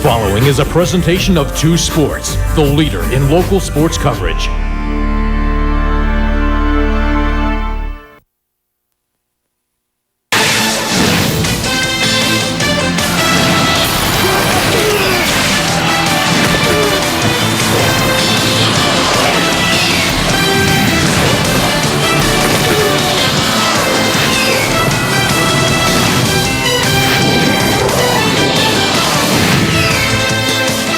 following is a presentation of 2 Sports, the leader in local sports coverage.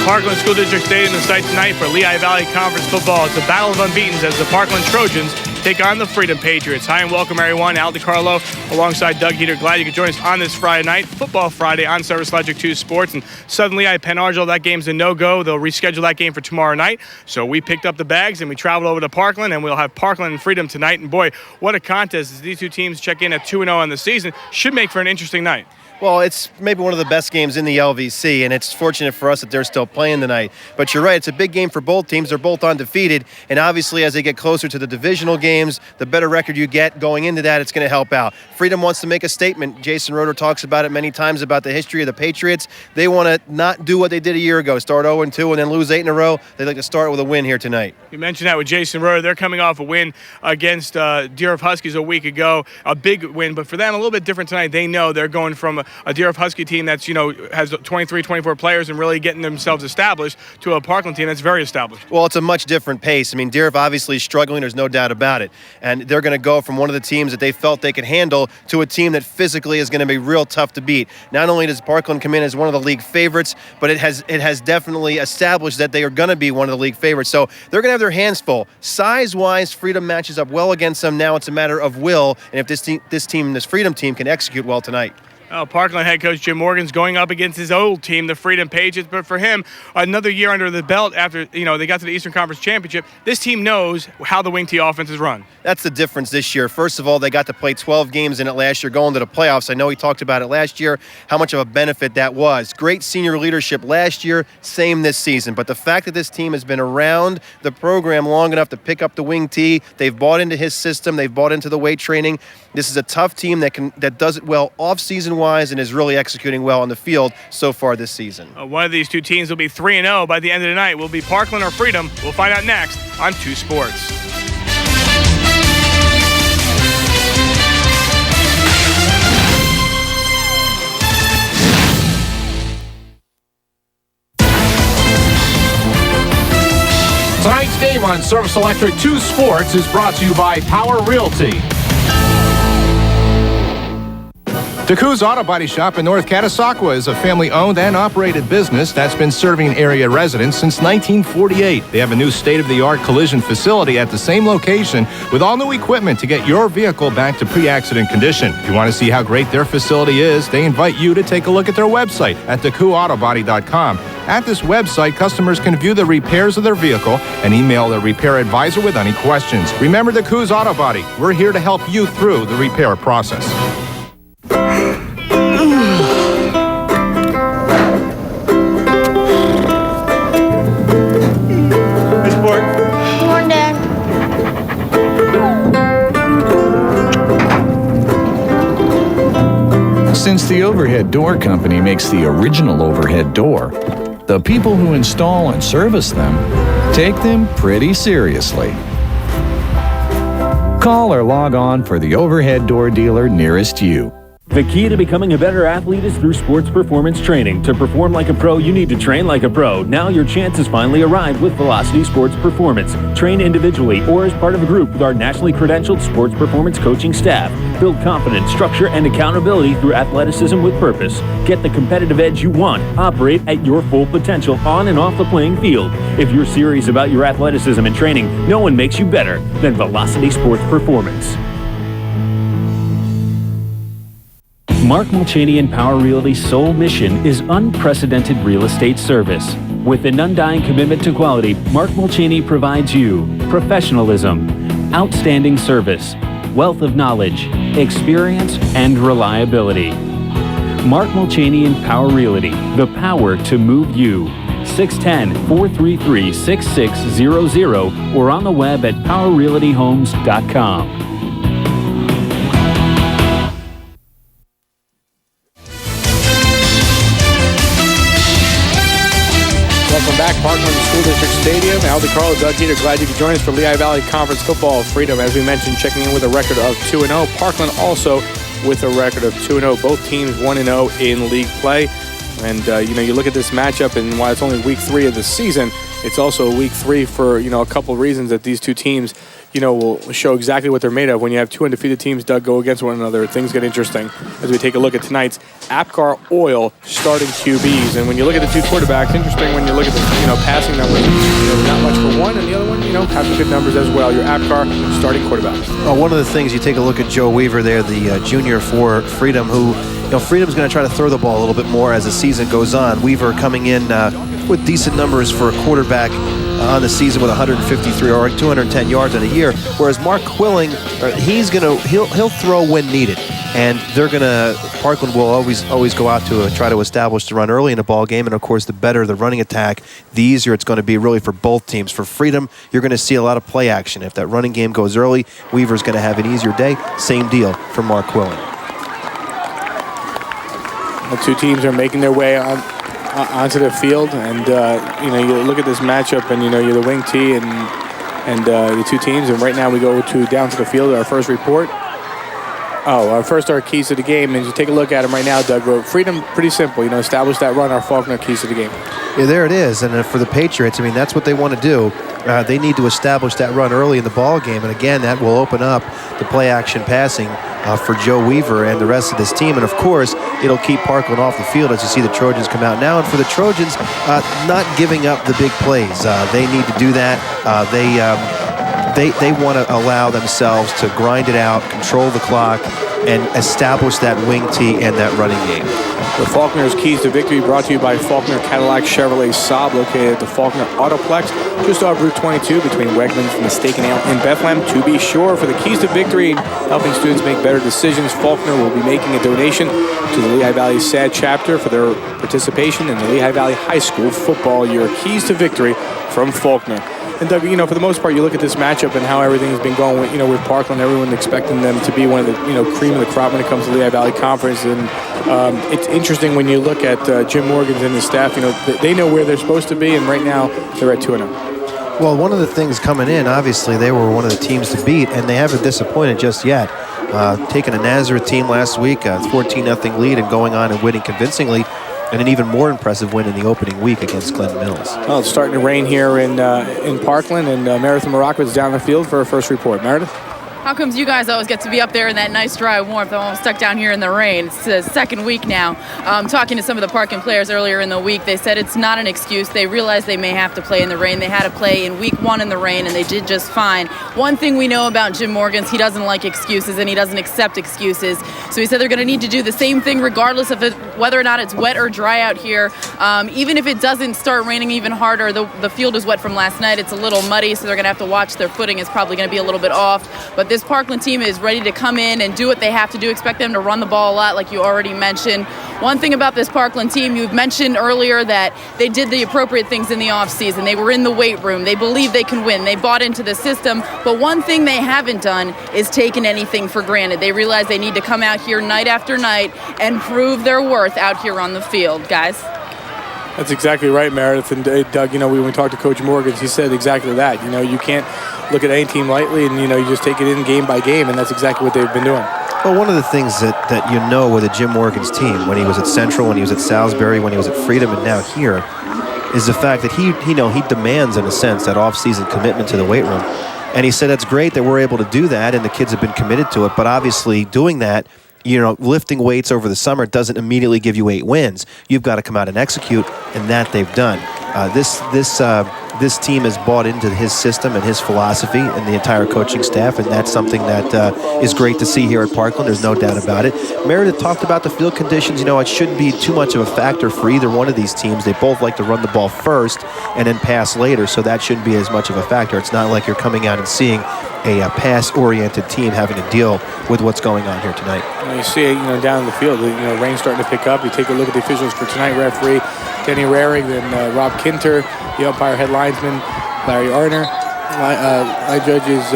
Parkland School District stayed in the site tonight for Lehigh Valley Conference football. It's a battle of unbeatens as the Parkland Trojans take on the Freedom Patriots. Hi and welcome, everyone. Al DiCarlo alongside Doug Heater. Glad you could join us on this Friday night. Football Friday on Service Electric 2 Sports. And Southern Lehigh, Penn Argyl, that game's a no-go. They'll reschedule that game for tomorrow night. So we picked up the bags and we traveled over to Parkland, and we'll have Parkland and Freedom tonight. And boy, what a contest as these two teams check in at 2-0 on the season. Should make for an interesting night. Well, it's maybe one of the best games in the LVC, and it's fortunate for us that they're still playing tonight. But you're right, it's a big game for both teams. They're both undefeated, and obviously as they get closer to the divisional games, the better record you get going into that, it's going to help out. Freedom wants to make a statement. Jason Roeder talks about it many times about the history of the Patriots. They want to not do what they did a year ago, start 0-2 and then lose 8 in a row. They'd like to start with a win here tonight. You mentioned that with Jason Roeder. They're coming off a win against Deer Huskies a week ago, a big win. But for them, a little bit different tonight. They know they're going from a Deer Husky team that's, has 23, 24 players and really getting themselves established to a Parkland team that's very established. Well, it's a much different pace. I mean, Deer obviously is struggling. There's no doubt about it. And they're going to go from one of the teams that they felt they could handle to a team that physically is going to be real tough to beat. Not only does Parkland come in as one of the league favorites, but it has definitely established that they are going to be one of the league favorites. So they're going to have their hands full. Size-wise, Freedom matches up well against them. Now it's a matter of will, and if this Freedom team can execute well tonight. Parkland head coach Jim Morgan's going up against his old team, the Freedom Patriots. But for him, another year under the belt after, they got to the Eastern Conference Championship, this team knows how the wing tee offense is run. That's the difference this year. First of all, they got to play 12 games in it last year going to the playoffs. I know he talked about it last year, how much of a benefit that was. Great senior leadership last year, same this season. But the fact that this team has been around the program long enough to pick up the wing tee, they've bought into his system, they've bought into the weight training. This is a tough team that does it well off-season wise and is really executing well on the field so far this season. One of these two teams will be 3-0 by the end of the night. Will be Parkland or Freedom? We'll find out next on 2 Sports. Tonight's game on Service Electric 2 Sports is brought to you by Power Realty. DeCou's Auto Body Shop in North Catasauqua is a family-owned and operated business that's been serving area residents since 1948. They have a new state-of-the-art collision facility at the same location with all new equipment to get your vehicle back to pre-accident condition. If you want to see how great their facility is, they invite you to take a look at their website at DeCouAutobody.com. At this website, customers can view the repairs of their vehicle and email their repair advisor with any questions. Remember DeCou's Auto Body. We're here to help you through the repair process. Since the Overhead Door Company makes the original overhead door, the people who install and service them take them pretty seriously. Call or log on for the overhead door dealer nearest you. The key to becoming a better athlete is through sports performance training. To perform like a pro, you need to train like a pro. Now your chance has finally arrived with Velocity Sports Performance. Train individually or as part of a group with our nationally credentialed sports performance coaching staff. Build confidence, structure, and accountability through athleticism with purpose. Get the competitive edge you want. Operate at your full potential on and off the playing field. If you're serious about your athleticism and training, no one makes you better than Velocity Sports Performance. Mark Mulchaney and Power Realty's sole mission is unprecedented real estate service. With an undying commitment to quality, Mark Mulchaney provides you professionalism, outstanding service, wealth of knowledge, experience, and reliability. Mark Mulchaney and Power Realty, the power to move you. 610-433-6600 or on the web at powerrealtyhomes.com. Parkland School District Stadium. Al DiCarlo, Doug Heater, glad you could join us for Lehigh Valley Conference Football. Freedom, as we mentioned, checking in with a record of 2-0. Parkland also with a record of 2-0. Both teams 1-0 in league play. And, you look at this matchup, and while it's only week 3 of the season, it's also week 3 for, a couple of reasons that these two teams, will show exactly what they're made of. When you have two undefeated teams, Doug, go against one another, things get interesting as we take a look at tonight's APCAR Oil starting QBs. And when you look at the two quarterbacks, interesting when you look at the, passing numbers, not much for one, and the other one, having good numbers as well. Your APCAR starting quarterbacks. One of the things, you take a look at Joe Weaver there, the junior for Freedom, who, Freedom's going to try to throw the ball a little bit more as the season goes on. Weaver coming in with decent numbers for a quarterback on the season with 153 or 210 yards in a year, whereas Mark Quilling, he'll throw when needed, and Parkland will always go out to try to establish the run early in the ball game, and of course the better the running attack, the easier it's going to be really for both teams. For Freedom, you're going to see a lot of play action. If that running game goes early, Weaver's going to have an easier day. Same deal for Mark Quilling. The two teams are making their way onto the field, and you look at this matchup, and you're the wing tee and the two teams, and right now we go down to the field. Our first report. Our keys to the game, and you take a look at them right now, Doug. Freedom, pretty simple. Establish that run. Our Faulkner keys to the game. Yeah, there it is. And for the Patriots, that's what they want to do. They need to establish that run early in the ball game, and again, that will open up the play-action passing for Joe Weaver and the rest of this team. And of course, it'll keep Parkland off the field as you see the Trojans come out now. And for the Trojans, not giving up the big plays. They need to do that. They want to allow themselves to grind it out, control the clock, and establish that wing tee and that running game. The Faulkner's Keys to Victory brought to you by Faulkner Cadillac Chevrolet Saab, located at the Faulkner Autoplex, just off Route 22 between Wegmans and the Steak and Ale in Bethlehem. To be sure, for the Keys to Victory, helping students make better decisions, Faulkner will be making a donation to the Lehigh Valley SAD chapter for their participation in the Lehigh Valley High School football year. Keys to Victory from Faulkner. And Doug, for the most part, you look at this matchup and how everything's been going with Parkland, everyone expecting them to be one of the, cream of the crop when it comes to the Lehigh Valley Conference. And it's interesting when you look at Jim Morgan's and his staff, they know where they're supposed to be, and right now they're at 2-0. Well, one of the things coming in, obviously, they were one of the teams to beat, and they haven't disappointed just yet. Taking a Nazareth team last week, a 14-0 lead, and going on and winning convincingly. And an even more impressive win in the opening week against Glen Mills. Well, it's starting to rain here in Parkland, and Meredith Morocco is down the field for her first report. Meredith? How comes you guys always get to be up there in that nice dry warmth? I'm almost stuck down here in the rain. It's the second week now. Talking to some of the Parkland players earlier in the week, they said it's not an excuse. They realize they may have to play in the rain. They had to play in week 1 in the rain, and they did just fine. One thing we know about Jim Morgan's, he doesn't like excuses, and he doesn't accept excuses. So he said they're going to need to do the same thing regardless of whether or not it's wet or dry out here. Even if it doesn't start raining even harder, the field is wet from last night. It's a little muddy, so they're going to have to watch their footing. It's probably going to be a little bit off. But this Parkland team is ready to come in and do what they have to do. Expect them to run the ball a lot, like you already mentioned. One thing about this Parkland team, you've mentioned earlier that they did the appropriate things in the offseason. They were in the weight room. They believe they can win. They bought into the system. But one thing they haven't done is taken anything for granted. They realize they need to come out here night after night and prove their worth out here on the field, guys. That's exactly right, Meredith. And Doug, when we talked to Coach Morgan, he said exactly that. You can't look at any team lightly, and, you just take it in game by game, and that's exactly what they've been doing. Well, one of the things that with a Jim Morgan's team, when he was at Central, when he was at Salisbury, when he was at Freedom, and now here, is the fact that he demands, in a sense, that off-season commitment to the weight room. And he said it's great that we're able to do that, and the kids have been committed to it, but obviously doing that, lifting weights over the summer doesn't immediately give you 8 wins. You've got to come out and execute, and that they've done. This team has bought into his system and his philosophy and the entire coaching staff, and that's something that is great to see here at Parkland. There's no doubt about it. Meredith talked about the field conditions. It shouldn't be too much of a factor for either one of these teams. They both like to run the ball first and then pass later, so that shouldn't be as much of a factor. It's not like you're coming out and seeing a pass-oriented team having to deal with what's going on here tonight. You see it, down in the field, rain starting to pick up. You take a look at the officials for tonight. Referee Denny Raring, then Rob Kinter, the umpire head linesman Larry Arner, line judges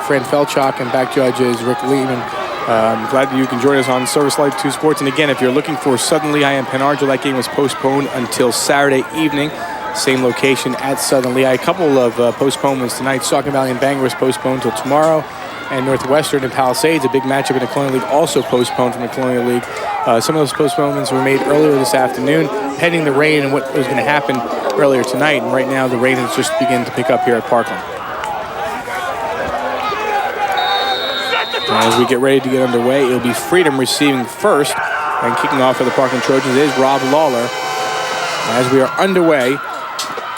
Fran Felchak, and back judges Rick Lehman. I'm glad that you can join us on Service Life 2 Sports. And again, if you're looking for Southern Lehigh and Penn Argyl, that game was postponed until Saturday evening. same location at Southern Lehigh. A couple of postponements tonight. Saucon Valley and Bangor is postponed until tomorrow. And Northwestern and Palisades, a big matchup in the Colonial League, also postponed from the Colonial League. Some of those postponements were made earlier this afternoon, pending the rain and what was going to happen earlier tonight. And right now, the rain is just beginning to pick up here at Parkland. As we get ready to get underway, it'll be Freedom receiving first. And kicking off for the Parkland Trojans is Rob Lawler. As we are underway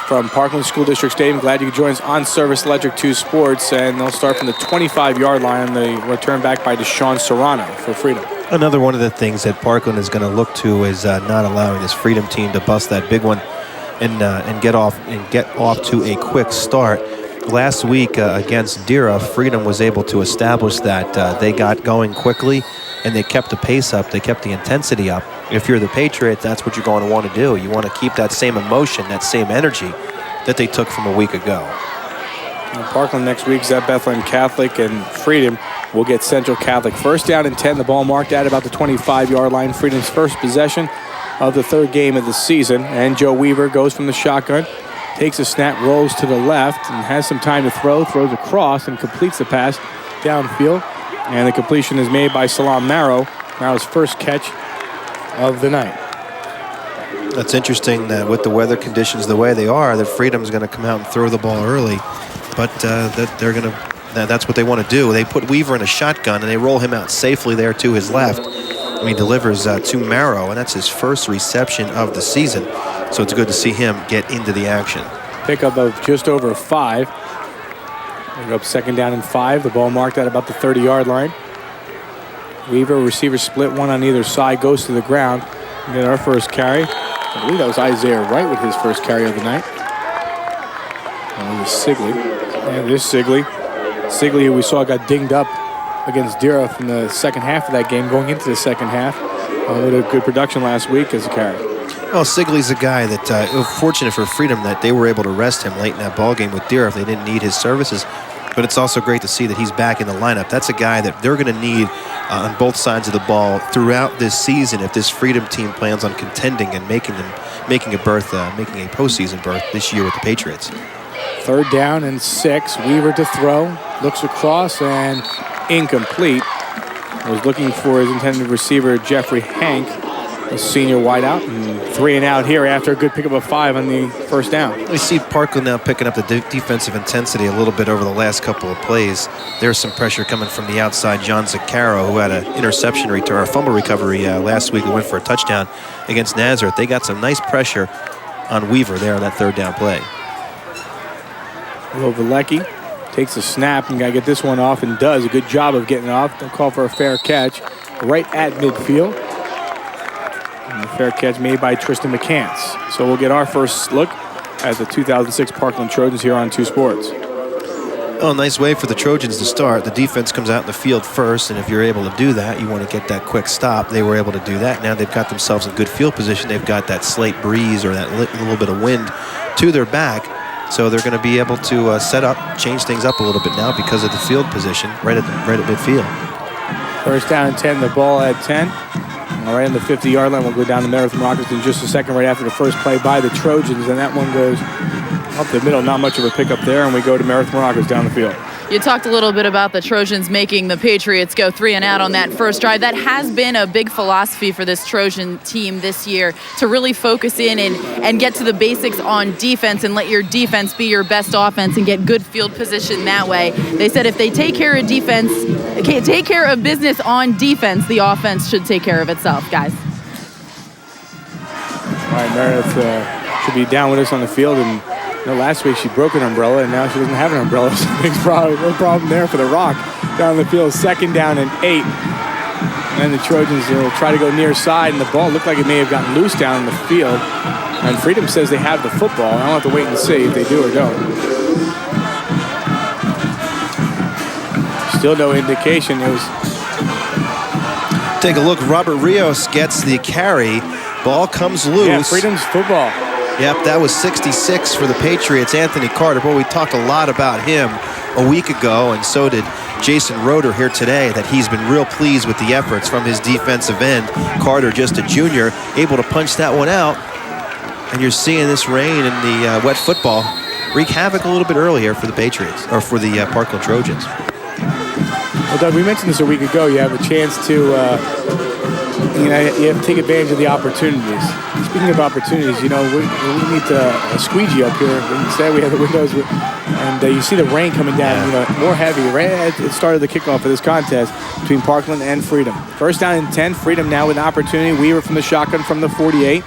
from Parkland School District Stadium, glad you could join us on Service Electric 2 Sports. And they'll start from the 25-yard line. They return back by Deshaun Serrano for Freedom. Another one of the things that Parkland is going to look to is not allowing this Freedom team to bust that big one and get off to a quick start. Last week against Dira, Freedom was able to establish that they got going quickly and they kept the pace up, they kept the intensity up. If you're the Patriots, that's what you're going to want to do. You want to keep that same emotion, that same energy that they took from a week ago. Parkland next week is at Bethlehem Catholic, and Freedom will get Central Catholic. First down and 10, the ball marked at about the 25-yard line. Freedom's first possession of the third game of the season, and Joe Weaver goes from the shotgun, takes a snap, rolls to the left, and has some time to throw, throws across, and completes the pass downfield. And the completion is made by Salam Marrow, Marrow's first catch of the night. That's interesting that with the weather conditions the way they are, that Freedom's going to come out and throw the ball early, but that's what they want to do. They put Weaver in a shotgun and they roll him out safely there to his left. And he delivers to Marrow, and that's his first reception of the season. So it's good to see him get into the action. Pickup of just over 5. They go up second down and 5. The ball marked at about the 30-yard line. Weaver, receiver split, one on either side, goes to the ground. We get our first carry. I believe that was Isaiah Wright with his first carry of the night. And it was Sigley. And this Sigley. Sigley, who we saw got dinged up against Dira from the second half of that game, going into the second half. With a good production last week as a carry. Well, Sigley's a guy that it was fortunate for Freedom that they were able to rest him late in that ball game with Dira if they didn't need his services. But it's also great to see that he's back in the lineup. That's a guy that they're going to need on both sides of the ball throughout this season if this Freedom team plans on contending and making a postseason berth this year with the Patriots. Third down and 6. Weaver to throw. Looks across and incomplete. Was looking for his intended receiver, Jeffrey Hank, a senior wideout. And 3 and out here after a good pickup of 5 on the first down. We see Parkland now picking up the defensive intensity a little bit over the last couple of plays. There's some pressure coming from the outside. John Zaccaro, who had an interception return, or fumble recovery last week, who went for a touchdown against Nazareth. They got some nice pressure on Weaver there on that third down play. Lovelecki takes a snap and got to get this one off, and does a good job of getting it off. They'll call for a fair catch right at midfield. And a fair catch made by Tristan McCants. So we'll get our first look at the 2006 Parkland Trojans here on 2 Sports. Oh, nice way for the Trojans to start. The defense comes out in the field first, and if you're able to do that, you want to get that quick stop. They were able to do that. Now they've got themselves in good field position. They've got that slight breeze or that little bit of wind to their back. So they're going to be able to set up, change things up a little bit now because of the field position right at midfield. First down and 10, the ball at 10. All right, on the 50-yard line, we'll go down to Marathon Rockets in just a second right after the first play by the Trojans. And that one goes up the middle, not much of a pickup there, and we go to Marathon Rockets down the field. You talked a little bit about the Trojans making the Patriots go 3 and out on that first drive. That has been a big philosophy for this Trojan team this year, to really focus in and get to the basics on defense and let your defense be your best offense and get good field position that way. They said if they take care of business on defense, the offense should take care of itself, guys. All right, Meredith should be down with us on the field, and last week she broke an umbrella, and now she doesn't have an umbrella. So big problem there for the Rock. Down the field, second down and 8. And the Trojans will try to go near side, and the ball looked like it may have gotten loose down in the field. And Freedom says they have the football. I'll have to wait and see if they do or don't. Still no indication. Take a look. Robert Rios gets the carry. Ball comes loose. Yeah, Freedom's football. Yep, that was 66 for the Patriots. Anthony Carter, boy, we talked a lot about him a week ago, and so did Jason Roeder here today, that he's been real pleased with the efforts from his defensive end. Carter, just a junior, able to punch that one out. And you're seeing this rain and the wet football wreak havoc a little bit earlier for the Patriots, or for the Parkland Trojans. Well, Doug, we mentioned this a week ago. You have a chance to, you have to take advantage of the opportunities. Speaking of opportunities, we need a squeegee up here. Instead, we have the windows, and you see the rain coming down, more heavy. It started the kickoff of this contest between Parkland and Freedom. First down and 10. Freedom now with an opportunity. Weaver from the shotgun from the 48.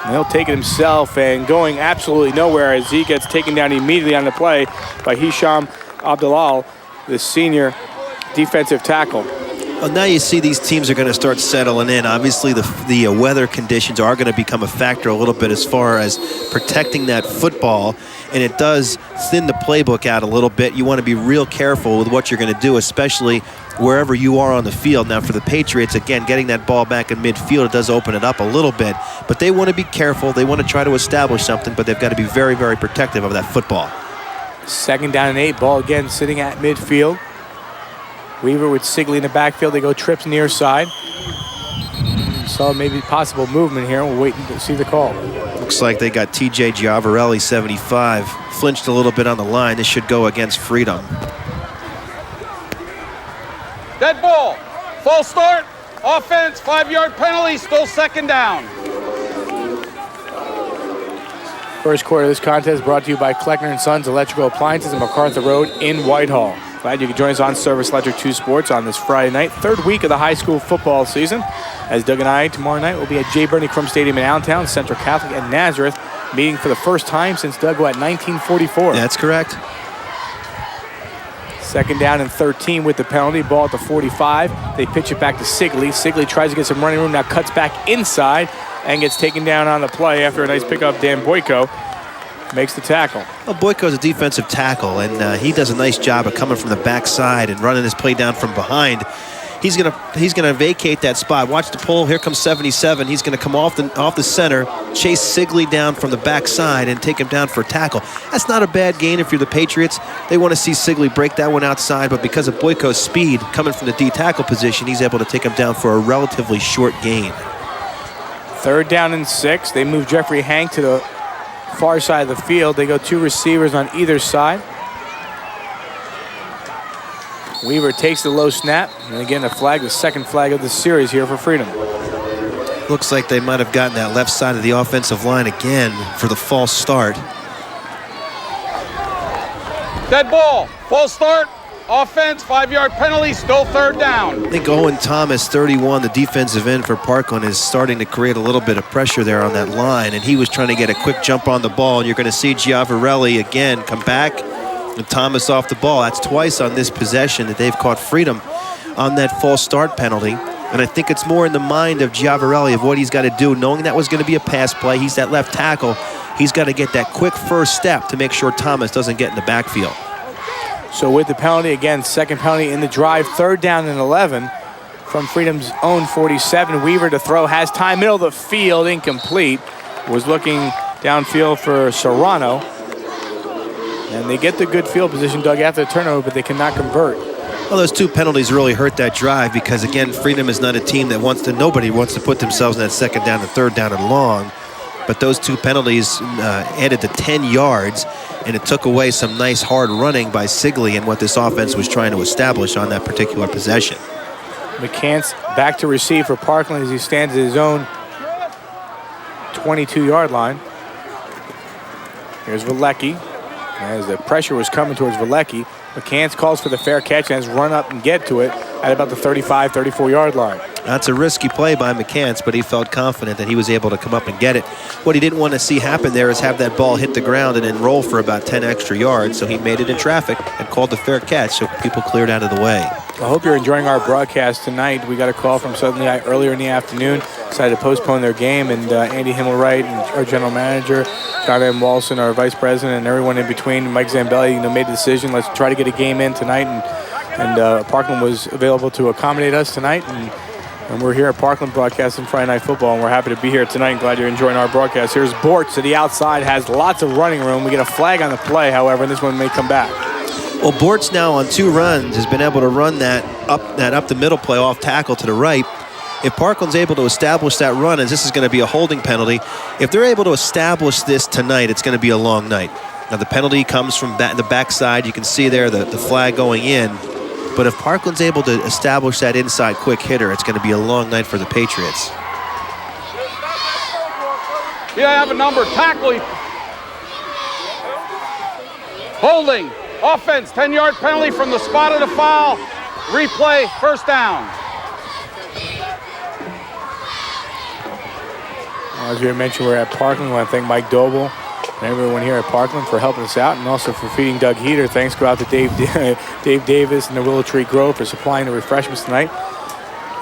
And he'll take it himself and going absolutely nowhere as he gets taken down immediately on the play by Hisham Abdalal, the senior defensive tackle. Well, now you see these teams are going to start settling in. Obviously, the weather conditions are going to become a factor a little bit as far as protecting that football, and it does thin the playbook out a little bit. You want to be real careful with what you're going to do, especially wherever you are on the field. Now, for the Patriots, again, getting that ball back in midfield, it does open it up a little bit, but they want to be careful. They want to try to establish something, but they've got to be very, very protective of that football. Second down and 8, ball again sitting at midfield. Weaver with Sigley in the backfield. They go trips near side. Saw maybe possible movement here. We'll wait to see the call. Looks like they got TJ Giavarelli, 75. Flinched a little bit on the line. This should go against Freedom. Dead ball. False start. Offense. 5-yard penalty. Still second down. First quarter of this contest brought to you by Kleckner & Sons Electrical Appliances on MacArthur Road in Whitehall. Glad you could join us on Service Electric 2 Sports on this Friday night, third week of the high school football season. As Doug and I tomorrow night will be at J. Bernie Crum Stadium in Allentown, Central Catholic and Nazareth, meeting for the first time since Doug at 1944. That's correct. Second down and 13 with the penalty. Ball at the 45. They pitch it back to Sigley. Sigley tries to get some running room, now cuts back inside and gets taken down on the play after a nice pickup. Dan Boyko makes the tackle. Well, Boyko's a defensive tackle, and he does a nice job of coming from the backside and running his play down from behind. He's gonna vacate that spot. Watch the pull. Here comes 77. He's gonna come off the center, chase Sigley down from the backside, and take him down for a tackle. That's not a bad gain if you're the Patriots. They want to see Sigley break that one outside, but because of Boyko's speed coming from the D tackle position, he's able to take him down for a relatively short gain. Third down and 6. They move Jeffrey Hank to the far side of the field. They go 2 receivers on either side. Weaver takes the low snap, and again a flag, the second flag of the series here for Freedom. Looks like they might have gotten that left side of the offensive line again for the false start. Dead ball. False start. Offense. 5-yard penalty. Still third down. I think Owen Thomas, 31, the defensive end for Parkland, is starting to create a little bit of pressure there on that line, and he was trying to get a quick jump on the ball, and you're going to see Giavarelli again come back and Thomas off the ball. That's twice on this possession that they've caught Freedom on that false start penalty. And I think it's more in the mind of Giavarelli of what he's got to do, knowing that was going to be a pass play. He's that left tackle. He's got to get that quick first step to make sure Thomas doesn't get in the backfield. So with the penalty, again, second penalty in the drive, third down and 11 from Freedom's own 47. Weaver to throw, has time, middle of the field, incomplete. Was looking downfield for Serrano. And they get the good field position, Doug, after the turnover, but they cannot convert. Well, those 2 penalties really hurt that drive because, again, Freedom is not a team that nobody wants to put themselves in that second down and third down and long. But those 2 penalties added to 10 yards, and it took away some nice hard running by Sigley and what this offense was trying to establish on that particular possession. McCants back to receive for Parkland as he stands at his own 22-yard line. Here's Valecki. As the pressure was coming towards Valecki, McCants calls for the fair catch and has run up and get to it at about the 35, 34-yard line. That's a risky play by McCants, but he felt confident that he was able to come up and get it. What he didn't want to see happen there is have that ball hit the ground and then roll for about 10 extra yards, so he made it in traffic and called the fair catch so people cleared out of the way. I hope you're enjoying our broadcast tonight. We got a call from Southern Lehigh earlier in the afternoon, decided to postpone their game, and Andy Himmelwright and our general manager, John M. Walson, our vice president, and everyone in between, Mike Zambelli, made the decision, let's try to get a game in tonight, and Parkland was available to accommodate us tonight, and we're here at Parkland broadcasting Friday Night Football, and we're happy to be here tonight. Glad you're enjoying our broadcast. Here's Bortz to the outside, has lots of running room. We get a flag on the play, however, and this one may come back. Well, Bortz now on 2 runs has been able to run that up the middle play off tackle to the right, if Parkland's able to establish that run, as this is going to be a holding penalty, if they're able to establish this tonight, it's going to be a long night. Now, the penalty comes from the backside. You can see there the flag going in. But if Parkland's able to establish that inside quick hitter, it's going to be a long night for the Patriots. Here I have a number, tackling. Holding, offense, 10-yard penalty from the spot of the foul. Replay, first down. As we mentioned, we're at Parkland. I want to thank Mike Doble and everyone here at Parkland for helping us out, and also for feeding Doug Heater. Thanks go out to Dave Davis and the Willow Tree Grove for supplying the refreshments tonight.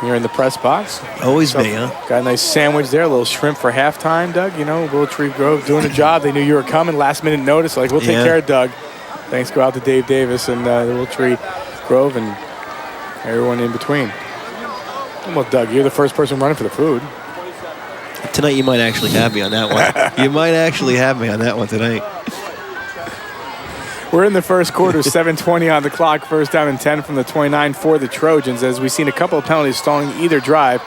Here in the press box. Always me, huh? Got a nice sandwich there, a little shrimp for halftime, Doug. You know, Willow Tree Grove doing a job. They knew you were coming. Last minute notice, like, we'll take care of Doug. Thanks go out to Dave Davis and the Willow Tree Grove and everyone in between. Well, Doug, you're the first person running for the food. Tonight you might actually have me on that one. You might actually have me on that one tonight. We're in the first quarter, 7:20 on the clock, first down and 10 from the 29 for the Trojans, as we've seen a couple of penalties stalling either drive.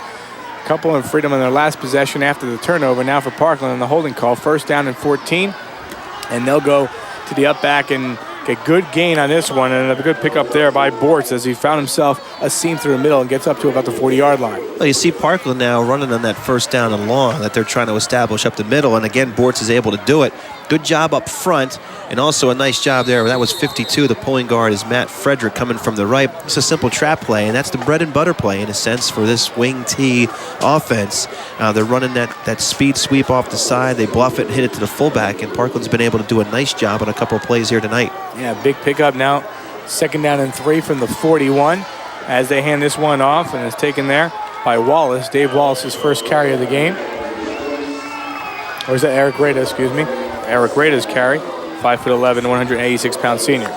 A couple in freedom on their last possession after the turnover. Now for Parkland on the holding call, first down and 14. And they'll go to the up back and get good gain on this one, and a good pickup there by Bortz as he found himself a seam through the middle and gets up to about the 40-yard line. Well, you see Parkland now running on that first down and long that they're trying to establish up the middle, and again, Bortz is able to do it. Good job up front, and also a nice job there. That was 52. The pulling guard is Matt Frederick coming from the right. It's a simple trap play, and that's the bread and butter play in a sense for this wing T offense. They're running that speed sweep off the side. They bluff it and hit it to the fullback, and Parkland's been able to do a nice job on a couple of plays here tonight. Yeah, big pickup now. Second down and 3 from the 41 as they hand this one off, and it's taken there by Wallace. Dave Wallace's first carry of the game. Or is that Eric Rada, excuse me. Eric Rada's carry, 5'11", 186-pound senior.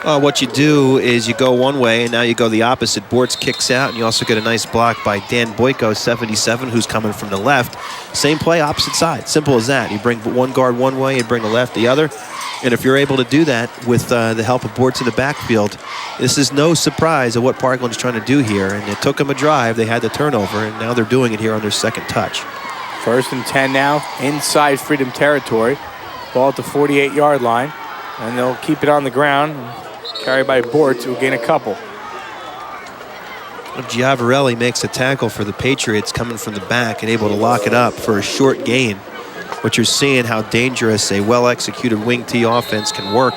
What you do is you go one way, and now you go the opposite. Bortz kicks out, and you also get a nice block by Dan Boyko, 77, who's coming from the left. Same play, opposite side. Simple as that. You bring one guard one way, you bring the left the other. And if you're able to do that with the help of Bortz in the backfield, this is no surprise of what Parkland's trying to do here. And it took them a drive. They had the turnover, and now they're doing it here on their second touch. First and 10 now, inside Freedom territory. Ball at the 48-yard line, and they'll keep it on the ground. Carried by Bortz, who will gain a couple. Giavarelli makes a tackle for the Patriots coming from the back and able to lock it up for a short gain. But you're seeing how dangerous a well-executed wing T offense can work.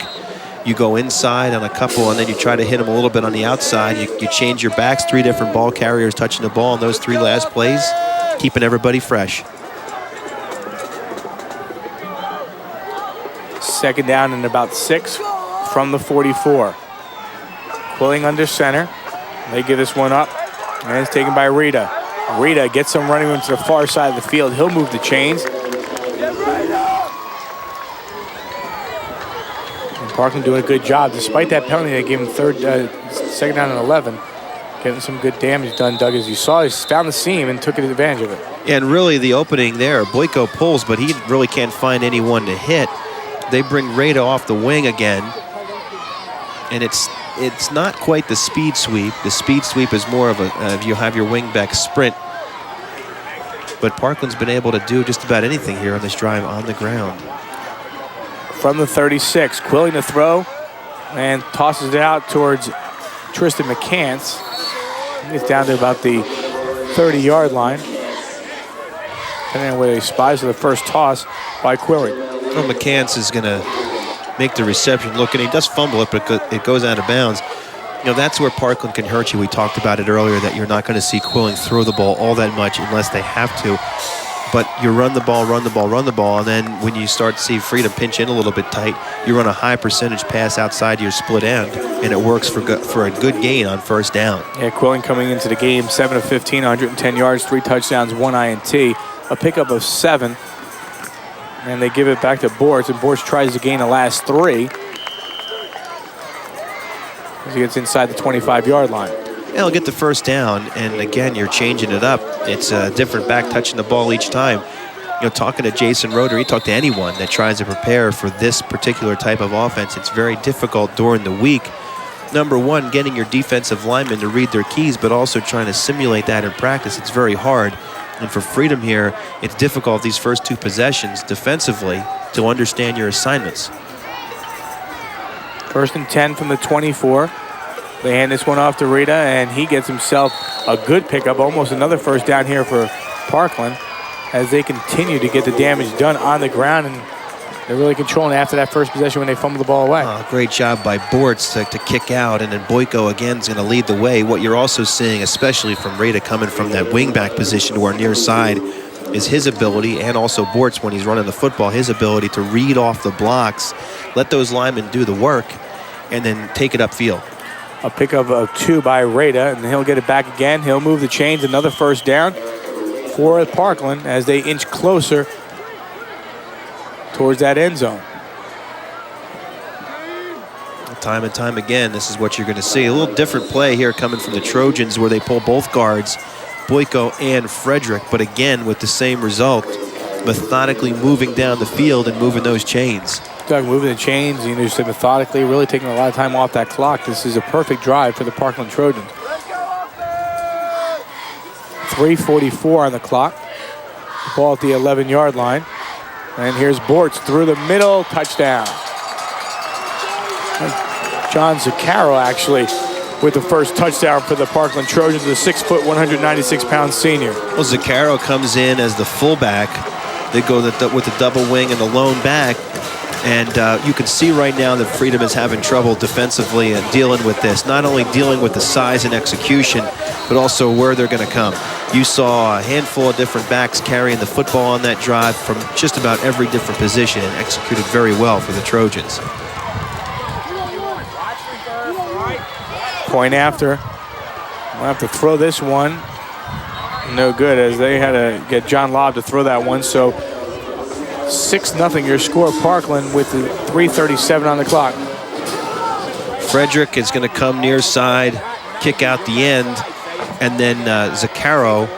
You go inside on a couple, and then you try to hit them a little bit on the outside. You change your backs, 3 different ball carriers touching the ball in those 3 last plays, keeping everybody fresh. Second down and about 6 from the 44. Quilling under center. They give this one up, and it's taken by Rita. Rita gets some running room to the far side of the field. He'll move the chains. And Parkland doing a good job. Despite that penalty, they gave him second down and 11. Getting some good damage done, Doug. As you saw, he found the seam and took advantage of it. Yeah, and really the opening there, Boyko pulls, but he really can't find anyone to hit. They bring Rada off the wing again, and it's not quite the speed sweep. The speed sweep is more of you have your wing back sprint. But Parkland's been able to do just about anything here on this drive on the ground. From the 36, Quilling to throw and tosses it out towards Tristan McCants. Gets down to about the 30-yard line. Depending on where he spies for the first toss by Quilling. Well, McCants is going to make the reception look, and he does fumble it, but it goes out of bounds. You know, that's where Parkland can hurt you. We talked about it earlier that you're not going to see Quilling throw the ball all that much unless they have to. But you run the ball, and then when you start to see Freedom pinch in a little bit tight, you run a high percentage pass outside your split end, and it works for a good gain on first down. Yeah, Quilling coming into the game, 7 of 15, 110 yards, 3 touchdowns, 1 INT, a pickup of 7. And they give it back to Bortz, and Bortz tries to gain the last 3 as he gets inside the 25-yard line. He'll get the first down, and again, you're changing it up. It's a different back touching the ball each time. You know, talking to Jason Roeder, he talked to anyone that tries to prepare for this particular type of offense. It's very difficult during the week number one, getting your defensive linemen to read their keys, but also trying to simulate that in practice. It's very hard. And for Freedom here, it's difficult these first 2 possessions defensively to understand your assignments. 1st and 10 from the 24. They hand this one off to Rita, and he gets himself a good pickup, almost another first down here for Parkland, as they continue to get the damage done on the ground, and they're really controlling after that first possession when they fumble the ball away. Great job by Bortz to kick out, and then Boyko again is going to lead the way. What you're also seeing, especially from Rita coming from that wingback position to our near side, is his ability, and also Bortz when he's running the football, his ability to read off the blocks, let those linemen do the work, and then take it upfield. A pickup of 2 by Rada, and he'll get it back again. He'll move the chains, another first down for Parkland as they inch closer towards that end zone. Time and time again, this is what you're going to see. A little different play here coming from the Trojans where they pull both guards, Boyko and Frederick, but again with the same result, methodically moving down the field and moving those chains. Doug, moving the chains, just methodically, really taking a lot of time off that clock. This is a perfect drive for the Parkland Trojans. 3:44 on the clock. Ball at the 11-yard line. And here's Bortz through the middle, touchdown. John Zaccaro actually with the first touchdown for the Parkland Trojans, the 6', 196-pound senior. Well, Zaccaro comes in as the fullback. They go with the double wing and the lone back. And you can see right now that Freedom is having trouble defensively and dealing with this. Not only dealing with the size and execution, but also where they're going to come. You saw a handful of different backs carrying the football on that drive from just about every different position and executed very well for the Trojans. Point after. We'll have to throw this one. No good, as they had to get John Lobb to throw that one. So 6-0 your score, Parkland, with the 3:37 on the clock. Frederick is going to come near side, kick out the end, and then Zaccaro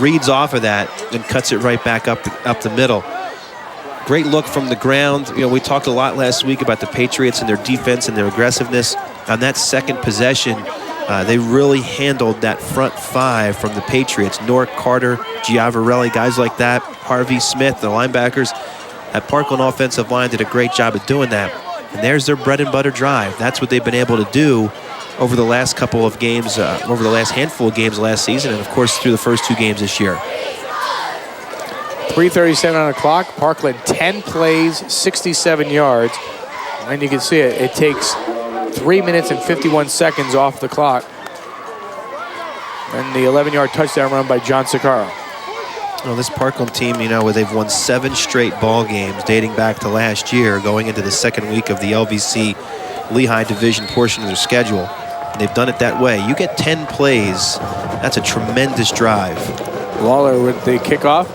reads off of that and cuts it right back up the middle. Great look from the ground. We talked a lot last week about the Patriots and their defense and their aggressiveness. On that second possession, they really handled that front 5 from the Patriots. Nort, Carter, Giavarelli, guys like that. Harvey Smith, the linebackers. That Parkland offensive line did a great job of doing that. And there's their bread and butter drive. That's what they've been able to do over the last couple of games, over the last handful of games last season, and of course through the first 2 games this year. 3:37 on the clock. Parkland 10 plays, 67 yards. And you can see it. It takes 3 minutes and 51 seconds off the clock. And the 11-yard touchdown run by John Zaccaro. Well, this Parkland team, where they've won 7 straight ball games dating back to last year, going into the second week of the LVC Lehigh Division portion of their schedule. And they've done it that way. You get 10 plays, that's a tremendous drive. Lawler with the kickoff.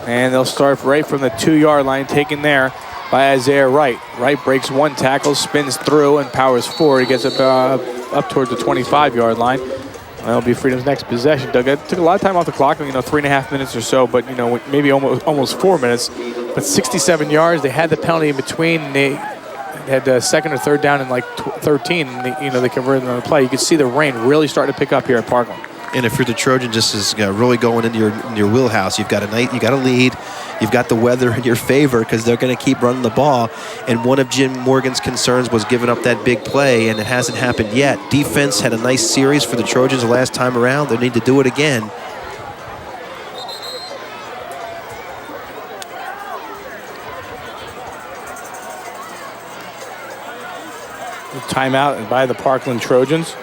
And they'll start right from the 2-yard line, taken there by Isaiah Wright. Wright breaks 1 tackle, spins through, and powers forward. He gets up towards the 25-yard line. That'll be Freedom's next possession. Doug, it took a lot of time off the clock, 3.5 minutes or so, but maybe almost 4 minutes. But 67 yards. They had the penalty in between. They had the second or third down in 13. And they converted on the play. You can see the rain really starting to pick up here at Parkland. And if you're the Trojans, this is really going into your wheelhouse. You've got a lead. You've got the weather in your favor because they're going to keep running the ball. And one of Jim Morgan's concerns was giving up that big play, and it hasn't happened yet. Defense had a nice series for the Trojans the last time around. They need to do it again. Timeout by the Parkland Trojans.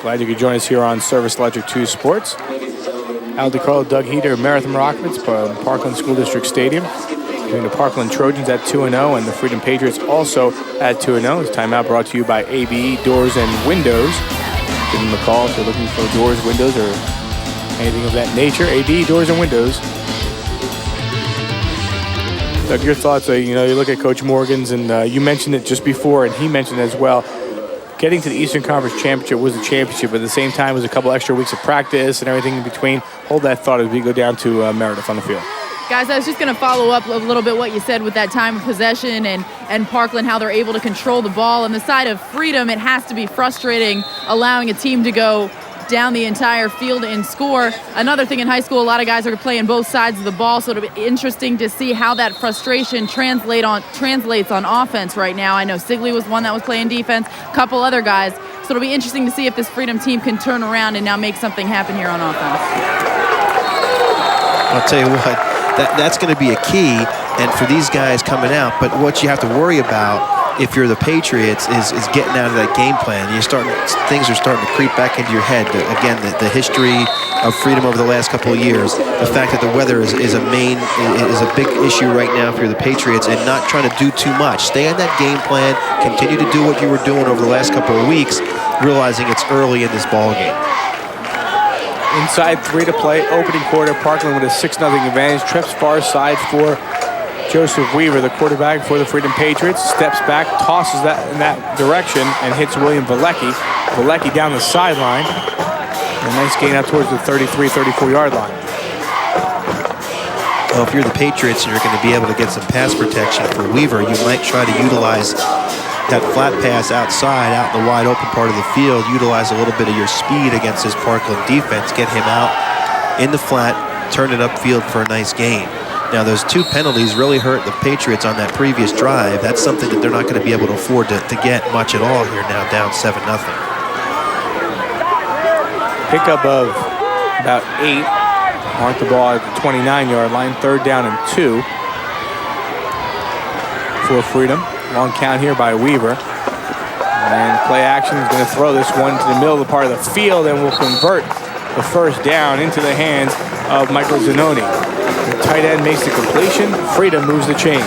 Glad you could join us here on Service Electric 2 Sports. Al DiCarlo, Doug Heater, Marathon Rockmans, Parkland School District Stadium. Doing the Parkland Trojans at 2-0 and the Freedom Patriots also at 2-0. This timeout brought to you by ABE Doors and Windows. Give them a call if you're looking for doors, windows, or anything of that nature. ABE Doors and Windows. Doug, your thoughts, you look at Coach Morgan's, and you mentioned it just before, and he mentioned it as well. Getting to the Eastern Conference Championship was a championship, but at the same time, it was a couple extra weeks of practice and everything in between. Hold that thought as we go down to Meredith on the field. Guys, I was just going to follow up a little bit what you said with that time of possession and Parkland, how they're able to control the ball. On the side of Freedom, it has to be frustrating allowing a team to go down the entire field and score. Another thing in high school, a lot of guys are playing both sides of the ball, so it'll be interesting to see how that frustration translates on offense right now. I know Sigley was one that was playing defense, a couple other guys. So it'll be interesting to see if this Freedom team can turn around and now make something happen here on offense. I'll tell you what, that's going to be a key, and for these guys coming out. But what you have to worry about if you're the Patriots is getting out of that game plan. Things are starting to creep back into your head. Again, the history of Freedom over the last couple of years, the fact that the weather is a big issue right now for the Patriots, and not trying to do too much. Stay on that game plan. Continue to do what you were doing over the last couple of weeks, realizing it's early in this ball game. Inside 3 to play, opening quarter. Parkland with a 6-0 advantage. Trips far side for Joseph Weaver, the quarterback for the Freedom Patriots. Steps back, tosses that in that direction, and hits William Valecki. Valecki down the sideline. A nice gain out towards the 33, 34-yard line. Well, if you're the Patriots and you're going to be able to get some pass protection for Weaver, you might try to utilize that flat pass outside, out in the wide open part of the field. Utilize a little bit of your speed against this Parkland defense. Get him out in the flat, turn it upfield for a nice gain. Now, those 2 penalties really hurt the Patriots on that previous drive. That's something that they're not going to be able to afford to get much at all here now, down 7-0. Pickup of about 8. Mark the ball at the 29-yard line. 3rd down and 2 for Freedom. Long count here by Weaver. And play action is going to throw this one to the middle of the part of the field and will convert the first down into the hands of Michael Zanoni. The tight end makes the completion. Freedom moves the chains.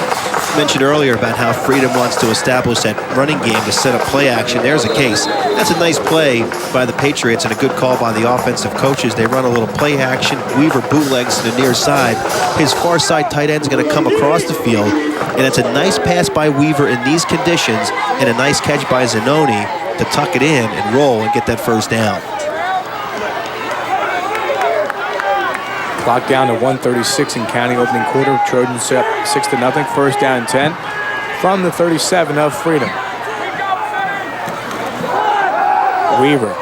Mentioned earlier about how Freedom wants to establish that running game to set up play action. There's a case. That's a nice play by the Patriots and a good call by the offensive coaches. They run a little play action. Weaver bootlegs to the near side. His far side tight end is going to come across the field, and it's a nice pass by Weaver in these conditions and a nice catch by Zanoni to tuck it in and roll and get that first down. Clock down to 1:36 in counting, opening quarter. Trojans up 6-0. 1st down and 10 from the 37 of Freedom. Weaver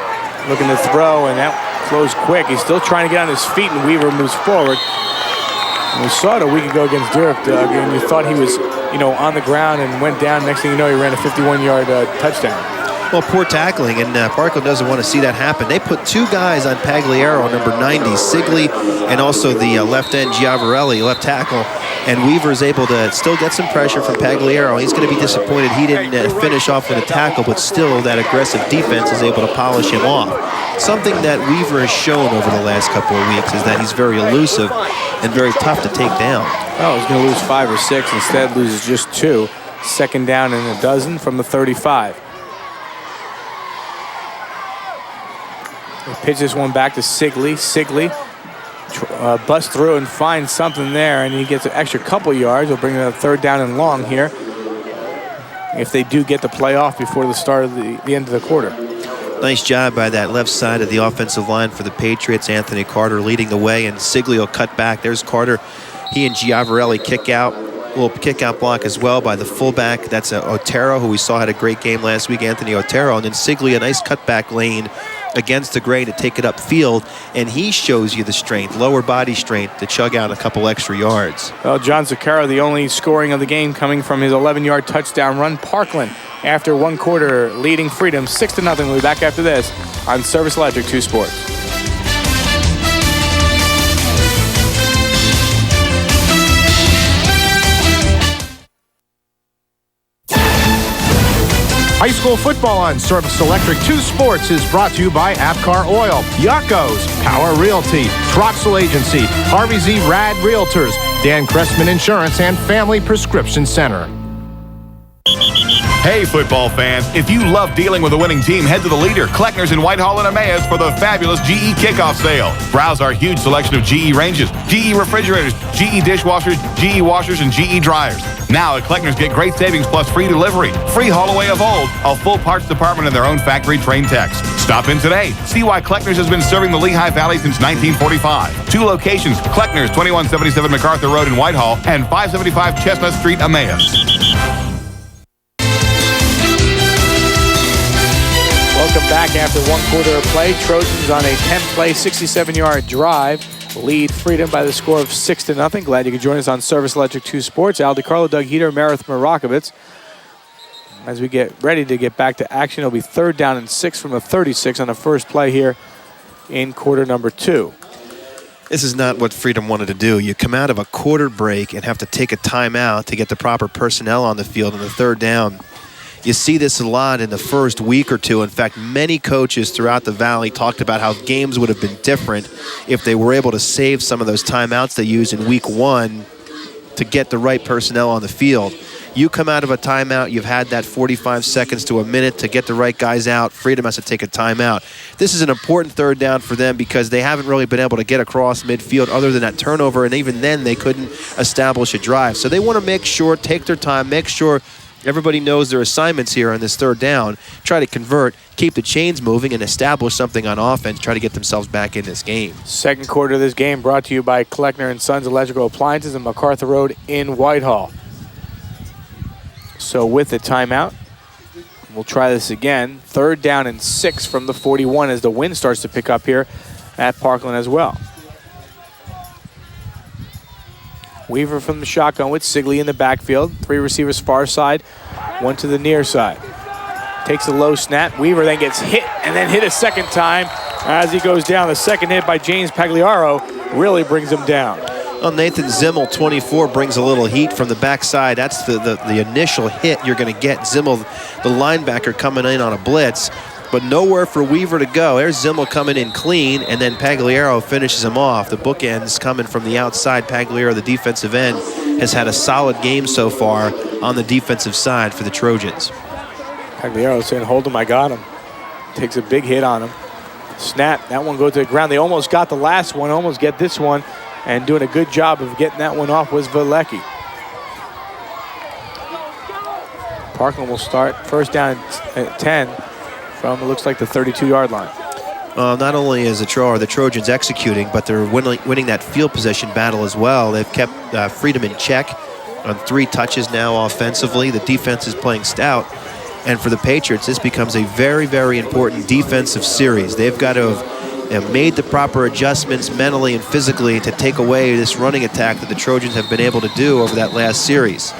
looking to throw, and that closed quick. He's still trying to get on his feet, and Weaver moves forward. And we saw it a week ago against Durick, Doug, and you thought he was, on the ground and went down. Next thing you know, he ran a 51-yard touchdown. Well, poor tackling, and Parkland doesn't want to see that happen. They put 2 guys on Pagliaro, number 90, Sigley, and also the left end, Giavarelli, left tackle. And Weaver is able to still get some pressure from Pagliaro. He's going to be disappointed he didn't finish off with a tackle, but still that aggressive defense is able to polish him off. Something that Weaver has shown over the last couple of weeks is that he's very elusive and very tough to take down. Oh, he's going to lose 5 or 6. Instead, loses just 2. 2nd down and a dozen from the 35. They pitch this one back to Sigley. Sigley busts through and finds something there, and he gets an extra couple yards. He'll bring it up 3rd down and long here if they do get the play off before the start of the end of the quarter. Nice job by that left side of the offensive line for the Patriots. Anthony Carter leading the way, and Sigley will cut back. There's Carter. He and Giavarelli kick out. A little kick-out block as well by the fullback. That's Otero, who we saw had a great game last week, Anthony Otero. And then Sigley, a nice cutback lane against the grain to take it upfield, and he shows you the strength, lower body strength, to chug out a couple extra yards. Well, John Zuccaro, the only scoring of the game coming from his 11-yard touchdown run. Parkland, after 1 quarter, leading Freedom 6-0. We'll be back after this on Service Electric 2 Sports. High school football on Service Electric 2 Sports is brought to you by Apcar Oil, Yucco's, Power Realty, Troxel Agency, Harvey Z. Rad Realtors, Dan Cressman Insurance, and Family Prescription Center. Hey, football fans, if you love dealing with a winning team, head to the leader, Kleckner's in Whitehall and Emmaus for the fabulous GE kickoff sale. Browse our huge selection of GE ranges, GE refrigerators, GE dishwashers, GE washers, and GE dryers. Now at Kleckner's, get great savings plus free delivery, free haul away of old, a full parts department, and their own factory-trained techs. Stop in today. See why Kleckner's has been serving the Lehigh Valley since 1945. 2 locations, Kleckner's, 2177 MacArthur Road in Whitehall and 575 Chestnut Street, Emmaus. Welcome back after 1 quarter of play. Trojans on a 10-play, 67-yard drive. Lead Freedom by the score of 6-0. Glad you could join us on Service Electric 2 Sports. Al DiCarlo, Doug Heater, Meredith Marakovitz. As we get ready to get back to action, it'll be 3rd down and 6 from the 36 on the first play here in quarter number 2. This is not what Freedom wanted to do. You come out of a quarter break and have to take a timeout to get the proper personnel on the field on the 3rd down. You see this a lot in the first week or two. In fact, many coaches throughout the Valley talked about how games would have been different if they were able to save some of those timeouts they used in week 1 to get the right personnel on the field. You come out of a timeout, you've had that 45 seconds to a minute to get the right guys out. Freedom has to take a timeout. This is an important 3rd down for them because they haven't really been able to get across midfield other than that turnover, and even then they couldn't establish a drive. So they want to make sure, take their time, make sure everybody knows their assignments here on this 3rd down, try to convert, keep the chains moving, and establish something on offense, try to get themselves back in this game. Second quarter of this game brought to you by Kleckner & Sons Electrical Appliances on MacArthur Road in Whitehall. So with the timeout, we'll try this again. 3rd down and 6 from the 41 as the wind starts to pick up here at Parkland as well. Weaver from the shotgun with Sigley in the backfield. 3 receivers far side, 1 to the near side. Takes a low snap. Weaver then gets hit and then hit a second time as he goes down. The second hit by James Pagliaro really brings him down. Well, Nathan Zimmel, 24, brings a little heat from the backside. That's the initial hit you're going to get. Zimmel, the linebacker, coming in on a blitz, but nowhere for Weaver to go. There's Zimmel coming in clean, and then Pagliaro finishes him off. The bookends coming from the outside. Pagliaro, the defensive end, has had a solid game so far on the defensive side for the Trojans. Pagliaro saying, hold him, I got him. Takes a big hit on him. Snap, that one goes to the ground. They almost got the last one, almost get this one, and doing a good job of getting that one off was Vilecki. Parkland will start 1st down at 10 from, it looks like, the 32-yard line. Not only is the Trojans executing, but they're winning that field position battle as well. They've kept Freedom in check on 3 touches now offensively. The defense is playing stout. And for the Patriots, this becomes a very, very important defensive series. They've got to have made the proper adjustments mentally and physically to take away this running attack that the Trojans have been able to do over that last series.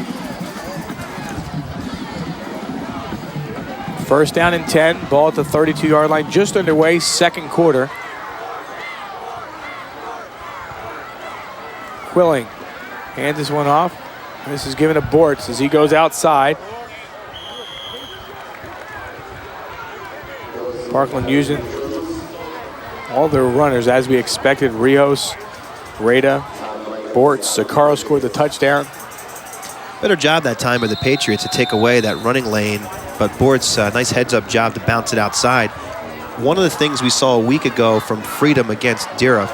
1st down and 10, ball at the 32-yard line, just underway, 2nd quarter. Quilling hands this one off. This is given to Bortz as he goes outside. Parkland using all their runners as we expected. Rios, Rada, Bortz, Sakaro scored the touchdown. Better job that time by the Patriots to take away that running lane, but Bortz, nice heads-up job to bounce it outside. One of the things we saw a week ago from Freedom against Dira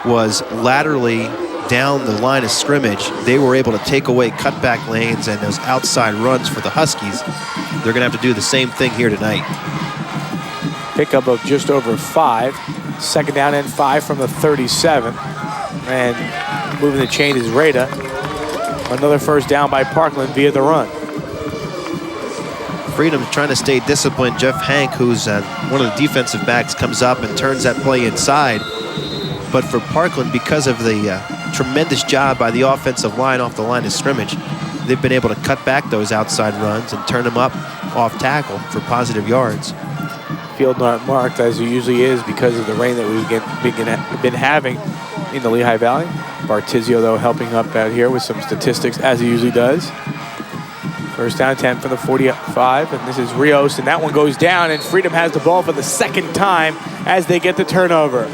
was laterally down the line of scrimmage, they were able to take away cutback lanes and those outside runs for the Huskies. They're going to have to do the same thing here tonight. Pickup of just over 5. 2nd down and 5 from the 37. And moving the chain is Rada. Another 1st down by Parkland via the run. Freedom trying to stay disciplined. Jeff Hank, who's one of the defensive backs, comes up and turns that play inside. But for Parkland, because of the tremendous job by the offensive line off the line of scrimmage, they've been able to cut back those outside runs and turn them up off tackle for positive yards. Field not marked as it usually is because of the rain that we've been having in the Lehigh Valley. Bartizio, though, helping up out here with some statistics as he usually does. 1st down 10 from the 45, and this is Rios, and that one goes down, and Freedom has the ball for the 2nd time as they get the turnover.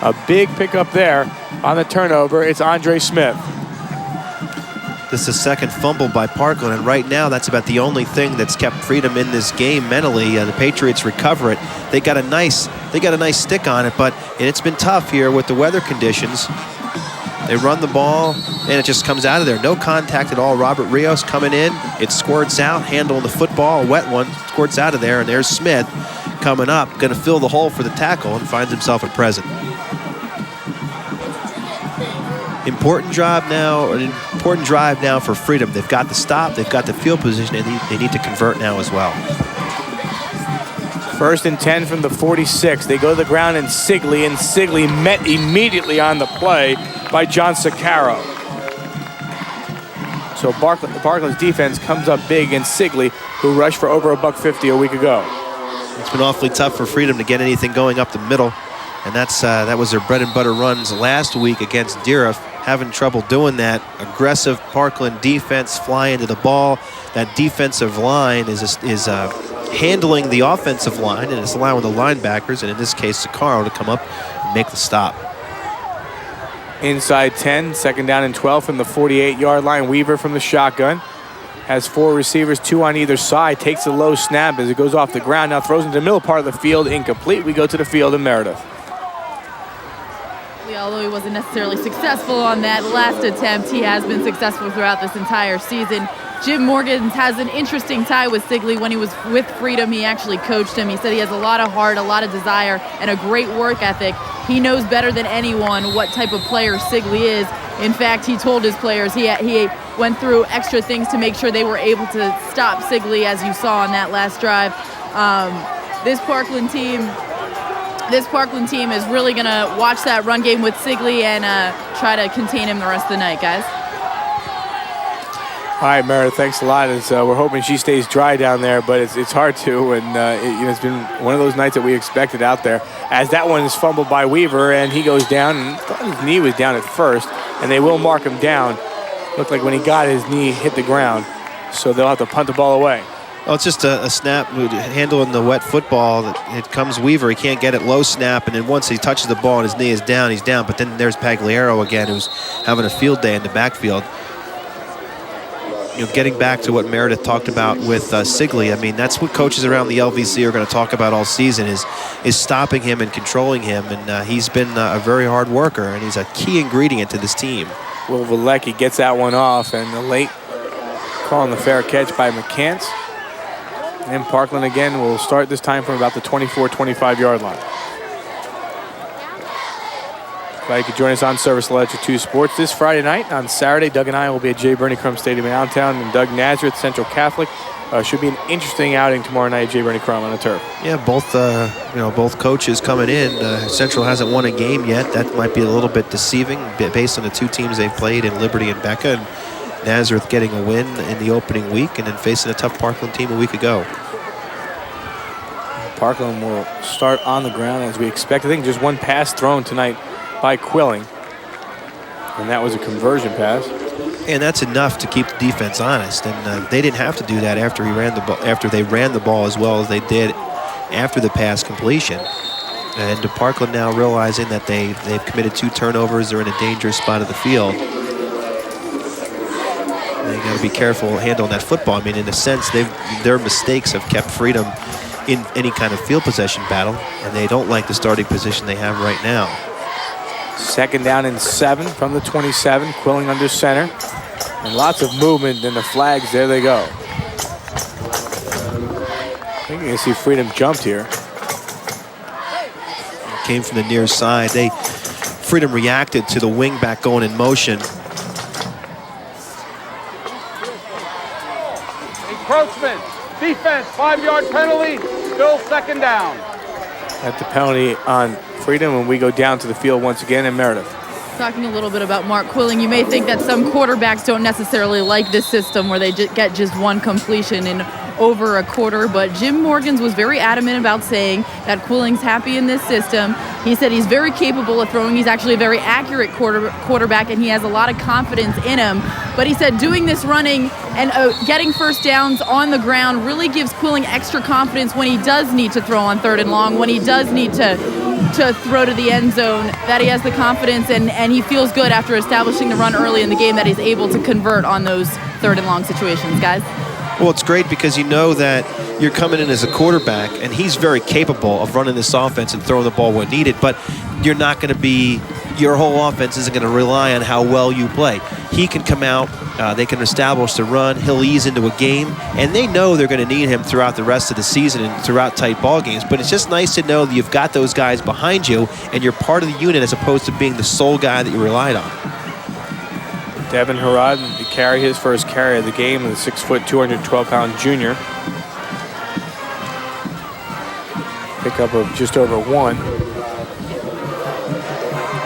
A big pickup there on the turnover. It's Andre Smith. This is the second fumble by Parkland, and right now that's about the only thing that's kept Freedom in this game mentally. The Patriots recover it. They got a nice stick on it, but it's been tough here with the weather conditions. They run the ball, and it just comes out of there. No contact at all. Robert Rios coming in. It squirts out, handling the football, a wet one, squirts out of there, and there's Smith coming up, going to fill the hole for the tackle, and finds himself at present. Important drive now for Freedom. They've got the stop, they've got the field position, and they need to convert now as well. 1st and 10 from the 46. They go to the ground, and Sigley met immediately on the play by John Sicaro. So Parkland's defense comes up big against Sigley, who rushed for over $150 a week ago. It's been awfully tough for Freedom to get anything going up the middle, and that was their bread and butter runs last week against Deera. Having trouble doing that. Aggressive Parkland defense flying to the ball. That defensive line is handling the offensive line, and it's allowing the linebackers, and in this case Sicaro, to come up and make the stop. Inside 10, 2nd down and 12 from the 48-yard line. Weaver from the shotgun. Has 4 receivers, 2 on either side. Takes a low snap as it goes off the ground. Now throws into the middle part of the field. Incomplete. We go to the field in Meredith. Although he wasn't necessarily successful on that last attempt, he has been successful throughout this entire season. Jim Morgans has an interesting tie with Sigley. When he was with Freedom, he actually coached him. He said he has a lot of heart, a lot of desire, and a great work ethic. He knows better than anyone what type of player Sigley is. In fact, he told his players he went through extra things to make sure they were able to stop Sigley, as you saw on that last drive. This Parkland team is really going to watch that run game with Sigley and try to contain him the rest of the night, guys. All right, Meredith, thanks a lot. We're hoping she stays dry down there, but it's hard to, and it's been one of those nights that we expected out there. As that one is fumbled by Weaver, and he goes down, and thought his knee was down at first, and they will mark him down. Looked like when he got his knee hit the ground, so they'll have to punt the ball away. Well, it's just a snap handling the wet football. It comes Weaver. He can't get it low snap, and then once he touches the ball and his knee is down, he's down. But then there's Pagliaro again, who's having a field day in the backfield. Getting back to what Meredith talked about with Sigley, I mean, that's what coaches around the LVC are going to talk about all season is stopping him and controlling him. And he's been a very hard worker, and he's a key ingredient to this team. Will Valecki gets that one off, and the late calling the fair catch by McCants. And Parkland again will start this time from about the 24-25 yard line. Glad you could join us on Service Electric 2 Sports this Friday night. On Saturday, Doug and I will be at J. Bernie Crum Stadium in Allentown, and Doug Nazareth, Central Catholic. Should be an interesting outing tomorrow night at J. Bernie Crum on the turf. Yeah, both coaches coming in. Central hasn't won a game yet. That might be a little bit deceiving based on the 2 teams they've played in Liberty and Becca. And Nazareth getting a win in the opening week and then facing a tough Parkland team a week ago. Parkland will start on the ground as we expect. I think just one pass thrown tonight by Quilling, and that was a conversion pass. And that's enough to keep the defense honest. And they didn't have to do that after they ran the ball as well as they did after the pass completion. And Parkland now realizing that they've committed 2 turnovers. They're in a dangerous spot of the field. They got to be careful handling that football. I mean, in a sense, their mistakes have kept Freedom in any kind of field possession battle, and they don't like the starting position they have right now. 2nd down and 7 from the 27. Quilling under center. And lots of movement in the flags. There they go. I think you can see Freedom jumped here. Came from the near side. Freedom reacted to the wing back going in motion. Encroachment. Defense. 5-yard penalty. Still 2nd down. At the penalty on Freedom, and we go down to the field once again in Meredith. Talking a little bit about Mark Quilling, you may think that some quarterbacks don't necessarily like this system where they get just one completion in over a quarter, but Jim Morgans was very adamant about saying that Quilling's happy in this system. He said he's very capable of throwing. He's actually a very accurate quarterback, and he has a lot of confidence in him. But he said doing this running and getting first downs on the ground really gives Quilling extra confidence when he does need to throw on 3rd and long, when he does need to to throw to the end zone, that he has the confidence and he feels good after establishing the run early in the game that he's able to convert on those third and long situations, guys? Well, it's great because you know that you're coming in as a quarterback, and he's very capable of running this offense and throwing the ball when needed, but you're not going to be, your whole offense isn't going to rely on how well you play. He can come out, they can establish the run, he'll ease into a game, and they know they're going to need him throughout the rest of the season and throughout tight ball games, but it's just nice to know that you've got those guys behind you and you're part of the unit as opposed to being the sole guy that you relied on. Devin Harrod to carry his first carry of the game, the 6', 212-pound junior. Pickup of just over 1.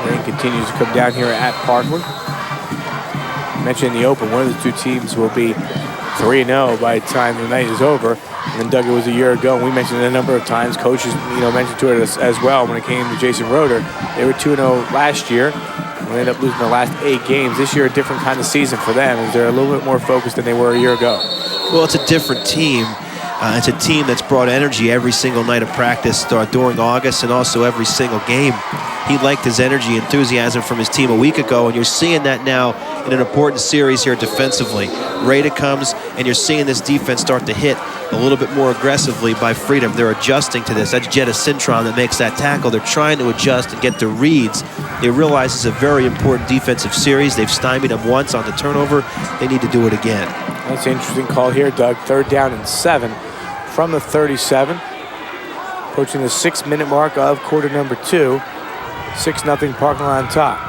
And continues to come down here at Parkland. I mentioned in the open, one of the two teams will be 3-0 by the time the night is over. And then Doug, it was a year ago, and we mentioned it a number of times. Coaches, mentioned to it as well when it came to Jason Roeder. They were 2-0 last year. They ended up losing the last 8 games. This year, a different kind of season for them, as they're a little bit more focused than they were a year ago. Well, it's a different team. It's a team that's brought energy every single night of practice during August and also every single game. He liked his energy, enthusiasm from his team a week ago, and you're seeing that now in an important series here defensively. Rada comes, and you're seeing this defense start to hit a little bit more aggressively by Freedom. They're adjusting to this. That's Jetta Cintron that makes that tackle. They're trying to adjust and get the reads. They realize it's a very important defensive series. They've stymied them once on the turnover. They need to do it again. That's an interesting call here, Doug. 3rd down and 7 from the 37. Approaching the 6-minute mark of quarter number 2. 6-0 Parkland on top.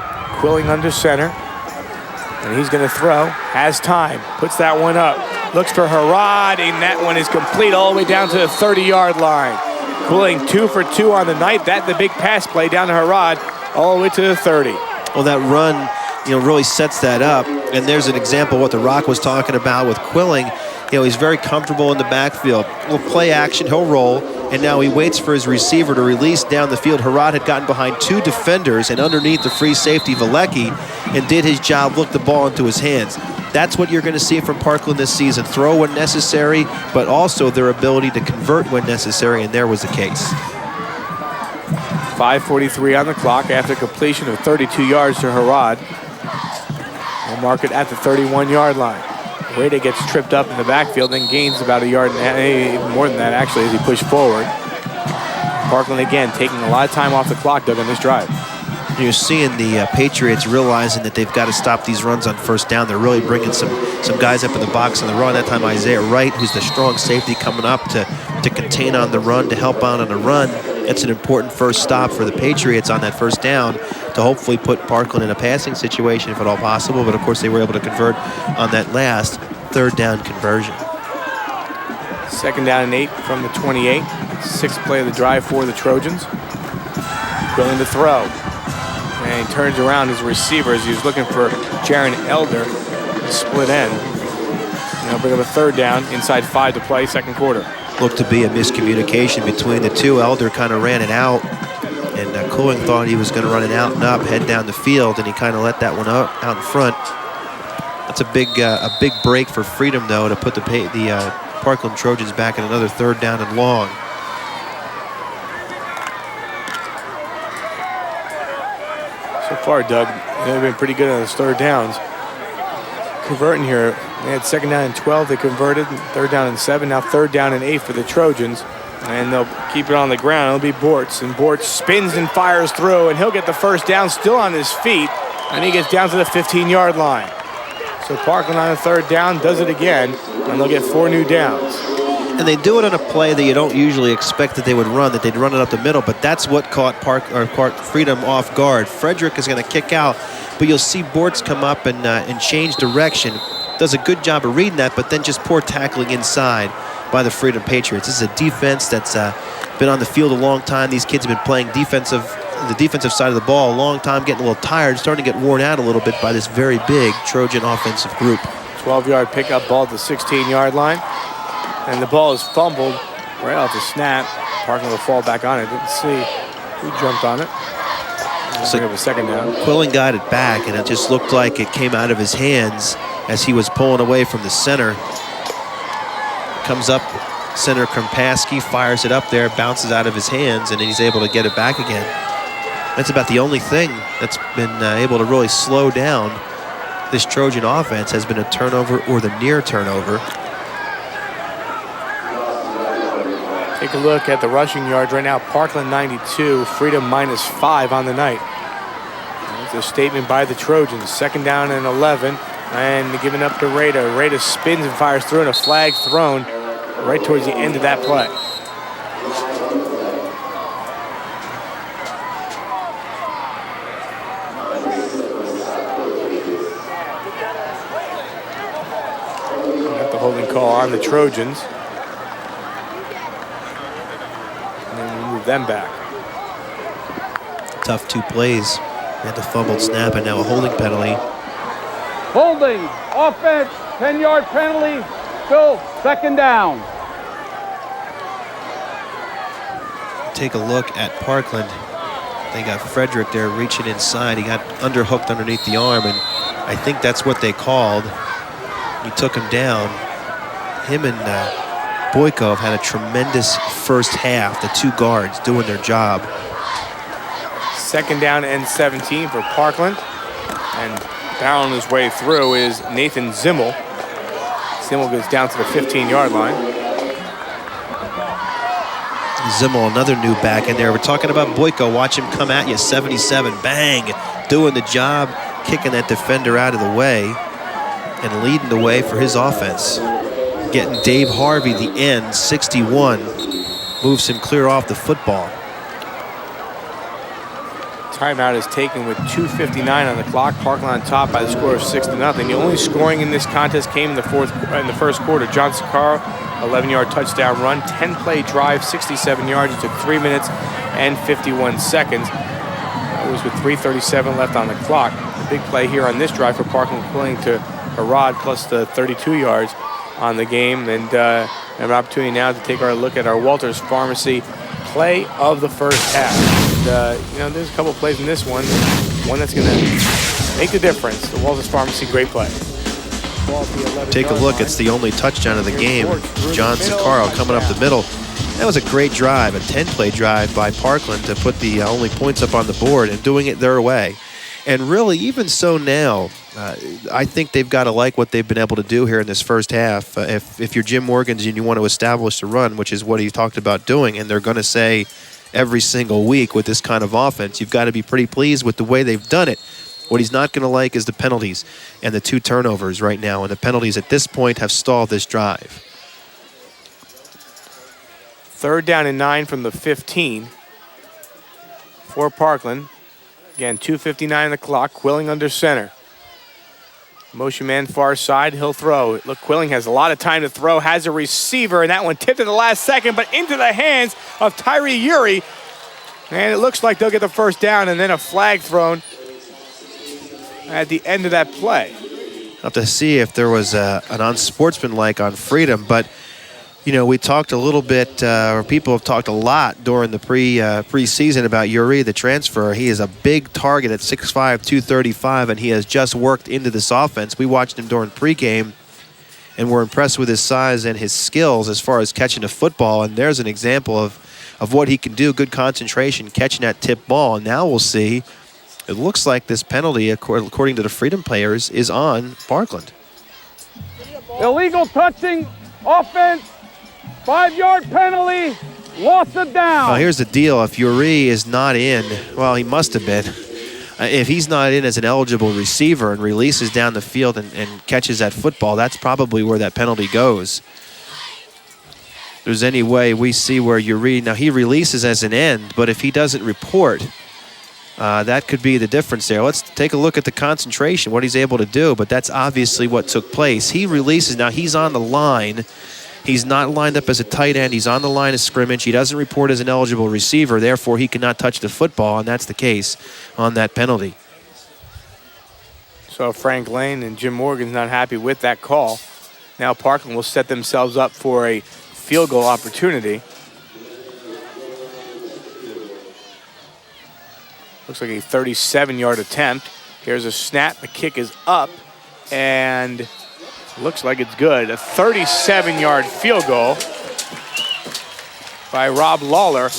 Quilling under center. And he's going to throw. Has time. Puts that one up. Looks for Harrod, and that one is complete all the way down to the 30-yard line. Quilling 2 for 2 on the night. That's the big pass play down to Harrod all the way to the 30. Well, that run, really sets that up. And there's an example of what The Rock was talking about with Quilling. He's very comfortable in the backfield. Little play action, he'll roll, and now he waits for his receiver to release down the field. Harrod had gotten behind 2 defenders and underneath the free safety, Valecki, and did his job, look the ball into his hands. That's what you're going to see from Parkland this season. Throw when necessary, but also their ability to convert when necessary, and there was the case. 5:43 on the clock after completion of 32 yards to Harrod. We'll mark it at the 31-yard line. Rada gets tripped up in the backfield, then gains about a yard, even more than that actually, as he pushed forward. Parkland again taking a lot of time off the clock, Doug, on this drive. You're seeing the Patriots realizing that they've got to stop these runs on 1st down. They're really bringing some guys up in the box on the run. That time Isaiah Wright, who's the strong safety, coming up to contain on the run, to help out on the run. It's an important first stop for the Patriots on that 1st down to hopefully put Parkland in a passing situation if at all possible. But of course they were able to convert on that last 3rd down conversion. 2nd down and 8 from the 28. 6th play of the drive for the Trojans. Going to throw. And he turns around his receiver as he was looking for Jaron Elder, split end. Now bring up a 3rd down, inside 5 to play, 2nd quarter. Looked to be a miscommunication between the two. Elder kind of ran it out, and Cooling thought he was going to run it out and up, head down the field, and he kind of let that one out in front. That's a big break for Freedom, though, to put the Parkland Trojans back in another 3rd down and long. So far, Doug, they've been pretty good on those 3rd downs. Converting here, they had 2nd down and 12, they converted, 3rd down and 7, now 3rd down and 8 for the Trojans. And they'll keep it on the ground. It'll be Bortz, and Bortz spins and fires through, and he'll get the 1st down still on his feet, and he gets down to the 15-yard line. So Parkland on a 3rd down does it again, and they'll get 4 new downs. And they do it on a play that you don't usually expect that they would run, that they'd run it up the middle, but that's what caught Freedom off guard. Frederick is going to kick out, but you'll see Bortz come up and change direction. Does a good job of reading that, but then just poor tackling inside by the Freedom Patriots. This is a defense that's been on the field a long time. These kids have been playing the defensive side of the ball a long time, getting a little tired, starting to get worn out a little bit by this very big Trojan offensive group. 12-yard pickup ball at the 16-yard line. And the ball is fumbled right off the snap. Parkland will fall back on it. Didn't see who jumped on it. So a 2nd down. Quilling got it back, and it just looked like it came out of his hands as he was pulling away from the center. Comes up Center Krompaski fires it up there, bounces out of his hands, and then he's able to get it back again. That's about the only thing that's been able to really slow down this Trojan offense has been a turnover or the near turnover. Take a look at the rushing yards right now. Parkland 92, Freedom -5 on the night. That's a statement by the Trojans. 2nd down and 11, and giving up to Rada. Rada spins and fires through, and a flag thrown right towards the end of that play. Got the holding call on the Trojans. And then we move them back. Tough 2 plays. They had the fumbled snap and now a holding penalty. Holding, offense, 10-yard penalty, still 2nd down. Take a look at Parkland. They got Frederick there reaching inside. He got underhooked underneath the arm, and I think that's what they called. He took him down. Him and Boyko have had a tremendous first half, the 2 guards doing their job. 2nd down and 17 for Parkland. And down on his way through is Nathan Zimmel. Zimmel goes down to the 15-yard line. Zimmel, another new back in there. We're talking about Boyko. Watch him come at you, 77, bang, doing the job, kicking that defender out of the way and leading the way for his offense. Getting Dave Harvey, the end, 61, moves him clear off the football. Timeout is taken with 2:59 on the clock. Parkland on top by the score of 6-0. The only scoring in this contest came in the first quarter. John Sakaro, 11-yard touchdown run, 10-play drive, 67 yards. It took 3 minutes and 51 seconds. That was with 3:37 left on the clock. The big play here on this drive for Parkland, pulling to Arad plus the 32 yards on the game. And an opportunity now to take our look at our Walters Pharmacy play of the first half. And, you know, there's a couple plays in this one that's going to make the difference. The Walters Pharmacy, great play. Take a look. It's the only touchdown of the game. John Sakaro coming up the middle. That was a great drive, a 10-play drive by Parkland to put the only points up on the board and doing it their way. And really, even so now, I think they've got to like what they've been able to do here in this first half. If you're Jim Morgans and you want to establish the run, which is what he talked about doing, and they're going to say every single week with this kind of offense, you've got to be pretty pleased with the way they've done it. What he's not going to like is the penalties and the 2 turnovers right now, and the penalties at this point have stalled this drive. 3rd down and 9 from the 15 for Parkland. Again, 2:59 on the clock. Quilling under center. Motion man far side, he'll throw. Look, Quilling has a lot of time to throw, has a receiver, and that one tipped at the last second, but into the hands of Tyree Urey. And it looks like they'll get the first down, and then a flag thrown at the end of that play. I'll have to see if there was an unsportsmanlike on Freedom, but you know, we talked a little bit, or people have talked a lot during the preseason about Urey, the transfer. He is a big target at 6'5", 235, and he has just worked into this offense. We watched him during pregame, and we're impressed with his size and his skills as far as catching a football, and there's an example of what he can do, good concentration, catching that tip ball. And now we'll see. It looks like this penalty, according to the Freedom players, is on Parkland. Illegal touching, offense, 5-yard penalty, loss of down. Well, here's the deal. If Urey is not in, well, he must have been. If he's not in as an eligible receiver and releases down the field and catches that football, that's probably where that penalty goes. If there's any way we see where Urey, now he releases as an end, but if he doesn't report, that could be the difference there. Let's take a look at the concentration, what he's able to do, but that's obviously what took place. He releases. Now he's on the line. He's not lined up as a tight end. He's on the line of scrimmage. He doesn't report as an eligible receiver. Therefore, he cannot touch the football, and that's the case on that penalty. So Frank Lane and Jim Morgan's not happy with that call. Now Parkland will set themselves up for a field goal opportunity. Looks like a 37-yard attempt. Here's a snap. The kick is up, and looks like it's good. A 37-yard field goal. by Rob Lawler,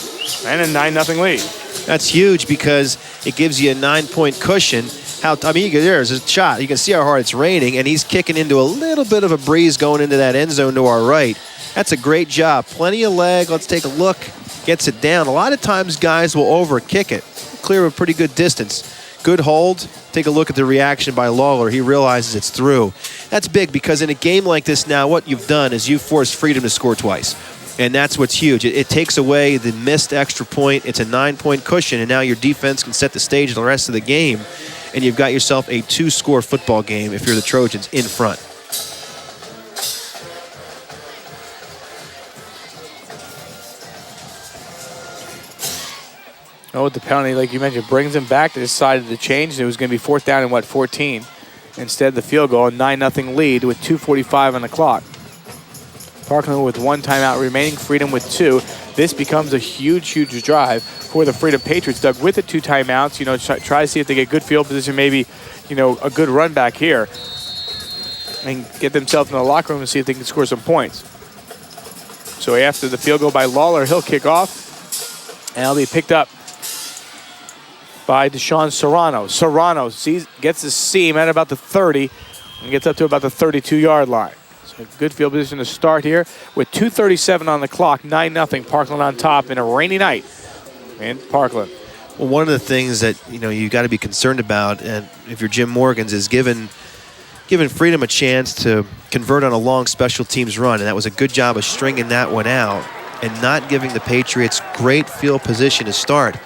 and a 9-0 lead. That's huge because it gives you a 9-point cushion. There's a shot. You can see how hard it's raining, and he's kicking into a little bit of a breeze going into that end zone to our right. That's a great job. Plenty of leg. Let's take a look. Gets it down. A lot of times guys will over kick it. Clear a pretty good distance. Good hold. Take a look at the reaction by Lawler. He realizes it's through. That's big because in a game like this now, what you've done is you've forced Freedom to score twice. And that's what's huge. It takes away the missed extra point. It's a 9-point cushion, and now your defense can set the stage for the rest of the game. And you've got yourself a 2-score football game if you're the Trojans in front. Oh, with the penalty, like you mentioned, brings him back. They decided to change. It was going to be 4th down and 14. Instead, the field goal, a 9-0 lead with 2:45 on the clock. Parkland with 1 timeout remaining, Freedom with 2. This becomes a huge, huge drive for the Freedom Patriots. Doug, with the 2 timeouts, try to see if they get good field position, maybe, a good run back here, and get themselves in the locker room and see if they can score some points. So after the field goal by Lawler, he'll kick off, and he'll be picked up by Deshaun Serrano. Serrano gets the seam at about the 30 and gets up to about the 32-yard line. So good field position to start here with 2:37 on the clock, 9-0. Parkland on top in a rainy night in Parkland. Well, one of the things that you got to be concerned about, and if you're Jim Morgans, is giving Freedom a chance to convert on a long special teams run, and that was a good job of stringing that one out and not giving the Patriots great field position to start.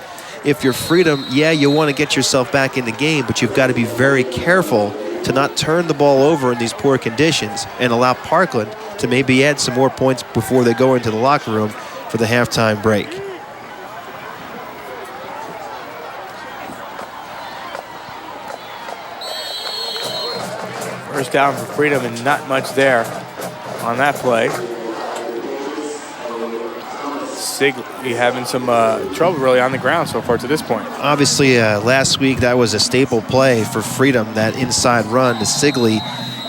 If you're Freedom, you want to get yourself back in the game, but you've got to be very careful to not turn the ball over in these poor conditions and allow Parkland to maybe add some more points before they go into the locker room for the halftime break. First down for Freedom and not much there on that play. Sigley having some trouble really on the ground so far to this point. Obviously, last week that was a staple play for Freedom, that inside run to Sigley.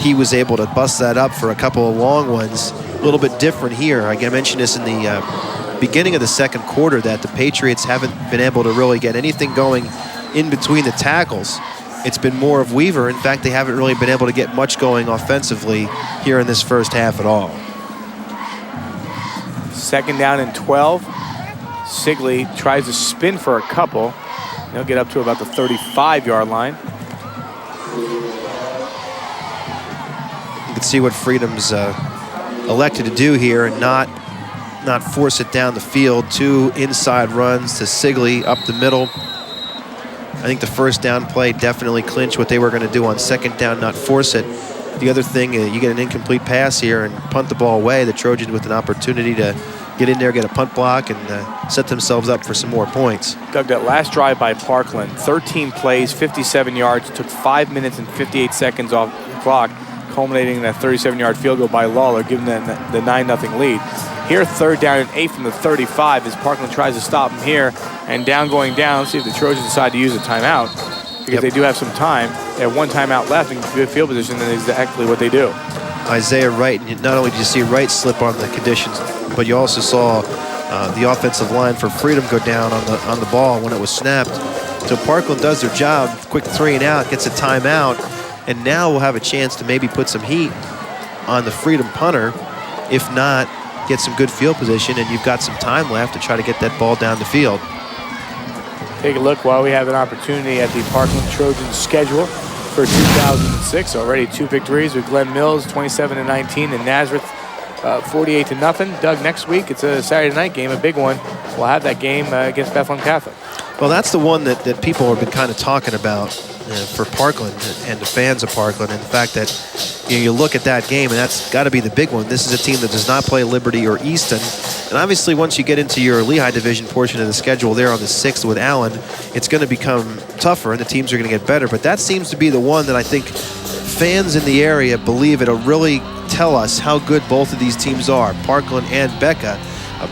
He was able to bust that up for a couple of long ones. A little bit different here. I mentioned this in the beginning of the second quarter that the Patriots haven't been able to really get anything going in between the tackles. It's been more of Weaver. In fact, they haven't really been able to get much going offensively here in this first half at all. 2nd down and 12. Sigley tries to spin for a couple. They'll get up to about the 35-yard line. You can see what Freedom's elected to do here and not force it down the field. 2 inside runs to Sigley up the middle. I think the first down play definitely clinched what they were going to do on 2nd down, not force it. The other thing, you get an incomplete pass here and punt the ball away. The Trojans with an opportunity to get in there, get a punt block, and set themselves up for some more points. Doug, that last drive by Parkland, 13 plays, 57 yards, took 5 minutes and 58 seconds off the clock, culminating in that 37-yard field goal by Lawler, giving them the 9-0 lead. Here, 3rd down and 8 from the 35 as Parkland tries to stop him here, and going down. Let's see if the Trojans decide to use a timeout, because they do have some time. They have 1 timeout left in good field position, and that is exactly what they do. Isaiah Wright, and not only did you see Wright slip on the conditions, but you also saw the offensive line for Freedom go down on the ball when it was snapped. So Parkland does their job, quick 3 and out, gets a timeout, and now we'll have a chance to maybe put some heat on the Freedom punter. If not, get some good field position, and you've got some time left to try to get that ball down the field. Take a look while we have an opportunity at the Parkland Trojans schedule for 2006. Already 2 victories with Glen Mills, 27-19, and Nazareth, 48-0. Doug, next week it's a Saturday night game, a big one. We'll have that game against Bethlehem Catholic. Well, that's the one that people have been kind of talking about for Parkland and the fans of Parkland, and the fact that you look at that game, and that's got to be the big one. This is a team that does not play Liberty or Easton, and obviously once you get into your Lehigh Division portion of the schedule there on the 6th with Allen, it's going to become tougher, and the teams are going to get better. But that seems to be the one that I think fans in the area believe it'll really tell us how good both of these teams are, Parkland and Becca.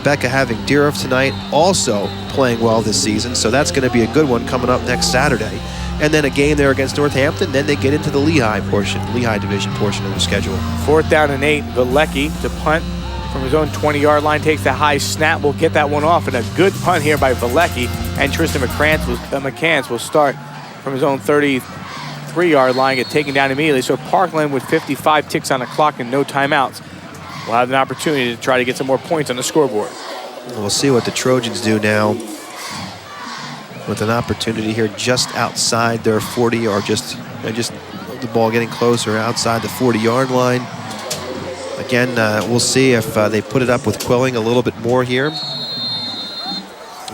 Becca having Deerhoff tonight, also playing well this season, so that's going to be a good one coming up next Saturday. And then a game there against Northampton, then they get into the Lehigh Division portion of the schedule. 4th down and 8, Galecki to punt from his own 20-yard line, takes the high snap, will get that one off, and a good punt here by Valecki, and Tristan McCants will start from his own 33-yard line, get taken down immediately. So Parkland with 55 ticks on the clock and no timeouts will have an opportunity to try to get some more points on the scoreboard. We'll see what the Trojans do now with an opportunity here just outside their 40, or just the ball getting closer outside the 40-yard line. Again, we'll see if they put it up with Quilling a little bit more here,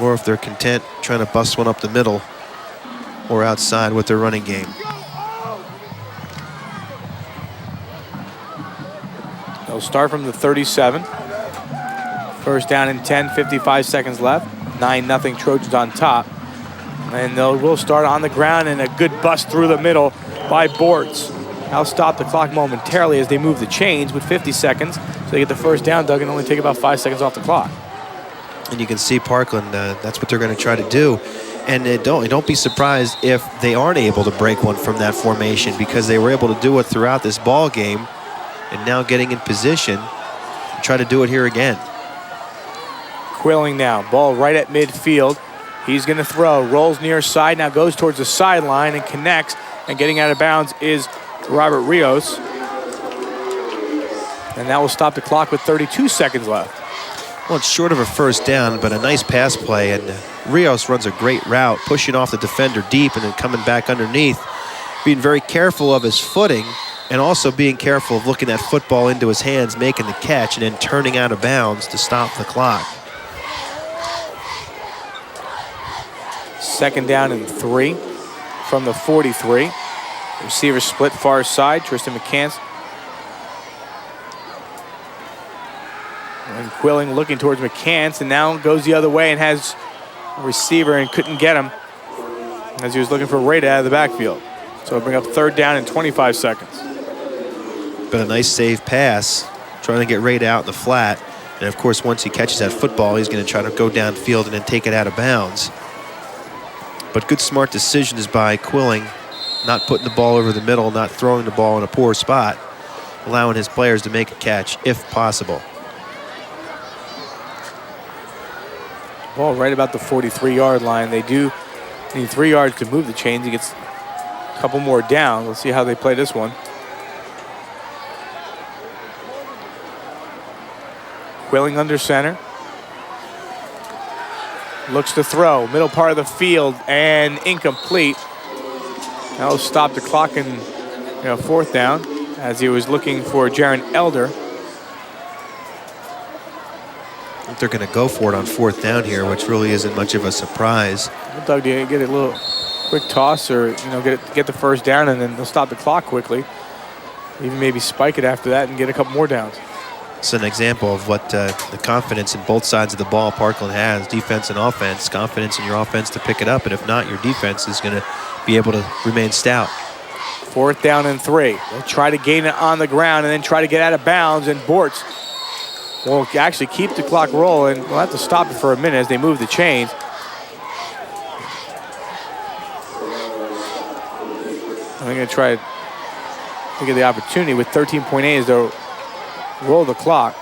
or if they're content trying to bust one up the middle or outside with their running game. They'll start from the 37. First down and 10, 55 seconds left. 9-0 Trojans on top. And we'll start on the ground, and a good bust through the middle by Bortz. That'll stop the clock momentarily as they move the chains with 50 seconds. So they get the first down, Doug, and only take about 5 seconds off the clock. And you can see Parkland, that's what they're going to try to do. And don't be surprised if they aren't able to break one from that formation, because they were able to do it throughout this ball game, and now getting in position to try to do it here again. Quilling now, ball right at midfield. He's going to throw, rolls near side, now goes towards the sideline and connects, and getting out of bounds is Robert Rios. And that will stop the clock with 32 seconds left. Well, it's short of a first down, but a nice pass play, and Rios runs a great route, pushing off the defender deep and then coming back underneath, being very careful of his footing, and also being careful of looking that football into his hands, making the catch, and then turning out of bounds to stop the clock. Second down and 3 from the 43. Receiver split far side, Tristan McCants. And Quilling looking towards McCants, and now goes the other way and has a receiver and couldn't get him as he was looking for Rada out of the backfield. So it'll bring up third down in 25 seconds. But a nice save pass, trying to get Rada out in the flat. And of course, once he catches that football, he's going to try to go downfield and then take it out of bounds. But good smart decisions by Quilling, not putting the ball over the middle, not throwing the ball in a poor spot, allowing his players to make a catch if possible. Ball right about the 43-yard line. They do need 3 yards to move the chains. He gets a couple more down. We'll see how they play this one. Quilling under center. Looks to throw, middle part of the field, and incomplete. That'll stop the clock in fourth down as he was looking for Jaron Elder. I think they're going to go for it on fourth down here, which really isn't much of a surprise. Doug, do you get a little quick toss, or get the first down, and then they'll stop the clock quickly. Even maybe spike it after that and get a couple more downs. It's an example of what the confidence in both sides of the ball Parkland has, defense and offense. Confidence in your offense to pick it up, and if not, your defense is going to be able to remain stout. Fourth down and 3. They'll try to gain it on the ground and then try to get out of bounds, and Bortz will actually keep the clock rolling. We'll have to stop it for a minute as they move the chains. I'm going to try to get the opportunity with 13.8 as they'll roll the clock.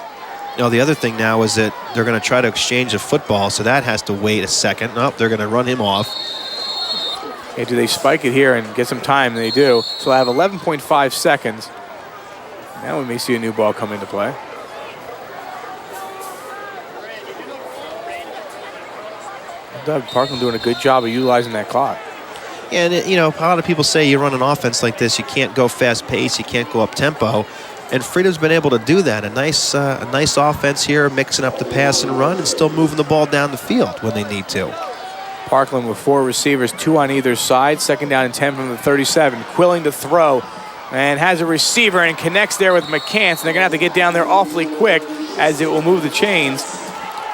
Now, the other thing now is that they're going to try to exchange a football, so that has to wait a second. Nope, they're going to run him off. Okay, do they spike it here and get some time? And they do. So I have 11.5 seconds. Now we may see a new ball come into play. Doug, Parkland doing a good job of utilizing that clock. And, a lot of people say you run an offense like this, you can't go fast pace, you can't go up tempo. And Freedom's been able to do that. A nice offense here, mixing up the pass and run and still moving the ball down the field when they need to. Parkland with 4 receivers, 2 on either side. Second down and 10 from the 37. Quilling to throw and has a receiver and connects there with McCants. And they're going to have to get down there awfully quick as it will move the chains.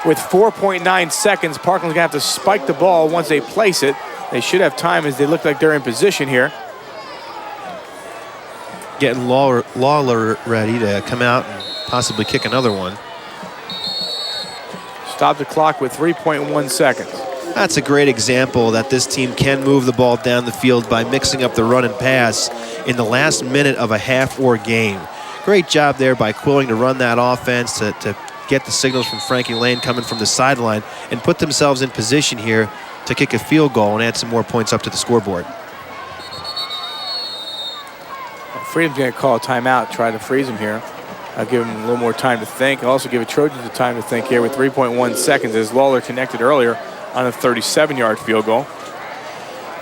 With 4.9 seconds, Parkland's going to have to spike the ball once they place it. They should have time as they look like they're in position here. Getting Lawler ready to come out and possibly kick another one. Stop the clock with 3.1 seconds. That's a great example that this team can move the ball down the field by mixing up the run and pass in the last minute of a half or game. Great job there by Quilling to run that offense, to get the signals from Frankie Lane coming from the sideline and put themselves in position here to kick a field goal and add some more points up to the scoreboard. Freedom's going to call a timeout, try to freeze him here. I'll give him a little more time to think. I'll also give the Trojans the time to think here with 3.1 seconds as Lawler connected earlier on a 37-yard field goal.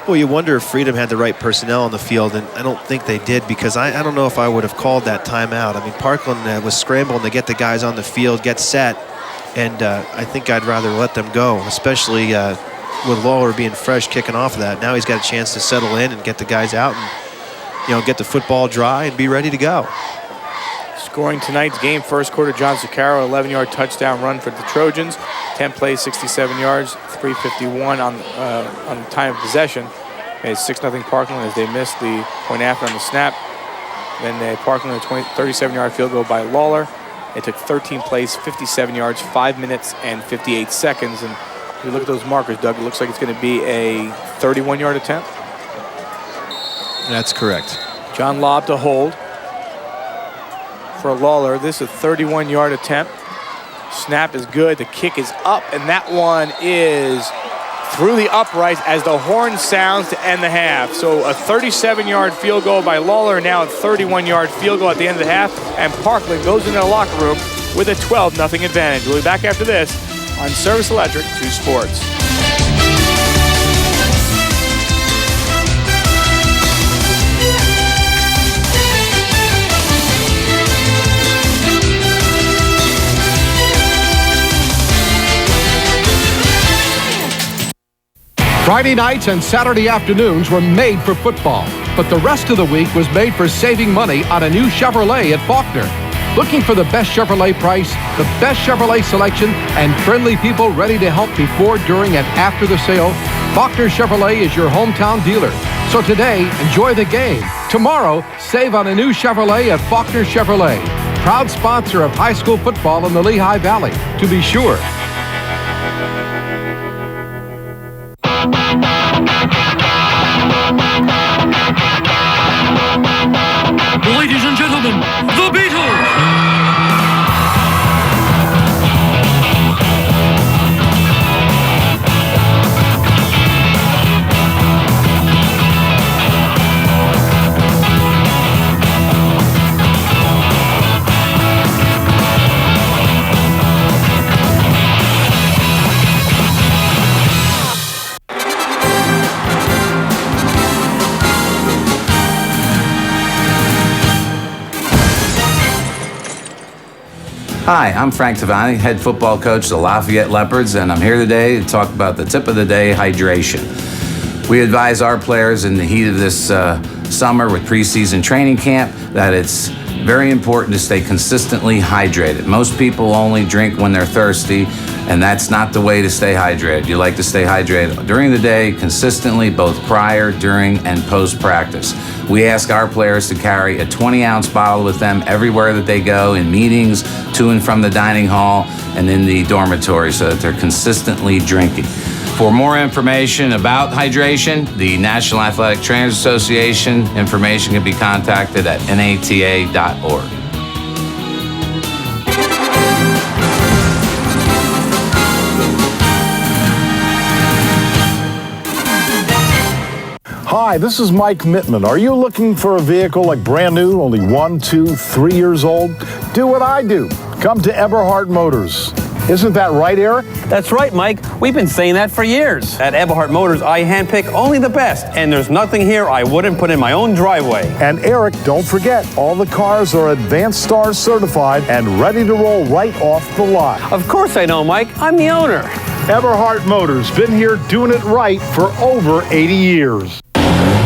Well, you wonder if Freedom had the right personnel on the field, and I don't think they did, because I don't know if I would have called that timeout. I mean, Parkland was scrambling to get the guys on the field, get set, and I think I'd rather let them go, especially with Lawler being fresh kicking off of that. Now he's got a chance to settle in and get the guys out and, get the football dry and be ready to go. Scoring tonight's game, first quarter, John Zuccaro, 11-yard touchdown run for the Trojans. 10 plays, 67 yards, 3:51 on the time of possession. It's 6-0 Parkland as they missed the point after on the snap. Then Parkland a 37-yard field goal by Lawler. It took 13 plays, 57 yards, 5 minutes and 58 seconds. And if you look at those markers, Doug, it looks like it's going to be a 31-yard attempt. That's correct. John Lobb to hold for Lawler. This is a 31-yard attempt. Snap is good. The kick is up, and that one is through the uprights as the horn sounds to end the half. So a 37-yard field goal by Lawler, now a 31-yard field goal at the end of the half, and Parkland goes into the locker room with a 12-0 advantage. We'll be back after this on Service Electric 2 Sports. Friday nights and Saturday afternoons were made for football, but the rest of the week was made for saving money on a new Chevrolet at Faulkner. Looking for the best Chevrolet price, the best Chevrolet selection, and friendly people ready to help before, during, and after the sale? Faulkner Chevrolet is your hometown dealer. So today, enjoy the game. Tomorrow, save on a new Chevrolet at Faulkner Chevrolet. Proud sponsor of high school football in the Lehigh Valley, to be sure. Ladies and gentlemen, the Beatles! Hi, I'm Frank Tavani, head football coach of the Lafayette Leopards, and I'm here today to talk about the tip of the day, hydration. We advise our players in the heat of this summer with preseason training camp that it's very important to stay consistently hydrated. Most people only drink when they're thirsty, and that's not the way to stay hydrated. You like to stay hydrated during the day, consistently, both prior, during, and post-practice. We ask our players to carry a 20-ounce bottle with them everywhere that they go, in meetings, to and from the dining hall, and in the dormitory, so that they're consistently drinking. For more information about hydration, the National Athletic Trainers Association information can be contacted at nata.org. Hi, this is Mike Mittman. Are you looking for a vehicle like brand new, only 1, 2, 3 years old? Do what I do. Come to Eberhard Motors. Isn't that right, Eric? That's right, Mike. We've been saying that for years. At Eberhard Motors, I handpick only the best, and there's nothing here I wouldn't put in my own driveway. And Eric, don't forget, all the cars are Advanced Star certified and ready to roll right off the lot. Of course I know, Mike. I'm the owner. Eberhard Motors, been here doing it right for over 80 years.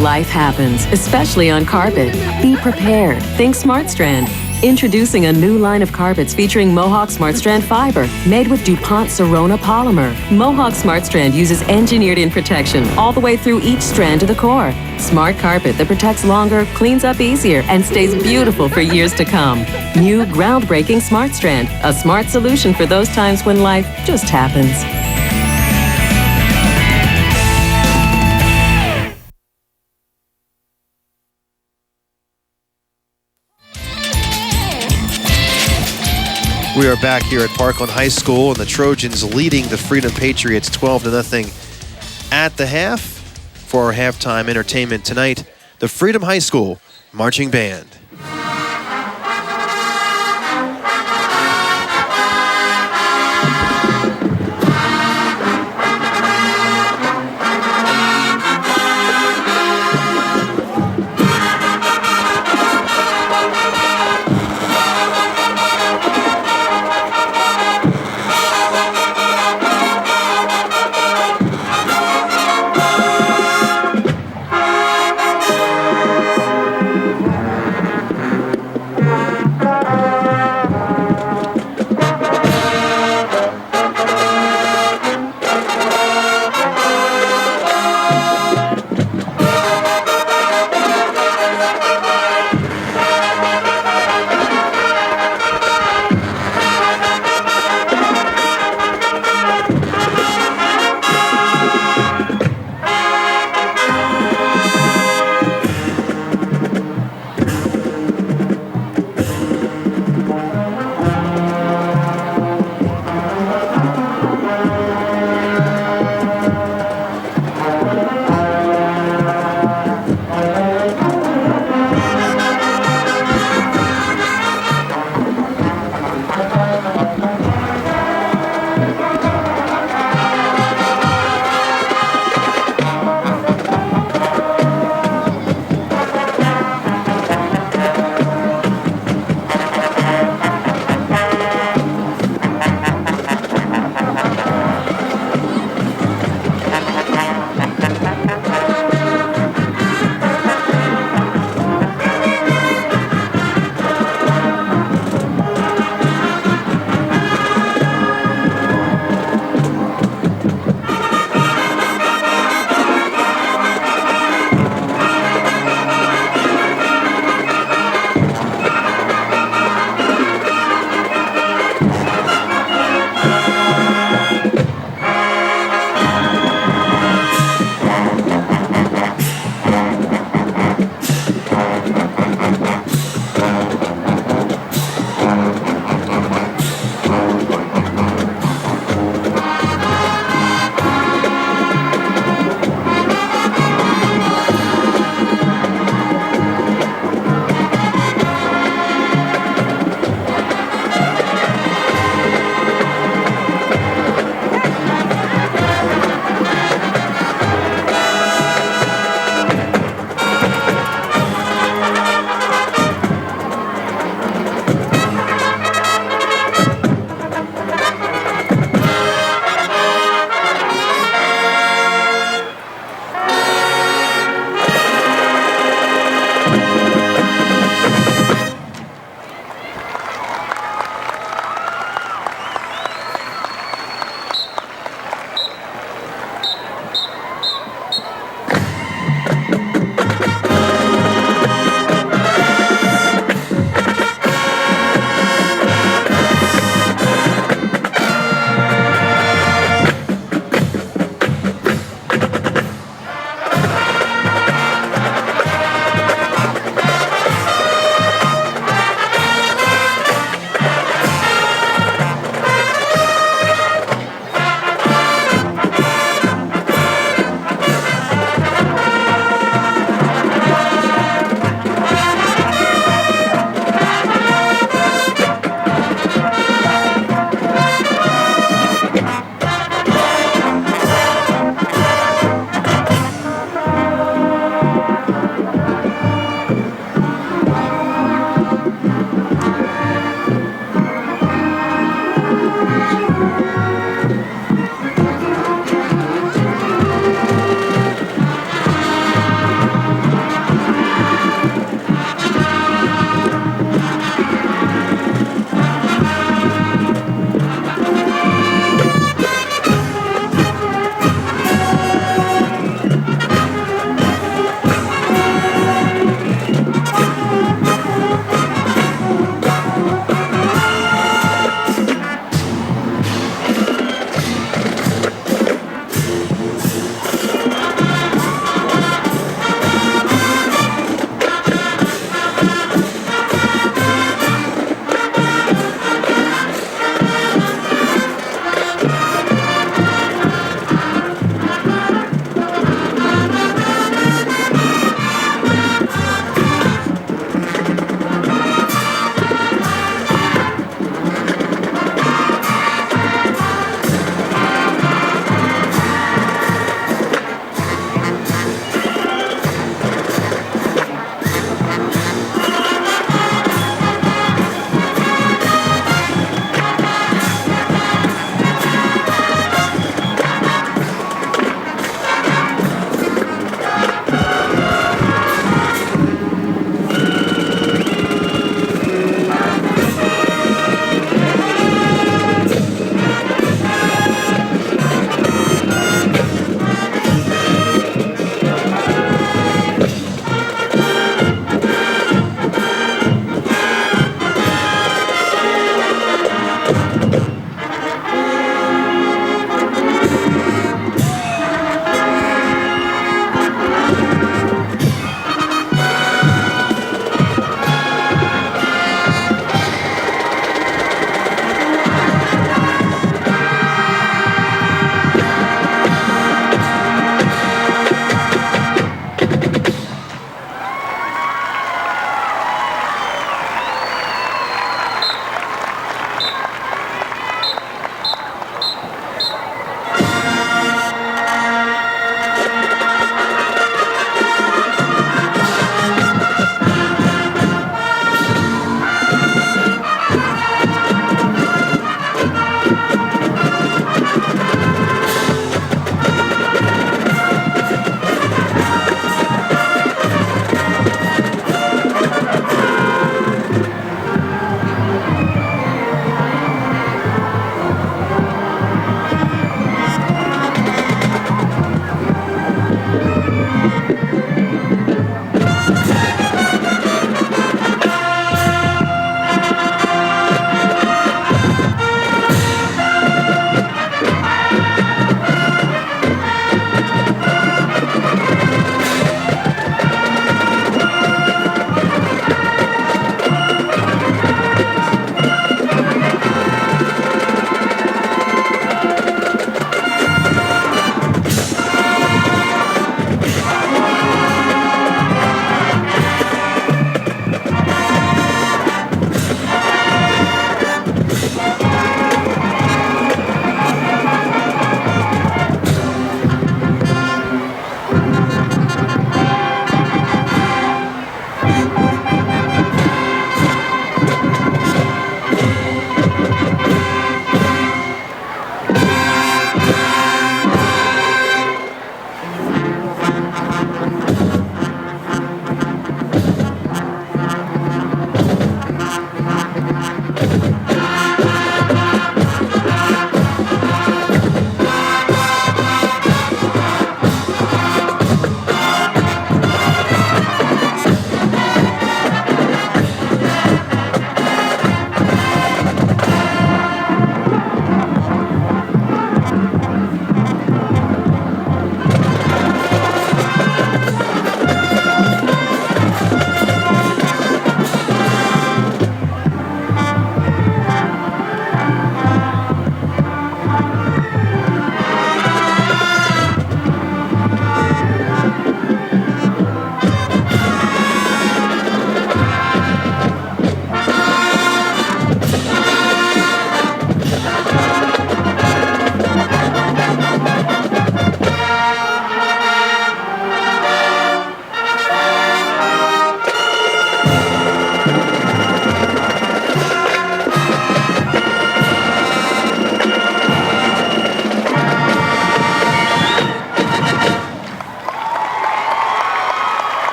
Life happens, especially on carpet. Be prepared. Think SmartStrand. Introducing a new line of carpets featuring Mohawk SmartStrand fiber, made with DuPont Sorona polymer. Mohawk SmartStrand uses engineered-in protection all the way through each strand to the core. Smart carpet that protects longer, cleans up easier, and stays beautiful for years to come. New groundbreaking SmartStrand, a smart solution for those times when life just happens. We are back here at Parkland High School, and the Trojans leading the Freedom Patriots 12-0 at the half. For our halftime entertainment tonight, the Freedom High School Marching Band.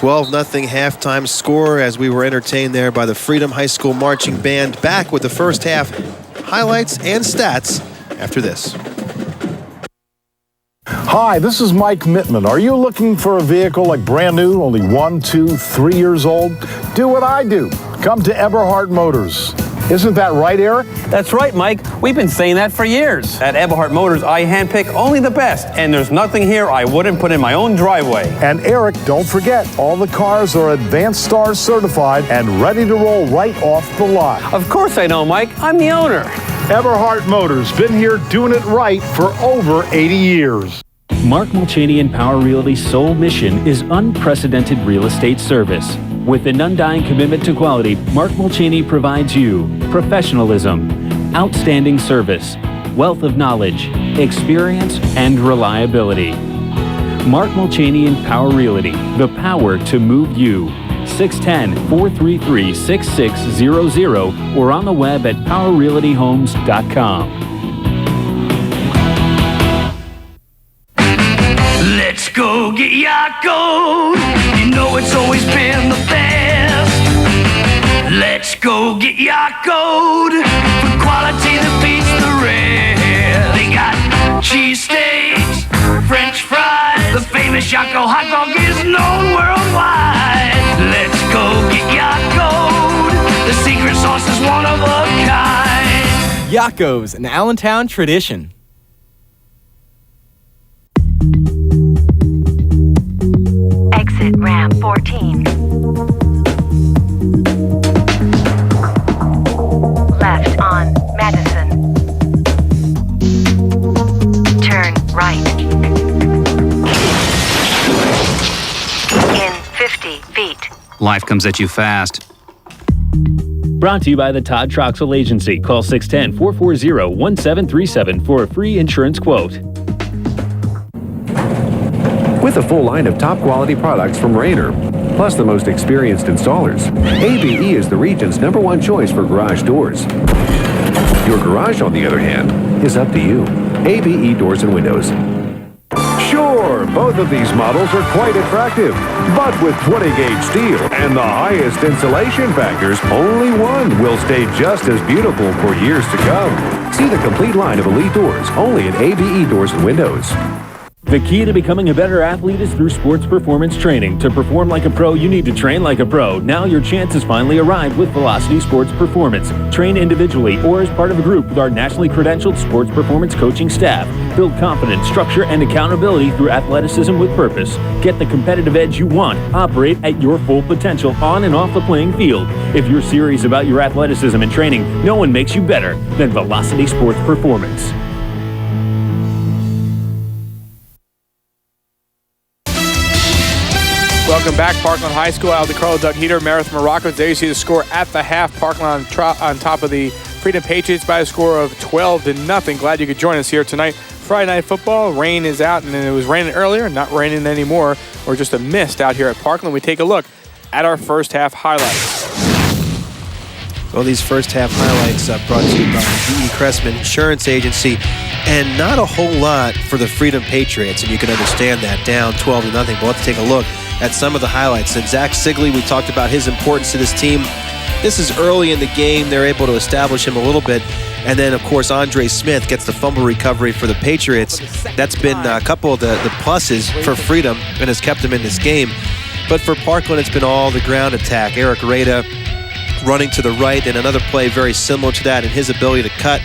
12-0 halftime score as we were entertained there by the Freedom High School Marching Band. Back with the first half highlights and stats after this. Hi, this is Mike Mittman. Are you looking for a vehicle like brand new, only 1, 2, 3 years old? Do what I do. Come to Eberhard Motors. Isn't that right, Eric? That's right, Mike. We've been saying that for years. At Eberhard Motors, I handpick only the best, and there's nothing here I wouldn't put in my own driveway. And Eric, don't forget, all the cars are Advanced Star certified and ready to roll right off the lot. Of course I know, Mike. I'm the owner. Eberhard Motors, been here doing it right for over 80 years. Mark Mulchaney and Power Realty's sole mission is unprecedented real estate service. With an undying commitment to quality, Mark Mulchaney provides you professionalism, outstanding service, wealth of knowledge, experience, and reliability. Mark Mulchaney and Power Realty, the power to move you. 610-433-6600 or on the web at powerrealtyhomes.com. Let's go get Yakult. You know it's always been the best. Let's go get Yakult for quality that beats the rest. They got cheesesteaks, French fries. The famous Yakult hot dog is known worldwide. Let's go get Yakult. The secret sauce is one of a kind. Yakult's, an Allentown tradition. Exit ramp 14. Left on Madison. Turn right. In 50 feet. Life comes at you fast. Brought to you by the Todd Troxell Agency. Call 610-440-1737 for a free insurance quote. With a full line of top-quality products from Rainer, plus the most experienced installers, ABE is the region's #1 choice for garage doors. Your garage, on the other hand, is up to you. ABE Doors and Windows. Sure, Both of these models are quite attractive, but with 20-gauge steel and the highest insulation factors, only one will stay just as beautiful for years to come. See the complete line of Elite doors, only at ABE Doors and Windows. The key to becoming a better athlete is through sports performance training. To perform like a pro, you need to train like a pro. Now your chance has finally arrived with Velocity Sports Performance. Train individually or as part of a group with our nationally credentialed sports performance coaching staff. Build confidence, structure, and accountability through athleticism with purpose. Get the competitive edge you want. Operate at your full potential on and off the playing field. If you're serious about your athleticism and training, no one makes you better than Velocity Sports Performance. Welcome back, Parkland High School. Al DiCarlo, Doug Heater, Marathon Morocco. There you see the score at the half. Parkland on top of the Freedom Patriots by a score of 12-0. Glad you could join us here tonight. Friday Night Football. Rain is out, and it was raining earlier, not raining anymore, or just a mist out here at Parkland. We take a look at our first half highlights. Well, these first half highlights brought to you by D.E. Cressman Insurance Agency, and not a whole lot for the Freedom Patriots, and you can understand that, down 12-0. But let's take a look at some of the highlights. And Zach Sigley, we talked about his importance to this team. This is early in the game. They're able to establish him a little bit. And then, of course, Andre Smith gets the fumble recovery for the Patriots. That's been a couple of the pluses for Freedom and has kept them in this game. But for Parkland, it's been all the ground attack. Eric Rada running to the right, and another play very similar to that in his ability to cut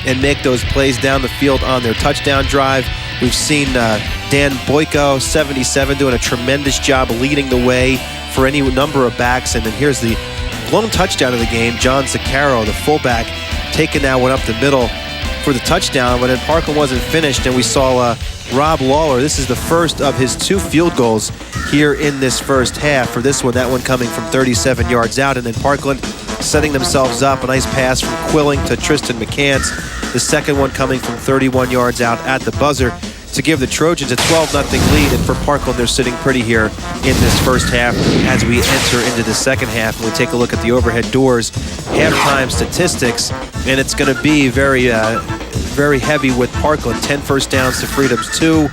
and make those plays down the field on their touchdown drive. We've seen Dan Boyko, 77, doing a tremendous job leading the way for any number of backs. And then here's the blown touchdown of the game. John Zaccaro, the fullback, taking that one up the middle for the touchdown. But then Parkland wasn't finished, and we saw Rob Lawler. This is the first of his 2 field goals here in this first half. For this one, that one coming from 37 yards out. And then Parkland setting themselves up. A nice pass from Quilling to Tristan McCants. The second one coming from 31 yards out at the buzzer to give the Trojans a 12-0 lead. And for Parkland, they're sitting pretty here in this first half as we enter into the second half. And we take a look at the overhead doors halftime statistics, and it's going to be very heavy with Parkland. 10 first downs to Freedom's 2.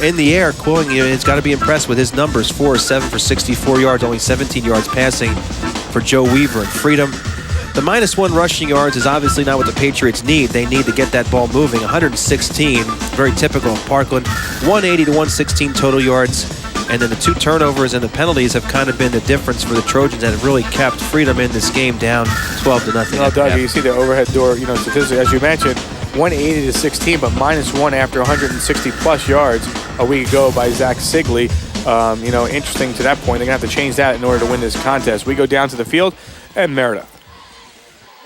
In the air, Quilling has got to be impressed with his numbers. 4 or 7 for 64 yards, only 17 yards passing for Joe Weaver and Freedom. The -1 rushing yards is obviously not what the Patriots need. They need to get that ball moving. 116, very typical of Parkland. 180 to 116 total yards. And then the 2 turnovers and the penalties have kind of been the difference for the Trojans that have really kept Freedom in this game down 12-0. Well, Doug, you see the overhead door, statistically, as you mentioned, 180 to 16, but -1 after 160-plus yards a week ago by Zach Sigley. Interesting to that point. They're going to have to change that in order to win this contest. We go down to the field, and Meredith.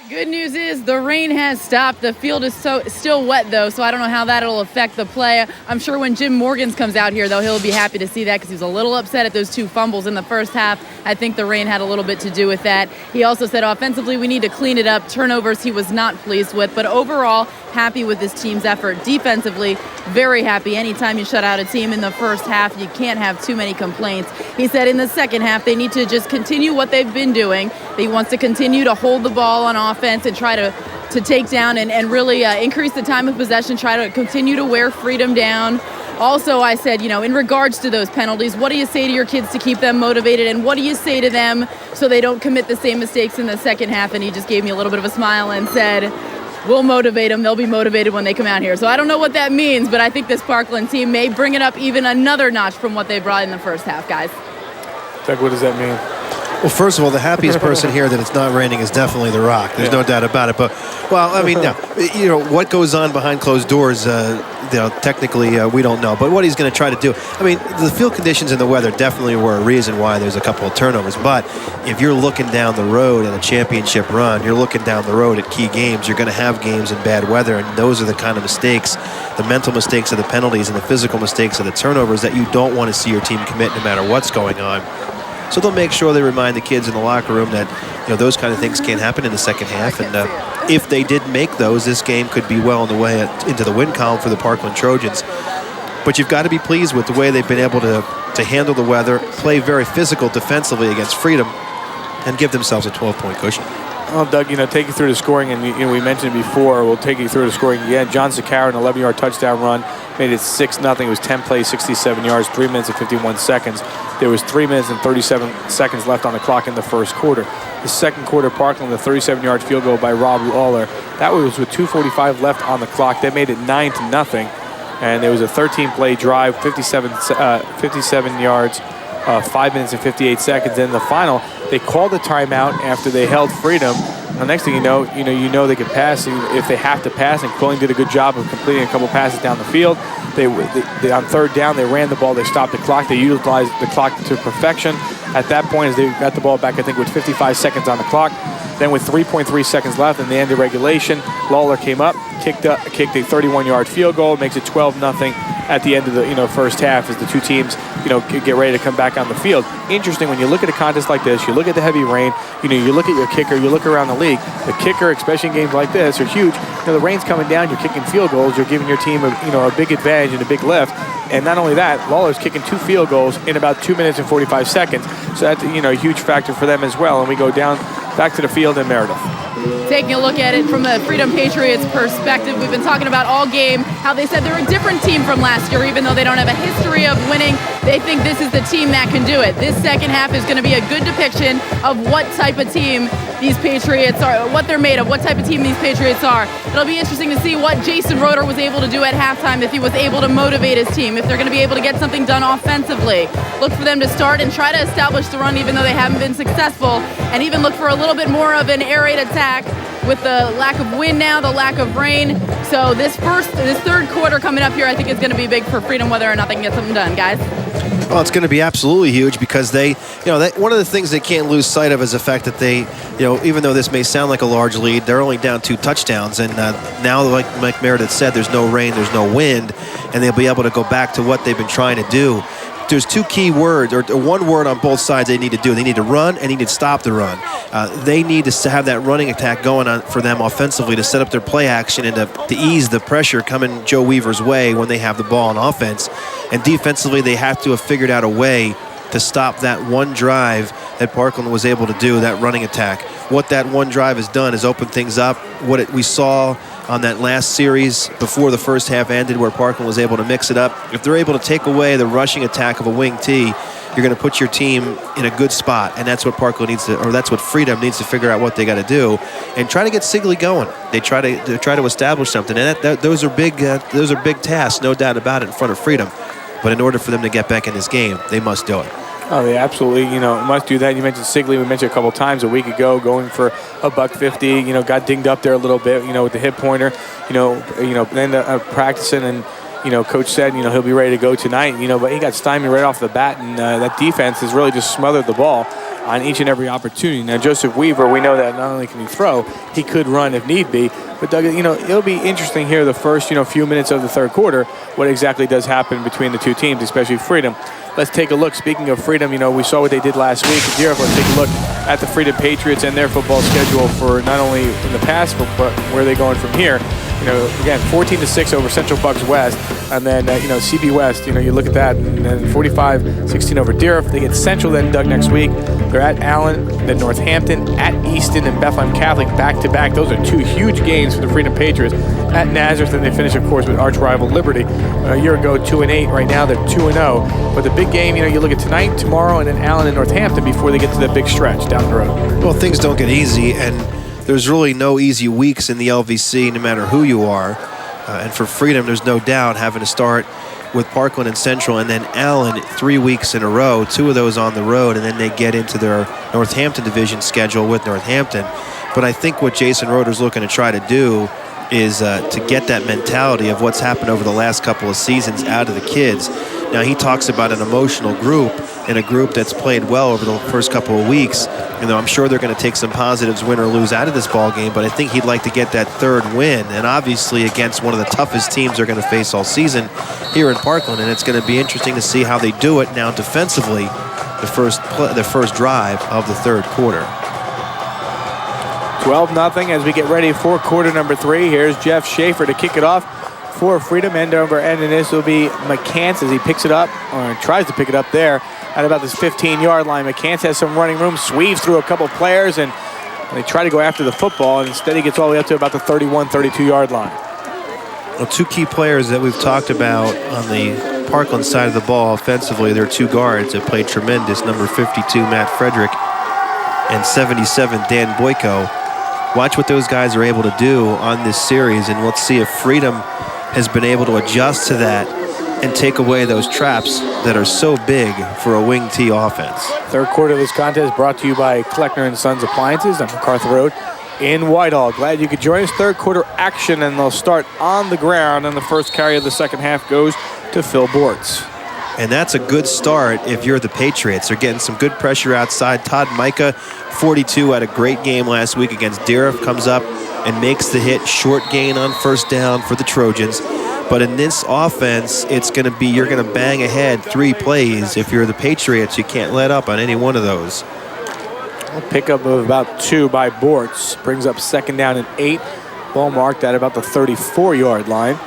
Good news is the rain has stopped. The field is still wet, though, so I don't know how that'll affect the play. I'm sure when Jim Morgans comes out here, though, he'll be happy to see that because he was a little upset at those 2 fumbles in the first half. I think the rain had a little bit to do with that. He also said offensively we need to clean it up. Turnovers he was not pleased with, but overall happy with this team's effort. Defensively, very happy. Anytime you shut out a team in the first half, you can't have too many complaints. He said in the second half they need to just continue what they've been doing. He wants to continue to hold the ball on offense and try to take down and really increase the time of possession, try to continue to wear Freedom down. Also, I said, in regards to those penalties, what do you say to your kids to keep them motivated, and what do you say to them so they don't commit the same mistakes in the second half? And he just gave me a little bit of a smile and said, we'll motivate them. They'll be motivated when they come out here. So I don't know what that means, but I think this Parkland team may bring it up even another notch from what they brought in the first half, guys. Doug, what does that mean? Well, first of all, the happiest person here that it's not raining is definitely The Rock. There's no doubt about it. But, well, I mean, what goes on behind closed doors, technically we don't know. But what he's going to try to do, I mean, the field conditions and the weather definitely were a reason why there's a couple of turnovers. But if you're looking down the road at a championship run, you're looking down the road at key games, you're going to have games in bad weather. And those are the kind of mistakes, the mental mistakes of the penalties and the physical mistakes of the turnovers that you don't want to see your team commit no matter what's going on. So they'll make sure they remind the kids in the locker room that those kind of things can't happen in the second half. And if they did make those, this game could be well on the way into the win column for the Parkland Trojans. But you've got to be pleased with the way they've been able to handle the weather, play very physical defensively against Freedom, and give themselves a 12-point cushion. Well, Doug, take you through the scoring, and we mentioned it before. We'll take you through the scoring again. John Zaccaro, an 11-yard touchdown run. made it 6-0. It was 10 plays, 67 yards, 3 minutes and 51 seconds. There was 3 minutes and 37 seconds left on the clock in the first quarter. The second quarter, Parkland, the 37-yard field goal by Rob Lawler. That was with 2:45 left on the clock. They made it 9-0. And there was a 13-play drive, 57 yards, 5 minutes and 58 seconds. In the final, they called a timeout after they held Freedom. The next thing you know they could pass if they have to pass, and Quilling did a good job of completing a couple passes down the field. They on third down, they ran the ball, they stopped the clock, they utilized the clock to perfection. At that point, as they got the ball back, I think with 55 seconds on the clock, then with 3.3 seconds left in the end of regulation, Lawler came up, kicked a 31-yard field goal, makes it 12-0 at the end of the first half as the two teams get ready to come back on the field. Interesting, when you look at a contest like this, you look at the heavy rain, you look at your kicker, you look around the league. The kicker, especially in games like this, are huge. The rain's coming down, you're kicking field goals, you're giving your team a big advantage and a big lift. And not only that, Lawler's kicking 2 field goals in about 2 minutes and 45 seconds. So that's a huge factor for them as well. And we go down back to the field in Meredith. Taking a look at it from the Freedom Patriots perspective, we've been talking about all game how they said they're a different team from last year. Even though they don't have a history of winning, they think this is the team that can do it. This second half is going to be a good depiction of what type of team these Patriots are, what they're made of, what type of team these Patriots are. It'll be interesting to see what Jason Roeder was able to do at halftime, if he was able to motivate his team, if they're going to be able to get something done offensively. Look for them to start and try to establish the run even though they haven't been successful, and even look for a little bit more of an air raid attack with the lack of wind now, the lack of rain. So this third quarter coming up here, I think is going to be big for Freedom, whether or not they can get something done, guys. Well, it's going to be absolutely huge because one of the things they can't lose sight of is the fact that they, even though this may sound like a large lead, they're only down 2 touchdowns. And now, like Meredith said, there's no rain, there's no wind, and they'll be able to go back to what they've been trying to do. There's 2 key words, or one word on both sides they need to do. They need to run and they need to stop the run. They need to have that running attack going on for them offensively to set up their play action and to ease the pressure coming Joe Weaver's way when they have the ball on offense. And defensively, they have to have figured out a way to stop that one drive that Parkland was able to do, that running attack. What that one drive has done is open things up. We saw on that last series before the first half ended where Parkland was able to mix it up. If they're able to take away the rushing attack of a wing T, you're going to put your team in a good spot, and that's what Parkland needs to, or that's what Freedom needs to figure out what they got to do, and try to get Sigley going. They try to establish something, and those are big tasks, no doubt about it, in front of Freedom. But in order for them to get back in this game, they must do it. Oh, they absolutely, must do that. You mentioned Sigley. We mentioned a couple times a week ago, going for a $150. Got dinged up there a little bit, with the hip pointer. Then practicing, and Coach said, he'll be ready to go tonight. But he got stymied right off the bat, and that defense has really just smothered the ball on each and every opportunity. Now, Joseph Weaver, we know that not only can he throw, he could run if need be. But Doug, it'll be interesting here the first, few minutes of the third quarter, what exactly does happen between the two teams, especially Freedom. Let's take a look. Speaking of Freedom, we saw what they did last week. Let's take a look at the Freedom Patriots and their football schedule for not only in the past, but where they're going from here. Again, 14-6 over Central Bucks West, and then CB West. You look at that, and then 45-16 over Deerfield. They get Central then, Doug, next week. They're at Allen, then Northampton, at Easton, and Bethlehem Catholic back-to-back. Those are 2 huge games for the Freedom Patriots. At Nazareth, and they finish, of course, with arch rival Liberty. A year ago, 2-8. Right now, they're 2-0. But the big game, you look at tonight, tomorrow, and then Allen and Northampton before they get to that big stretch down the road. Well, things don't get easy, and there's really no easy weeks in the LVC, no matter who you are. And for Freedom, there's no doubt having to start with Parkland and Central, and then Allen 3 weeks in a row, 2 of those on the road, and then they get into their Northampton division schedule with Northampton. But I think what Jason Roeder's looking to try to do is to get that mentality of what's happened over the last couple of seasons out of the kids. Now, he talks about an emotional group and a group that's played well over the first couple of weeks. I'm sure they're going to take some positives, win or lose, out of this ball game, but I think he'd like to get that third win, and obviously against one of the toughest teams they're going to face all season here in Parkland, and it's going to be interesting to see how they do it now defensively, the first drive of the third quarter. 12-0 as we get ready for quarter number 3. Here's Jeff Schaefer to kick it off for Freedom. End over end, and this will be McCants as he picks it up, or tries to pick it up there at about this 15-yard line. McCants has some running room, sweeps through a couple players, and they try to go after the football, and instead he gets all the way up to about the 31, 32-yard line. Well, two key players that we've talked about on the Parkland side of the ball offensively, there are two guards that played tremendous, number 52, Matt Frederick, and 77, Dan Boyko. Watch what those guys are able to do on this series, and let's see if Freedom has been able to adjust to that and take away those traps that are so big for a wing T offense. Third quarter of this contest brought to you by Kleckner & Sons Appliances on MacArthur Road in Whitehall. Glad you could join us. Third quarter action, and they'll start on the ground, and the first carry of the second half goes to Phil Bortz. And that's a good start if you're the Patriots. They're getting some good pressure outside. Todd Micah, 42, had a great game last week against Deriff, comes up and makes the hit. Short gain on first down for the Trojans. But in this offense, it's going to be, you're going to bang ahead 3 plays. If you're the Patriots, you can't let up on any one of those. A pickup of about 2 by Bortz. Brings up second down and 8. Ball marked at about the 34-yard line.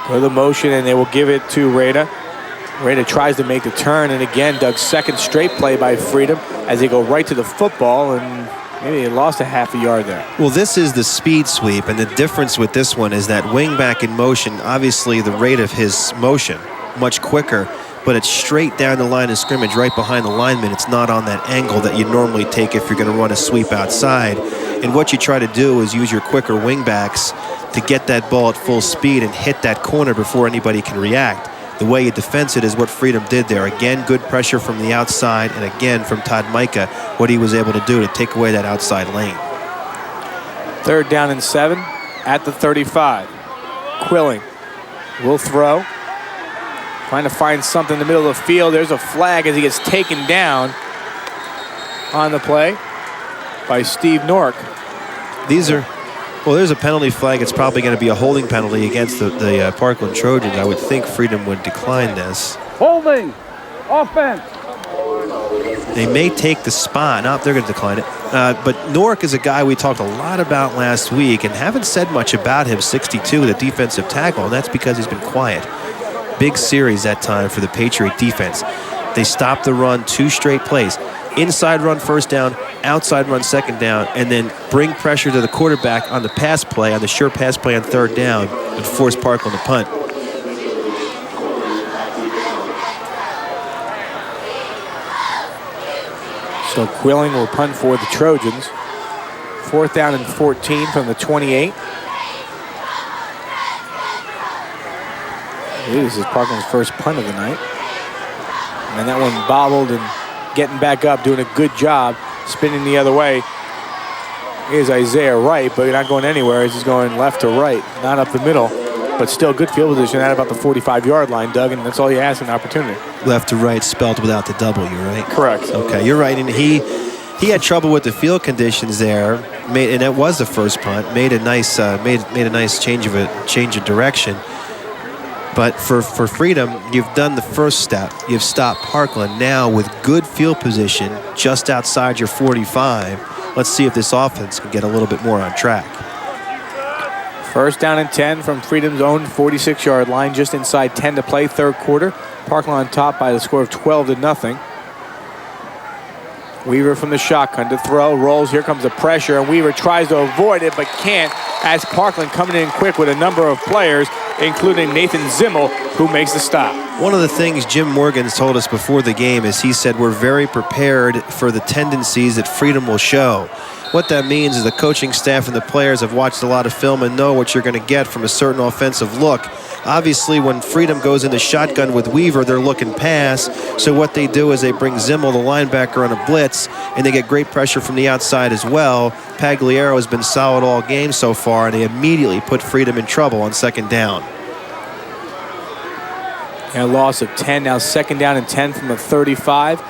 Go to the motion, and they will give it to Rada. Rada tries to make the turn, and again, Doug's second straight play by Freedom as they go right to the football, and maybe they lost a half a yard there. Well, this is the speed sweep, and the difference with this one is that wing back in motion, obviously the rate of his motion, much quicker, but it's straight down the line of scrimmage right behind the lineman. It's not on that angle that you normally take if you're going to run a sweep outside. And what you try to do is use your quicker wing backs to get that ball at full speed and hit that corner before anybody can react. The way you defense it is what Freedom did there. Again, good pressure from the outside, and again from Todd Micah, what he was able to do to take away that outside lane. Third down and 7 at the 35. Quilling will throw. Trying to find something in the middle of the field. There's a flag as he gets taken down on the play by Steve Nork. Well, there's a penalty flag. It's probably going to be a holding penalty against the Parkland Trojans. I would think Freedom would decline this. Holding. Offense. They may take the spot. No, they're going to decline it. But Nork is a guy we talked a lot about last week and haven't said much about him, 62, the defensive tackle, and that's because he's been quiet. Big series that time for the Patriot defense. They stopped the run 2 straight plays. Inside run first down, outside run second down, and then bring pressure to the quarterback on the pass play, on the sure pass play on third down, and force Parkland to punt. So Quilling will punt for the Trojans. 4th down and 14 from the 28. This is Parkland's first punt of the night. And that one bobbled and getting back up, doing a good job, spinning the other way. Here's Isaiah Wright, but not going anywhere. He's going left to right, not up the middle, but still good field position at about the 45-yard line, Doug, and that's all you ask, an opportunity. Left to right spelled without the W, right? Correct. Okay, you're right, and he had trouble with the field conditions there, and that was the first punt. Made a nice change of direction. But for Freedom, you've done the first step. You've stopped Parkland. Now with good field position just outside your 45, let's see if this offense can get a little bit more on track. First down and 10 from Freedom's own 46-yard line, just inside 10 to play, third quarter. Parkland on top by the score of 12-0. Weaver from the shotgun to throw, rolls, here comes the pressure, and Weaver tries to avoid it but can't, as Parkland coming in quick with a number of players, including Nathan Zimmel, who makes the stop. One of the things Jim Morgan's told us before the game is he said we're very prepared for the tendencies that Freedom will show. What that means is the coaching staff and the players have watched a lot of film and know what you're going to get from a certain offensive look. Obviously, when Freedom goes in the shotgun with Weaver, they're looking pass. So what they do is they bring Zimmel, the linebacker, on a blitz, and they get great pressure from the outside as well. Pagliaro has been solid all game so far, and they immediately put Freedom in trouble on second down. And a loss of 10, now second down and 10 from the 35.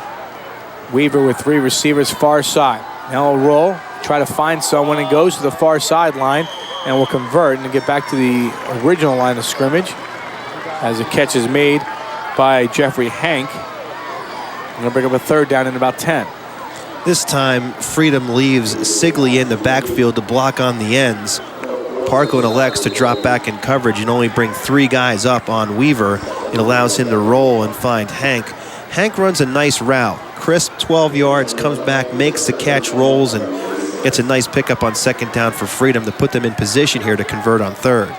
Weaver with 3 receivers far side. Now a roll, try to find someone, and goes to the far sideline and will convert and get back to the original line of scrimmage as the catch is made by Jeffrey Hank. I'm going to bring up a third down in about 10. This time, Freedom leaves Sigley in the backfield to block on the ends. Parkland elects to drop back in coverage and only bring 3 guys up on Weaver. It allows him to roll and find Hank. Hank runs a nice route. Crisp 12 yards, comes back, makes the catch, rolls, and It's a nice pickup on second down for Freedom to put them in position here to convert on third.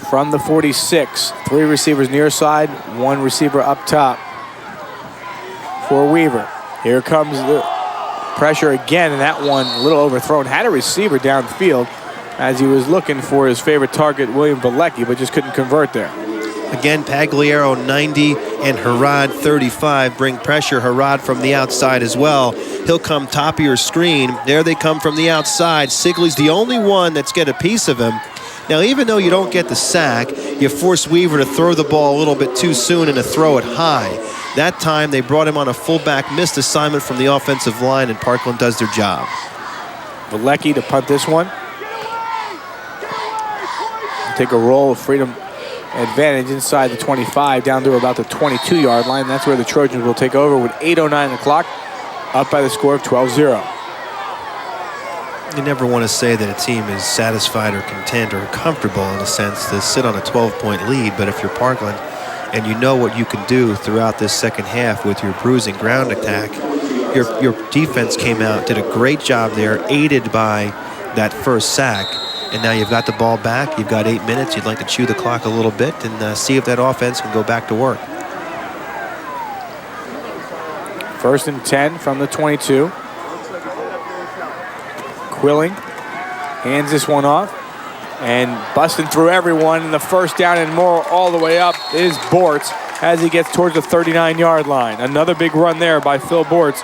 From the 46, 3 receivers near side, 1 receiver up top for Weaver. Here comes the pressure again, and that one a little overthrown. Had a receiver downfield as he was looking for his favorite target, William Valecki, but just couldn't convert there. Again, Pagliaro 90 and Harad 35 bring pressure. Harad from the outside as well. He'll come top of your screen. There they come from the outside. Sigley's the only one that's get a piece of him. Now, even though you don't get the sack, you force Weaver to throw the ball a little bit too soon and to throw it high. That time, they brought him on a fullback missed assignment from the offensive line, and Parkland does their job. Valecki to punt this one. Take a roll of Freedom advantage inside the 25 down to about the 22-yard line. That's where the Trojans will take over with 8:09 on the clock, up by the score of 12-0. You never want to say that a team is satisfied or content or comfortable in a sense to sit on a 12-point lead, but if you're Parkland and you know what you can do throughout this second half with your bruising ground attack, your defense came out, did a great job there, aided by that first sack, and now you've got the ball back, you've got 8 minutes, you'd like to chew the clock a little bit and see if that offense can go back to work. 1st and 10 from the 22. Quilling hands this one off, and busting through everyone, and the first down and more all the way up is Bortz as he gets towards the 39-yard line. Another big run there by Phil Bortz,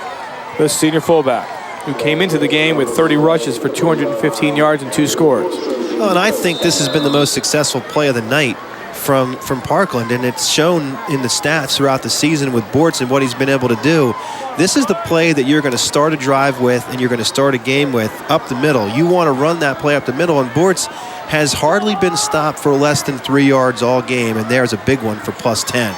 the senior fullback, who came into the game with 30 rushes for 215 yards and 2 scores. Well, and I think this has been the most successful play of the night from Parkland, and it's shown in the stats throughout the season with Bortz and what he's been able to do. This is the play that you're going to start a drive with and you're going to start a game with up the middle. You want to run that play up the middle, and Bortz has hardly been stopped for less than 3 yards all game, and there's a big one for plus 10.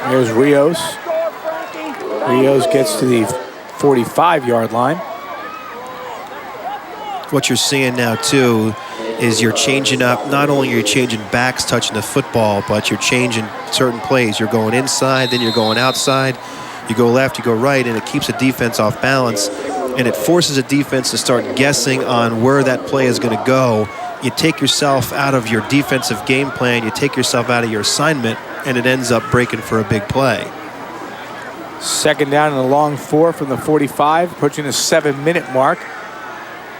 There's Rios. Rios gets to the 45-yard line. What you're seeing now, too, is you're changing up. Not only are you changing backs touching the football, but you're changing certain plays. You're going inside, then you're going outside. You go left, you go right, and it keeps the defense off balance, and it forces a defense to start guessing on where that play is going to go. You take yourself out of your defensive game plan, you take yourself out of your assignment, and it ends up breaking for a big play. 2nd down and a long 4 from the 45, approaching the 7-minute mark.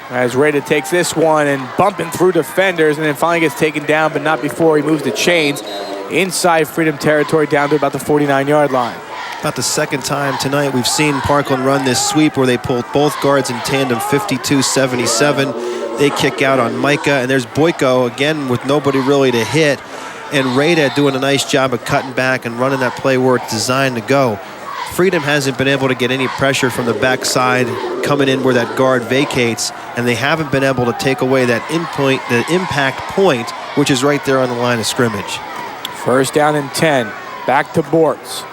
As Rada takes this one and bumping through defenders, and then finally gets taken down, but not before he moves the chains inside Freedom territory down to about the 49-yard line. About the second time tonight we've seen Parkland run this sweep where they pulled both guards in tandem, 52-77. They kick out on Micah, and there's Boyko again with nobody really to hit, and Rada doing a nice job of cutting back and running that play where it's designed to go. Freedom hasn't been able to get any pressure from the backside coming in where that guard vacates, and they haven't been able to take away that the impact point, which is right there on the line of scrimmage. 1st down and 10. Back to Bortz.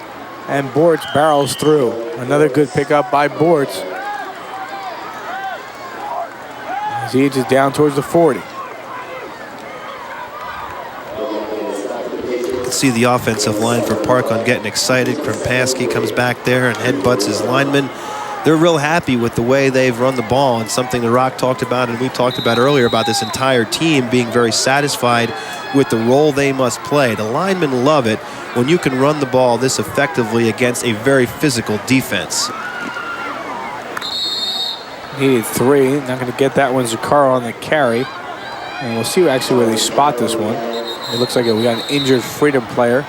And Bortz barrels through. Another good pickup by Bortz. As he edges down towards the 40. See the offensive line for Parkland getting excited. Krimpaski comes back there and headbutts his lineman. They're real happy with the way they've run the ball, and something The Rock talked about and we talked about earlier about this entire team being very satisfied with the role they must play. The linemen love it when you can run the ball this effectively against a very physical defense. Needed 3. Not going to get that one. Zakaro on the carry. And we'll see actually where they spot this one. It looks like we got an injured Freedom player.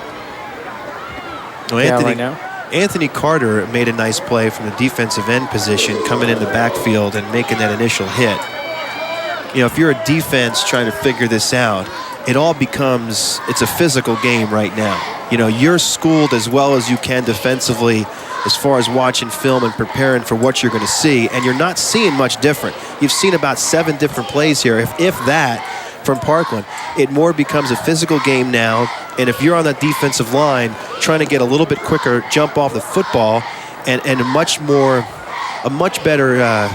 Well, right now. Anthony Carter made a nice play from the defensive end position, coming in the backfield and making that initial hit. You know, if you're a defense trying to figure this out, it all becomes, it's a physical game right now. You know, you're schooled as well as you can defensively as far as watching film and preparing for what you're going to see, and you're not seeing much different. You've seen about 7 different plays here, if that, from Parkland. It more becomes a physical game now, and if you're on that defensive line trying to get a little bit quicker jump off the football and a much better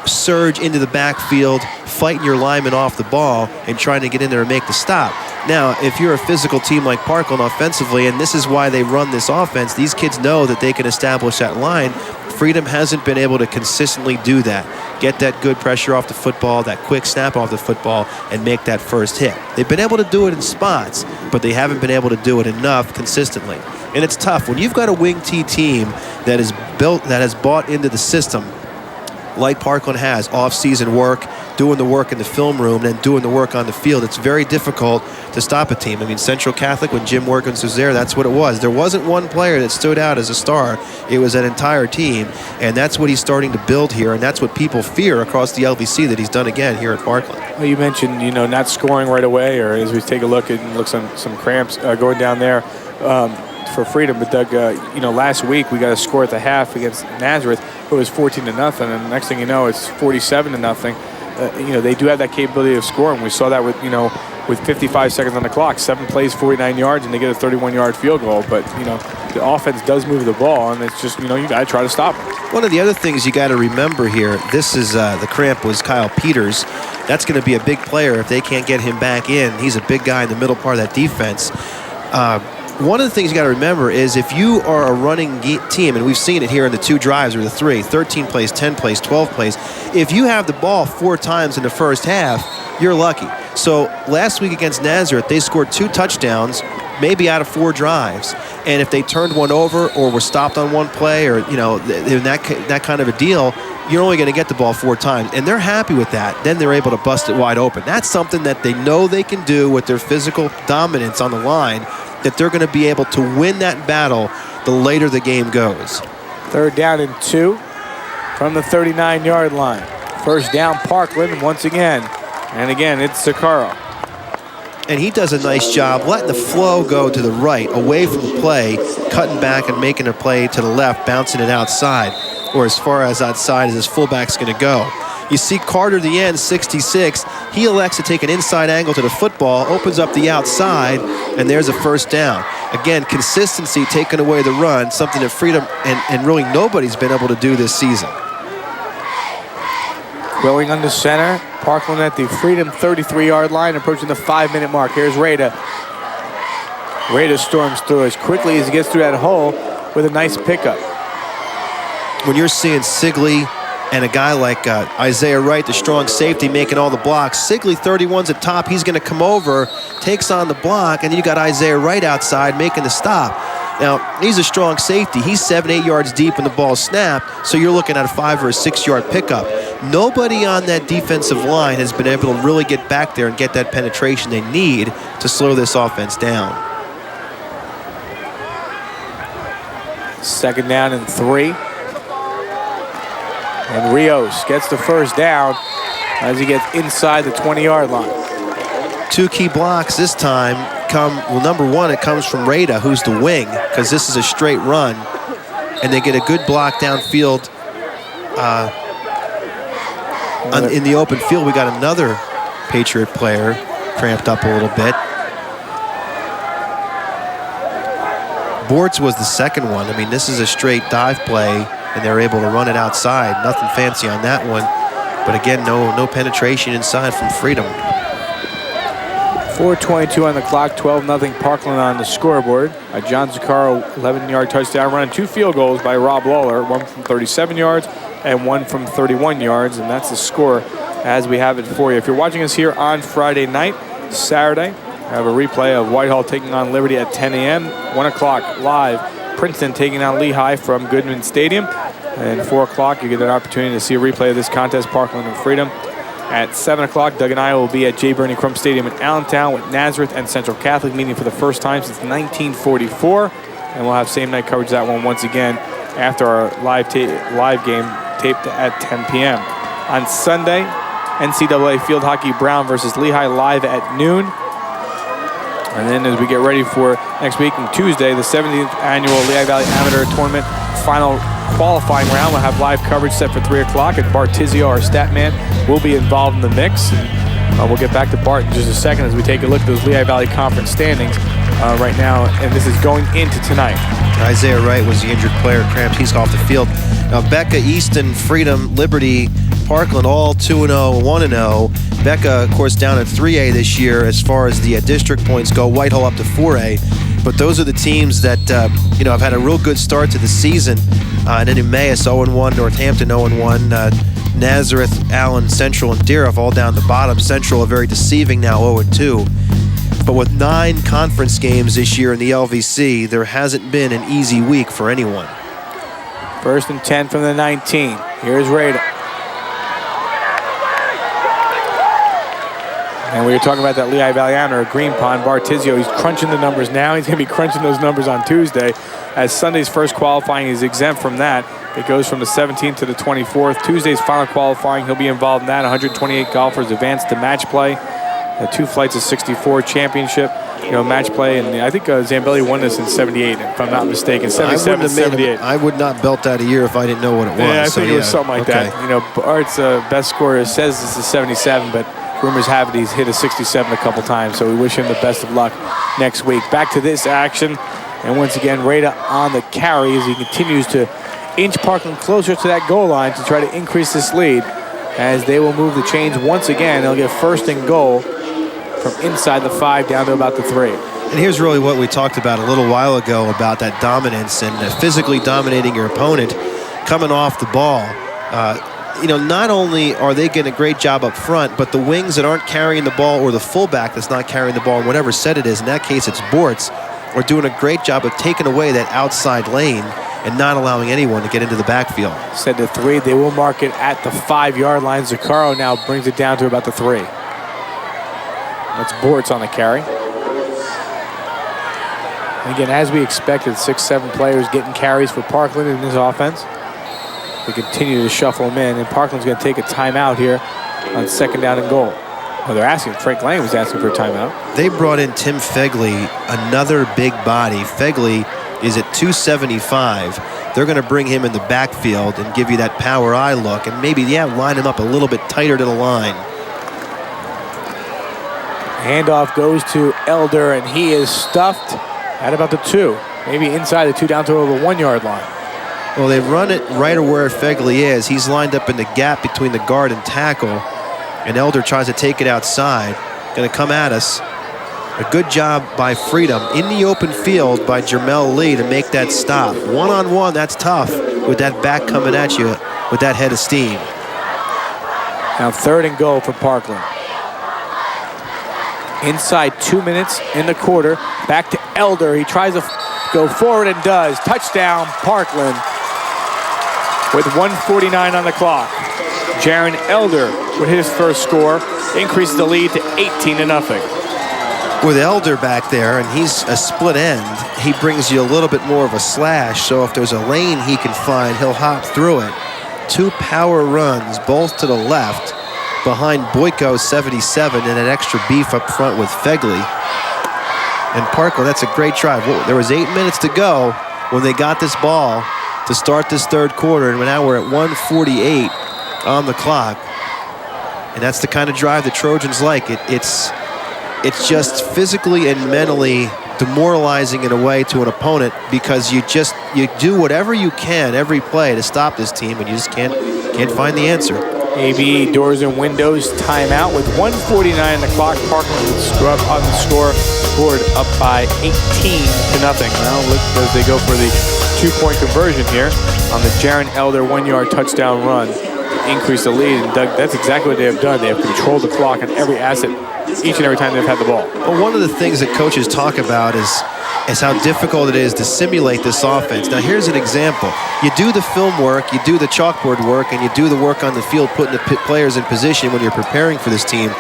surge into the backfield, fighting your lineman off the ball and trying to get in there and make the stop. Now, if you're a physical team like Parkland offensively, and this is why they run this offense, these kids know that they can establish that line. Freedom hasn't been able to consistently do that. Get that good pressure off the football, that quick snap off the football, and make that first hit. They've been able to do it in spots, but they haven't been able to do it enough consistently. And it's tough. When you've got a wing T team that is built, that has bought into the system, like Parkland has, off-season work, doing the work in the film room, then doing the work on the field, it's very difficult to stop a team. I mean, Central Catholic, when Jim Morgans was there, that's what it was. There wasn't one player that stood out as a star. It was an entire team, and that's what he's starting to build here, and that's what people fear across the LVC that he's done again here at Parkland. Well, you mentioned, not scoring right away, or as we take a look, it looks like some cramps going down there for Freedom. But Doug, last week we got a score at the half against Nazareth. It was 14-0, and the next thing you know, it's 47-0. They do have that capability of scoring. We saw that with 55 seconds on the clock, 7 plays, 49 yards, and they get a 31-yard field goal. But the offense does move the ball, and it's just you got to try to stop them. One of the other things you got to remember here, this is the cramp was Kyle Peters. That's going to be a big player if they can't get him back in. He's a big guy in the middle part of that defense. One of the things you got to remember is if you are a running team, and we've seen it here in the 2 drives or the 3, 13 plays, 10 plays, 12 plays, if you have the ball 4 times in the first half, you're lucky. So last week against Nazareth, they scored 2 touchdowns, maybe out of 4 drives. And if they turned one over or were stopped on one play or, in that kind of a deal, you're only going to get the ball 4 times. And they're happy with that. Then they're able to bust it wide open. That's something that they know they can do with their physical dominance on the line, that they're going to be able to win that battle the later the game goes. 3rd down and 2 from the 39-yard line. First down, Parkland once again. And again, it's Sakaro. And he does a nice job letting the flow go to the right, away from the play, cutting back and making a play to the left, bouncing it outside, or as far as outside as his fullback's going to go. You see Carter, the end, 66. He elects to take an inside angle to the football, opens up the outside, and there's a first down. Again, consistency taking away the run, something that Freedom and really nobody's been able to do this season. Going under center, Parkland at the Freedom 33-yard line, approaching the 5-minute mark. Here's Rada. Rada storms through as quickly as he gets through that hole with a nice pickup. When you're seeing Sigley and a guy like Isaiah Wright, the strong safety, making all the blocks. Sigley, 31's at top. He's going to come over, takes on the block, and then you got Isaiah Wright outside making the stop. Now, he's a strong safety. He's 7-8 yards deep when the ball's snapped, so you're looking at a 5 or a 6-yard pickup. Nobody on that defensive line has been able to really get back there and get that penetration they need to slow this offense down. 2nd down and 3. And Rios gets the first down as he gets inside the 20-yard line. 2 key blocks this time come, well, number 1, it comes from Rada, who's the wing, because this is a straight run. And they get a good block downfield. In the open field, we got another Patriot player cramped up a little bit. Bortz was the second one. I mean, this is a straight dive play, and they're able to run it outside. Nothing fancy on that one. But again, no penetration inside from Freedom. 4:22 on the clock, 12-0 Parkland on the scoreboard. A John Zaccaro 11-yard touchdown run, 2 field goals by Rob Lawler, 1 from 37 yards and 1 from 31 yards, and that's the score as we have it for you. If you're watching us here on Friday night, Saturday, I have a replay of Whitehall taking on Liberty at 10 a.m., 1 o'clock live, Princeton taking on Lehigh from Goodman Stadium, and 4 o'clock you get an opportunity to see a replay of this contest, Parkland and Freedom. At 7 o'clock, Doug and I will be at J. Bernie Crump Stadium in Allentown with Nazareth and Central Catholic meeting for the first time since 1944. And we'll have same night coverage of that one once again after our live game taped at 10 p.m. On Sunday, NCAA Field Hockey Brown versus Lehigh live at noon. And then as we get ready for next week on Tuesday, the 17th annual Lehigh Valley Amateur Tournament final qualifying round. We'll have live coverage set for 3 o'clock, and Bart Tizio, our stat man, will be involved in the mix. And we'll get back to Bart in just a second as we take a look at those Lehigh Valley Conference standings right now, and this is going into tonight. Isaiah Wright was the injured player, cramped. He's off the field. Now, Becca, Easton, Freedom, Liberty, Parkland all 2-0, 1-0. Becca, of course, down at 3A this year as far as the district points go. Whitehall up to 4A. But those are the teams that, have had a real good start to the season. And then Emmaus 0-1, Northampton 0-1, Nazareth, Allen, Central, and Deerhoff all down the bottom. Central are very deceiving now, 0-2. But with 9 conference games this year in the LVC, there hasn't been an easy week for anyone. 1st and 10 from the 19. Here's Rada. And we were talking about that Lehigh Valley or Green Pond. Bartizio, he's crunching the numbers now. He's going to be crunching those numbers on Tuesday. As Sunday's first qualifying is exempt from that. It goes from the 17th to the 24th. Tuesday's final qualifying, he'll be involved in that. 128 golfers advanced to match play. 2 flights of 64 championship, match play. And I think Zambelli won this in 78, if I'm not mistaken. 77, 78. I would not belt that a year if I didn't know what it was. Yeah, I think it was something like that. Art's best scorer says this is 77, but rumors have it he's hit a 67 a couple times, so we wish him the best of luck next week. Back to this action, and once again, Rada on the carry as he continues to inch Parkland closer to that goal line to try to increase this lead. As they will move the chains once again, they'll get 1st and goal from inside the 5 down to about the 3. And here's really what we talked about a little while ago about that dominance and physically dominating your opponent coming off the ball. Not only are they getting a great job up front, but the wings that aren't carrying the ball or the fullback that's not carrying the ball in whatever set it is, in that case it's Bortz, are doing a great job of taking away that outside lane and not allowing anyone to get into the backfield. Said the 3, they will mark it at the 5-yard line. Zuccaro now brings it down to about the 3. That's Bortz on the carry. And again, as we expected, 6-7 players getting carries for Parkland in this offense. They continue to shuffle them in, and Parkland's going to take a timeout here on 2nd down and goal. Well, they're asking. Frank Lang was asking for a timeout. They brought in Tim Fegley, another big body. Fegley is at 275. They're going to bring him in the backfield and give you that power eye look and maybe, line him up a little bit tighter to the line. Handoff goes to Elder, and he is stuffed at about the 2. Maybe inside the 2 down to the 1-yard line. Well, they run it right where Fegley is. He's lined up in the gap between the guard and tackle, and Elder tries to take it outside. Going to come at us. A good job by Freedom in the open field by Jermel Lee to make that stop. One-on-one, that's tough with that back coming at you with that head of steam. Now 3rd and goal for Parkland. Inside 2 minutes in the quarter. Back to Elder. He tries to go forward and does. Touchdown, Parkland. With 1:49 on the clock. Jaron Elder with his first score increases the lead to 18-0. With Elder back there, and he's a split end, he brings you a little bit more of a slash, so if there's a lane he can find, he'll hop through it. 2 power runs, both to the left, behind Boyko 77 and an extra beef up front with Fegley. And Parkland, that's a great drive. There was 8 minutes to go when they got this ball to start this 3rd quarter, and now we're at 1:48 on the clock. And that's the kind of drive the Trojans like. It's just physically and mentally demoralizing in a way to an opponent because you do whatever you can every play to stop this team, and you just can't find the answer. ABE Doors and Windows timeout with 1:49 on the clock. Parkland on the scoreboard up by 18-0. Now look as they go for the 2-point conversion here on the Jaron Elder 1-yard touchdown run to increase the lead. And Doug, that's exactly what they have done. They have controlled the clock on every asset each and every time they've had the ball. Well, one of the things that coaches talk about is how difficult it is to simulate this offense. Now, here's an example. You do the film work, you do the chalkboard work, and you do the work on the field, putting the players in position when you're preparing for this team.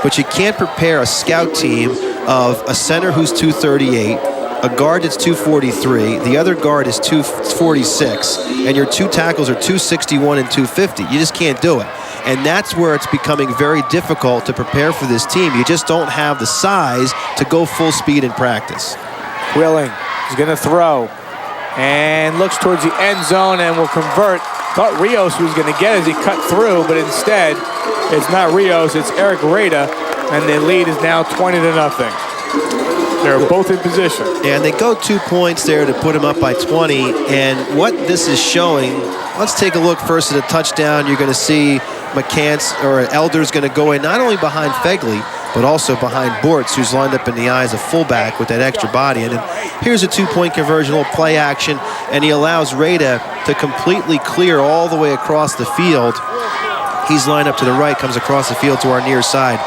But you can't prepare a scout team of a center who's 238, a guard that's 243, the other guard is 246, and your 2 tackles are 261 and 250. You just can't do it. And that's where it's becoming very difficult to prepare for this team. You just don't have the size to go full speed in practice. Willing is going to throw and looks towards the end zone and will convert. Thought Rios was going to get it as he cut through, but instead it's not Rios, it's Eric Rada, and the lead is now 20-0. They're both in position. And they go 2 points there to put them up by 20. And what this is showing, let's take a look first at the touchdown. You're going to see Elder's going to go in not only behind Fegley, but also behind Bortz, who's lined up in the eye as a fullback with that extra body. And then here's a two-point conversion, little play action, and he allows Rada to completely clear all the way across the field. He's lined up to the right, comes across the field to our near side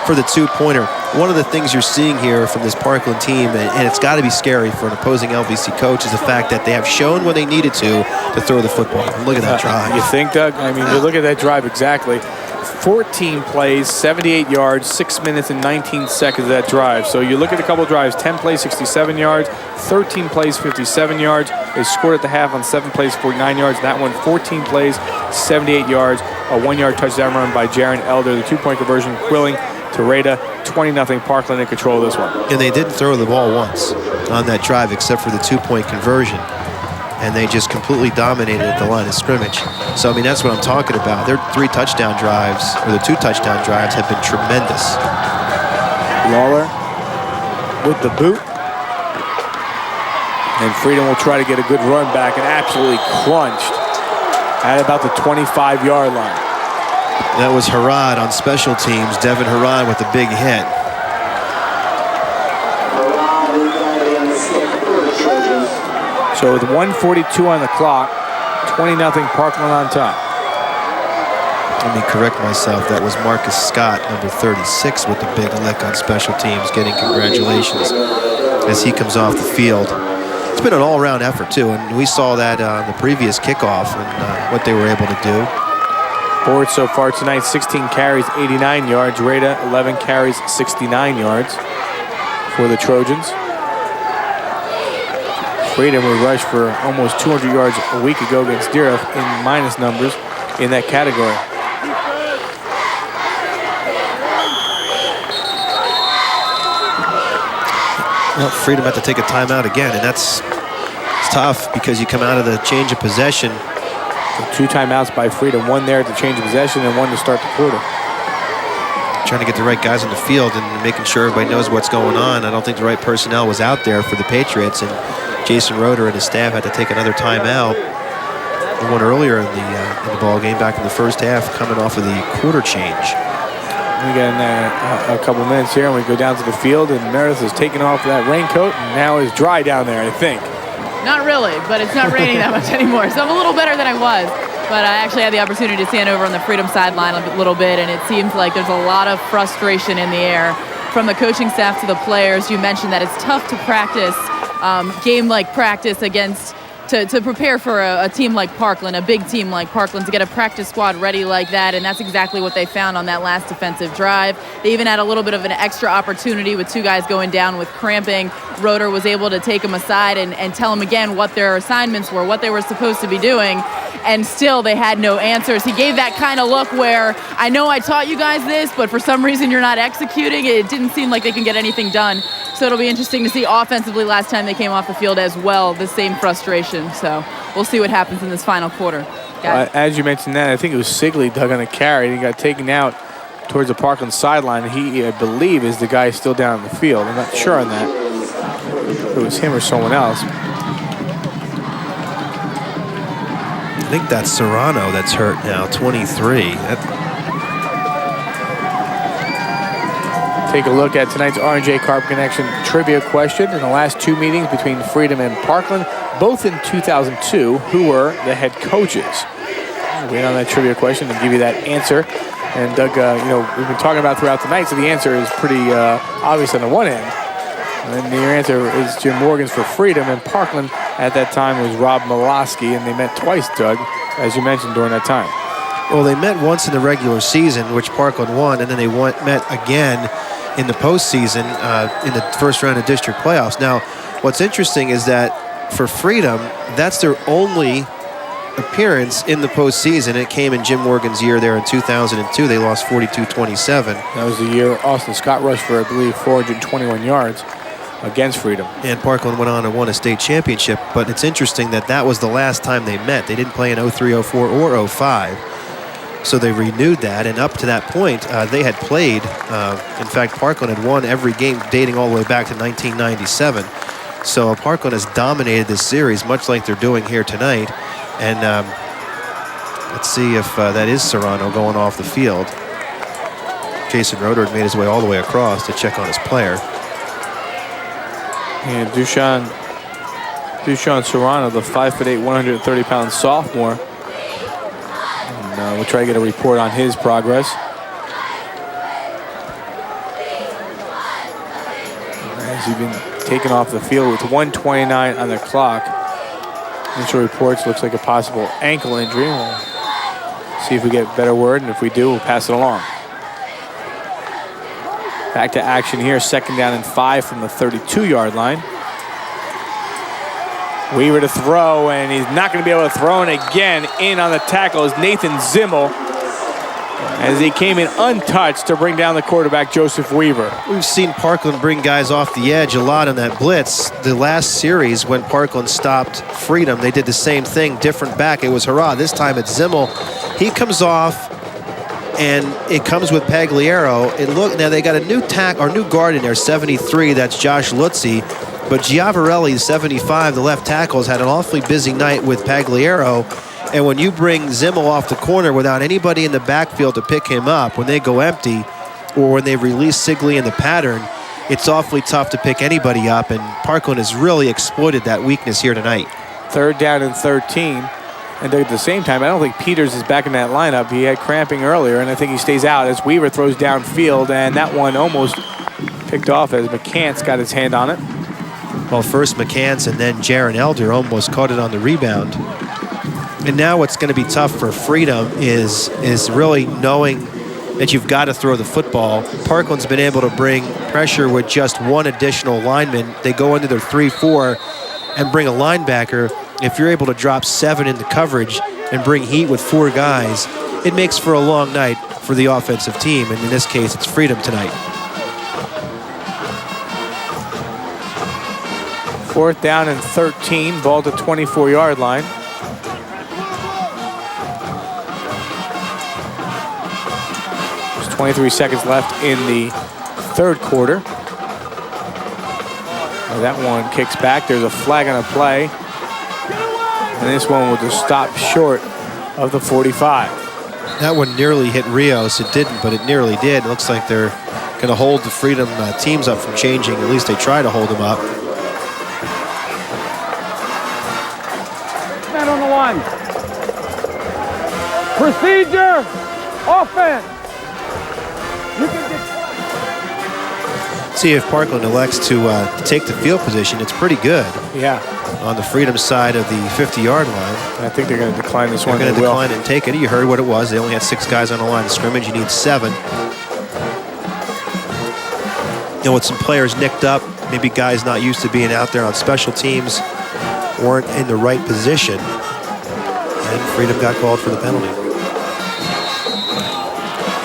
for the two-pointer. One of the things you're seeing here from this Parkland team, and it's got to be scary for an opposing LVC coach, is the fact that they have shown when they needed to throw the football. Look at that drive. You think, Doug? I mean, look at that drive exactly. 14 plays, 78 yards, 6 minutes and 19 seconds of that drive. So you look at a couple of drives, 10 plays, 67 yards, 13 plays, 57 yards. They scored at the half on 7 plays, 49 yards. That one, 14 plays, 78 yards, a 1-yard touchdown run by Jaron Elder. The two-point conversion, Quilling to Rada, 20-0 Parkland in control of this one. And they didn't throw the ball once on that drive except for the two-point conversion. And they just completely dominated at the line of scrimmage. So, I mean, that's what I'm talking about. Their 3 touchdown drives, or the 2 touchdown drives, have been tremendous. Lawler with the boot. And Freedom will try to get a good run back and absolutely crunched at about the 25-yard line. That was Harad on special teams. Devin Harad with a big hit. So with 1:42 on the clock, 20-0 Parkland on top. Let me correct myself. That was Marcus Scott, number 36, with the big lick on special teams, getting congratulations as he comes off the field. It's been an all-around effort, too, and we saw that on the previous kickoff and what they were able to do. Board so far tonight, 16 carries, 89 yards. Rada, 11 carries, 69 yards for the Trojans. Freedom would rush for almost 200 yards a week ago against Deerhoff in minus numbers in that category. Well, Freedom had to take a timeout again, and it's tough because you come out of the change of possession. So 2 timeouts by Freedom, 1 there to change of possession and 1 to start the quarter. Trying to get the right guys on the field and making sure everybody knows what's going on. I don't think the right personnel was out there for the Patriots, and Jason Roeder and his staff had to take another timeout. One earlier in the ball game, back in the first half, coming off of the quarter change. We got a couple minutes here, and we go down to the field, and Meredith is taking off that raincoat, and now is dry down there, I think. Not really, but it's not raining that much anymore, so I'm a little better than I was. But I actually had the opportunity to stand over on the Freedom sideline a little bit, and it seems like there's a lot of frustration in the air from the coaching staff to the players. You mentioned that it's tough to practice game-like practice against to prepare for a team like Parkland, a big team like Parkland, to get a practice squad ready like that, and that's exactly what they found on that last defensive drive. They even had a little bit of an extra opportunity with 2 guys going down with cramping. Roeder was able to take them aside and tell them again what their assignments were, what they were supposed to be doing, and still they had no answers. He gave that kind of look where, I know I taught you guys this, but for some reason you're not executing. It didn't seem like they can get anything done. So it'll be interesting to see offensively last time they came off the field as well, the same frustration. So we'll see what happens in this final quarter. As you mentioned that, I think it was Sigley dug on a carry, and he got taken out towards the Parkland sideline. He, I believe, is the guy still down in the field. I'm not sure on that. If it was him or someone else. I think that's Serrano that's hurt now, 23. Take a look at tonight's R&J Carp Connection trivia question. In the last 2 meetings between Freedom and Parkland, both in 2002, who were the head coaches? I'll wait on that trivia question and give you that answer. And Doug, we've been talking about throughout the night, so the answer is pretty obvious on the one end. And your answer is Jim Morgan's for Freedom, and Parkland at that time was Rob Molosky, and they met twice, Doug, as you mentioned, during that time. Well, they met once in the regular season, which Parkland won, and then they met again in the postseason in the first round of district playoffs. Now, what's interesting is that for Freedom, that's their only appearance in the postseason. It came in Jim Morgan's year there in 2002. They lost 42-27. That was the year Austin Scott rushed for, I believe, 421 yards against Freedom. And Parkland went on and won a state championship, but it's interesting that that was the last time they met. They didn't play in 03, 04, or 05. So they renewed that, and up to that point, they had played. In fact, Parkland had won every game dating all the way back to 1997. So Parkland has dominated this series, much like they're doing here tonight. And Let's see if that is Serrano going off the field. Jason Roder made his way all the way across to check on his player. And Dushan Serrano, the 5'8", 130-pound sophomore. And we'll try to get a report on his progress. As he's been taken off the field with 1:29 on the clock. Initial reports looks like a possible ankle injury. We'll see if we get better word, and if we do, we'll pass it along. Back to action here, 2nd down and 5 from the 32-yard line. Weaver to throw, and he's not going to be able to throw. And again, in on the tackle is Nathan Zimmel, as he came in untouched to bring down the quarterback, Joseph Weaver. We've seen Parkland bring guys off the edge a lot on that blitz. The last series when Parkland stopped Freedom, they did the same thing, different back. It was Hurrah. This time it's Zimmel. He comes off, and it comes with Pagliaro. Now they got a new guard in there, 73. That's Josh Lutzy. But Giavarelli, 75, the left tackle, has had an awfully busy night with Pagliaro. And when you bring Zimmel off the corner without anybody in the backfield to pick him up, when they go empty or when they release Sigley in the pattern, it's awfully tough to pick anybody up. And Parkland has really exploited that weakness here tonight. 3rd down and 13. And at the same time, I don't think Peters is back in that lineup. He had cramping earlier, and I think he stays out as Weaver throws downfield. And that one almost picked off as McCants got his hand on it. Well, first McCants and then Jaron Elder almost caught it on the rebound. And now what's going to be tough for Freedom is really knowing that you've got to throw the football. Parkland's been able to bring pressure with just one additional lineman. They go into their 3-4 and bring a linebacker. If you're able to drop 7 into coverage and bring heat with 4 guys, it makes for a long night for the offensive team. And in this case, it's Freedom tonight. 4th down and 13, ball to 24-yard line. There's 23 seconds left in the 3rd quarter. That one kicks back. There's a flag on a play. And this one will just stop short of the 45. That one nearly hit Rios. It didn't, but it nearly did. It looks like they're going to hold the Freedom teams up from changing. At least they try to hold them up. Man on the line. Procedure. Offense. You can get... See if Parkland elects to take the field position. It's pretty good. Yeah. On the Freedom side of the 50-yard line. I think they're going to decline this one. They're going to decline and take it. You heard what it was. They only had 6 guys on the line of scrimmage. You need 7. You know, with some players nicked up, maybe guys not used to being out there on special teams weren't in the right position. And Freedom got called for the penalty.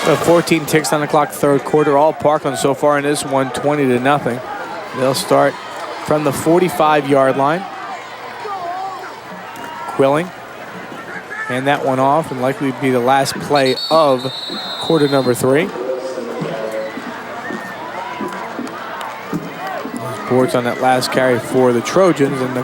So 14 ticks on the clock, 3rd quarter. All Parkland so far in this one, 20-0. They'll start from the 45-yard line. Quilling. Hand that one off, and likely be the last play of quarter number 3. Those boards on that last carry for the Trojans, and the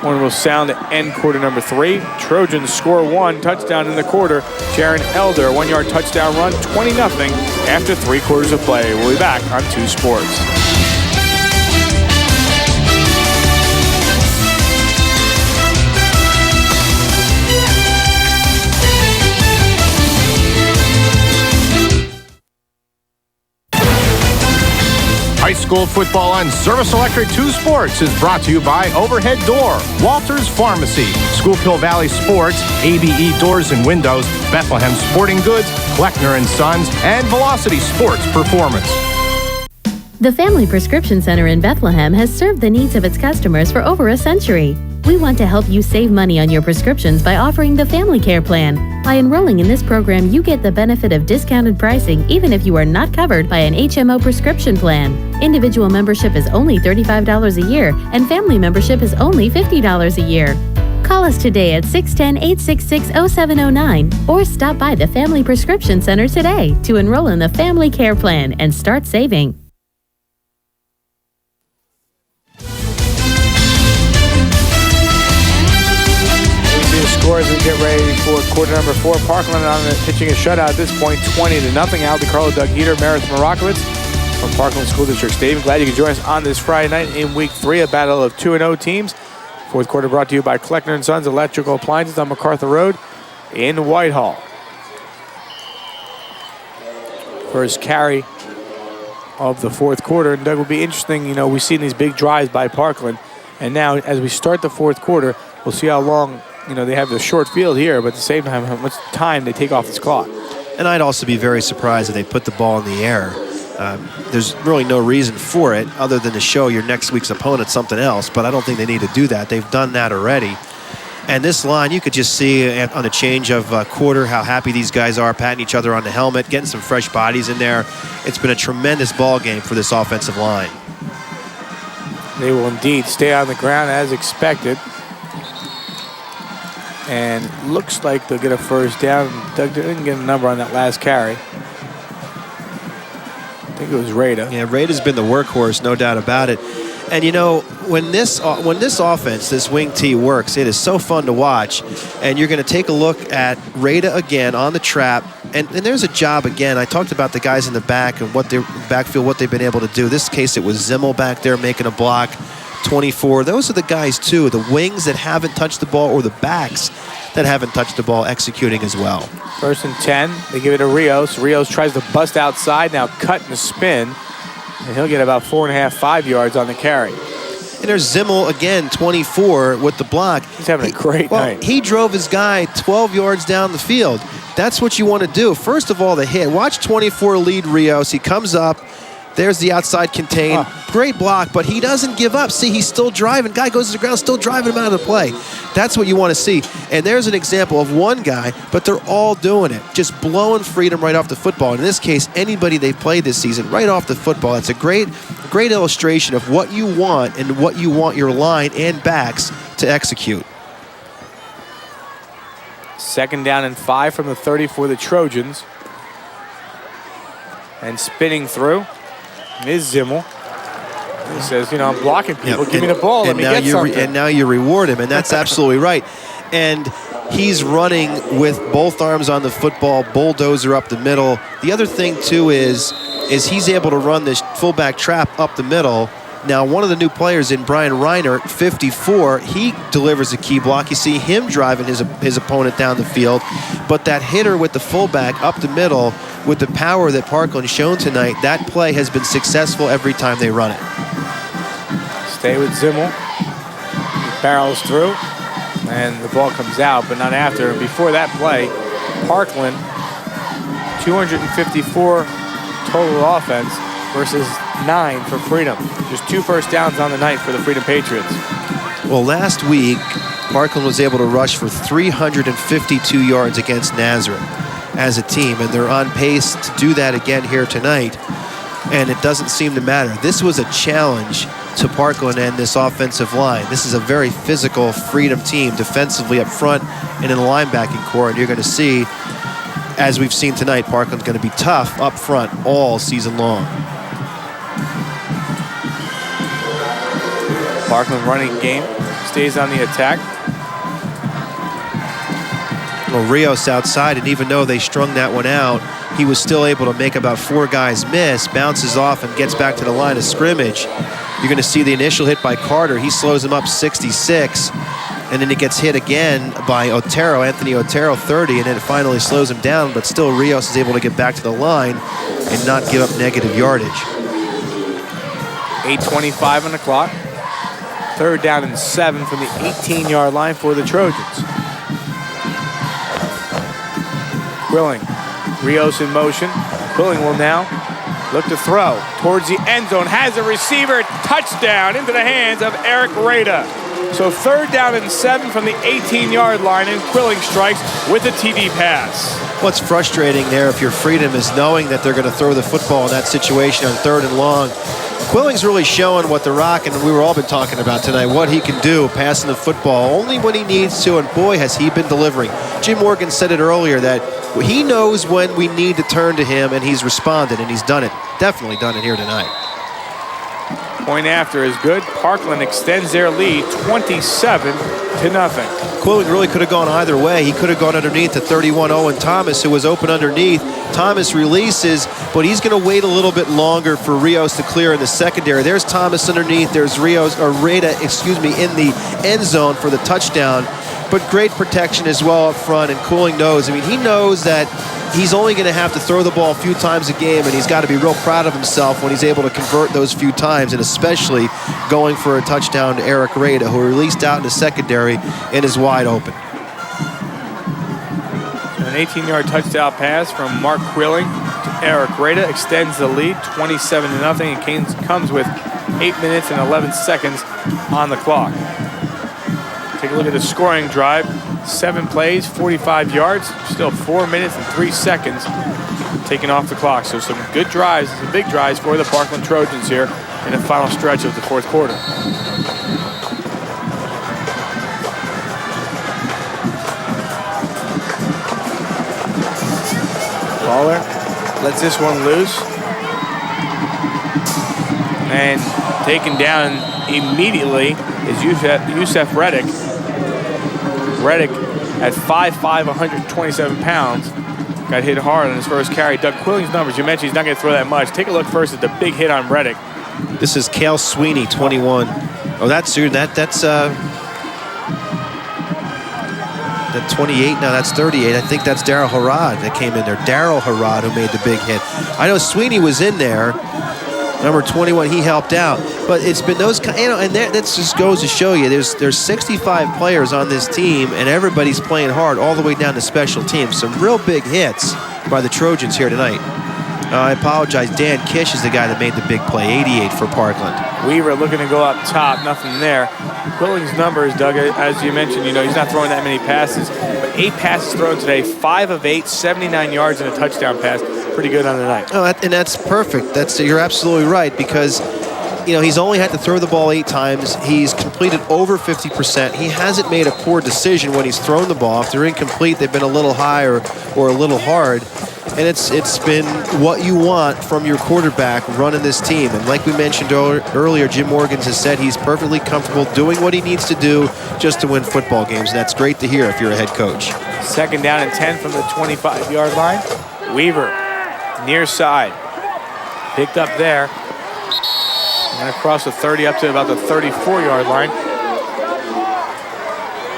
one will sound to end quarter number 3. Trojans score 1 touchdown in the quarter. Jaron Elder, 1-yard touchdown run, 20-0 after 3 quarters of play. We'll be back on 2 Sports. High school football on Service Electric 2 Sports is brought to you by Overhead Door, Walters Pharmacy, Schuylkill Valley Sports, ABE Doors and Windows, Bethlehem Sporting Goods, Kleckner & Sons, and Velocity Sports Performance. The Family Prescription Center in Bethlehem has served the needs of its customers for over a century. We want to help you save money on your prescriptions by offering the Family Care Plan. By enrolling in this program, you get the benefit of discounted pricing even if you are not covered by an HMO prescription plan. Individual membership is only $35 a year, and family membership is only $50 a year. Call us today at 610-866-0709 or stop by the Family Prescription Center today to enroll in the Family Care Plan and start saving. score as we get ready for quarter number 4. Parkland on the pitching a shutout at this point, 20-0. Al DiCarlo, Doug Heater, Meredith Morakowitz from Parkland School District Stadium. Glad you could join us on this Friday night in Week 3, a battle of 2-0 teams. Fourth quarter brought to you by Kleckner & Sons Electrical Appliances on MacArthur Road in Whitehall. First carry of the fourth quarter. And Doug, will be interesting, we've seen these big drives by Parkland. And now, as we start the fourth quarter, we'll see how long, they have the short field here, but at the same time, how much time they take off this clock. And I'd also be very surprised if they put the ball in the air. There's really no reason for it other than to show your next week's opponent something else, but I don't think they need to do that. They've done that already. And this line, you could just see on the change of quarter how happy these guys are, patting each other on the helmet, getting some fresh bodies in there. It's been a tremendous ball game for this offensive line. They will indeed stay on the ground as expected. And looks like they'll get a first down. Doug didn't get a number on that last carry. I think it was Rada. Yeah, Rada's been the workhorse, no doubt about it. And when this offense, this wing T works, it is so fun to watch. And you're going to take a look at Rada again on the trap. And there's a job again. I talked about the guys in the back and what they've been able to do. This case, it was Zimmel back there making a block. 24. Those are the guys too, the wings that haven't touched the ball or the backs that haven't touched the ball executing as well. First and 10. They give it to Rios. Rios tries to bust outside, now cut and spin. And he'll get about 4.5, 5 yards on the carry. And there's Zimmel again, 24 with the block. He's having a great night. He drove his guy 12 yards down the field. That's what you want to do. First of all, the hit. Watch 24 lead Rios. He comes up. There's the outside contain. Great block, but he doesn't give up. See, he's still driving. Guy goes to the ground, still driving him out of the play. That's what you want to see. And there's an example of one guy, but they're all doing it. Just blowing freedom right off the football. In this case, anybody they played this season, right off the football. That's a great illustration of what you want and what you want your line and backs to execute. Second down and 5 from the 30 for the Trojans. And spinning through is Zimmel. He says, I'm blocking people. Give me the ball. Let me get something. And now you reward him, and that's absolutely right. And he's running with both arms on the football, bulldozer up the middle. The other thing, too, is he's able to run this fullback trap up the middle. Now, one of the new players in Brian Reiner, 54, he delivers a key block. You see him driving his opponent down the field. But that hitter with the fullback up the middle, with the power that Parkland's shown tonight, that play has been successful every time they run it. Stay with Zimmel. He barrels through, and the ball comes out, but not after. And before that play, Parkland, 254 total offense versus 9 for Freedom. Just 2 first downs on the night for the Freedom Patriots. Well, last week, Parkland was able to rush for 352 yards against Nazareth as a team, and they're on pace to do that again here tonight, and it doesn't seem to matter. This was a challenge to Parkland and this offensive line. This is a very physical Freedom team defensively up front and in the linebacking core, and you're going to see, as we've seen tonight, Parkland's going to be tough up front all season long. Parkland running game stays on the attack. Well, Rios outside, and even though they strung that one out, he was still able to make about 4 guys miss, bounces off and gets back to the line of scrimmage. You're going to see the initial hit by Carter. He slows him up 66, and then he gets hit again by Otero, Anthony Otero, 30, and then it finally slows him down, but still Rios is able to get back to the line and not give up negative yardage. 8:25 on the clock. Third down and 7 from the 18-yard line for the Trojans. Quilling, Rios in motion. Quilling will now look to throw towards the end zone. Has a receiver, touchdown into the hands of Eric Rada. So third down and 7 from the 18-yard line, and Quilling strikes with a TD pass. What's frustrating there, if you're Freedom, is knowing that they're going to throw the football in that situation on 3rd and long. Quilling's really showing what the Rock, and we were all been talking about tonight, what he can do passing the football only when he needs to, and boy, has he been delivering. Jim Morgan said it earlier that he knows when we need to turn to him, and he's responded, and he's done it. Definitely done it here tonight. Point after is good. Parkland extends their lead 27-0. Quilling really could have gone either way. He could have gone underneath to 31 Owen Thomas, who was open underneath. Thomas releases, but he's going to wait a little bit longer for Rios to clear in the secondary. There's Thomas underneath. There's Reda, in the end zone for the touchdown. But great protection as well up front, and Quilling knows. I mean, he knows that he's only going to have to throw the ball a few times a game, and he's got to be real proud of himself when he's able to convert those few times, and especially going for a touchdown to Eric Reda, who released out in the secondary and is wide open. So an 18-yard touchdown pass from Mark Quilling to Eric Reda extends the lead 27-0, and comes with 8 minutes and 11 seconds on the clock. Take a look at the scoring drive. 7 plays, 45 yards, still 4 minutes and 3 seconds taken off the clock. So some good drives, some big drives for the Parkland Trojans here in the final stretch of the fourth quarter. Waller lets this one loose. And taken down immediately is Yusef Reddick. Reddick at 5'5", 127 pounds, got hit hard on his first carry. Doug, Quilling's numbers, you mentioned he's not going to throw that much. Take a look first at the big hit on Reddick. This is Cale Sweeney, 21. Oh, that's 28. No, that's 38. I think that's Daryl Harrod that came in there. Daryl Harrod who made the big hit. I know Sweeney was in there. Number 21, he helped out. But it's been those, and that just goes to show you there's 65 players on this team, and everybody's playing hard all the way down to special teams. Some real big hits by the Trojans here tonight. I apologize. Dan Kish is the guy that made the big play, 88 for Parkland. Weaver looking to go up top, nothing there. Quilling's numbers, Doug, as you mentioned, he's not throwing that many passes, but 8 passes thrown today, 5 of 8, 79 yards and a touchdown pass. Pretty good on the night. Oh, and that's perfect. You're absolutely right, because he's only had to throw the ball 8 times. He's completed over 50%. He hasn't made a poor decision when he's thrown the ball. If they're incomplete, they've been a little high or a little hard. And it's been what you want from your quarterback running this team. And like we mentioned earlier, Jim Morgans has said he's perfectly comfortable doing what he needs to do just to win football games. And that's great to hear if you're a head coach. 2nd down and 10 from the 25-yard line. Weaver, near side, picked up there. And across the 30 up to about the 34-yard line.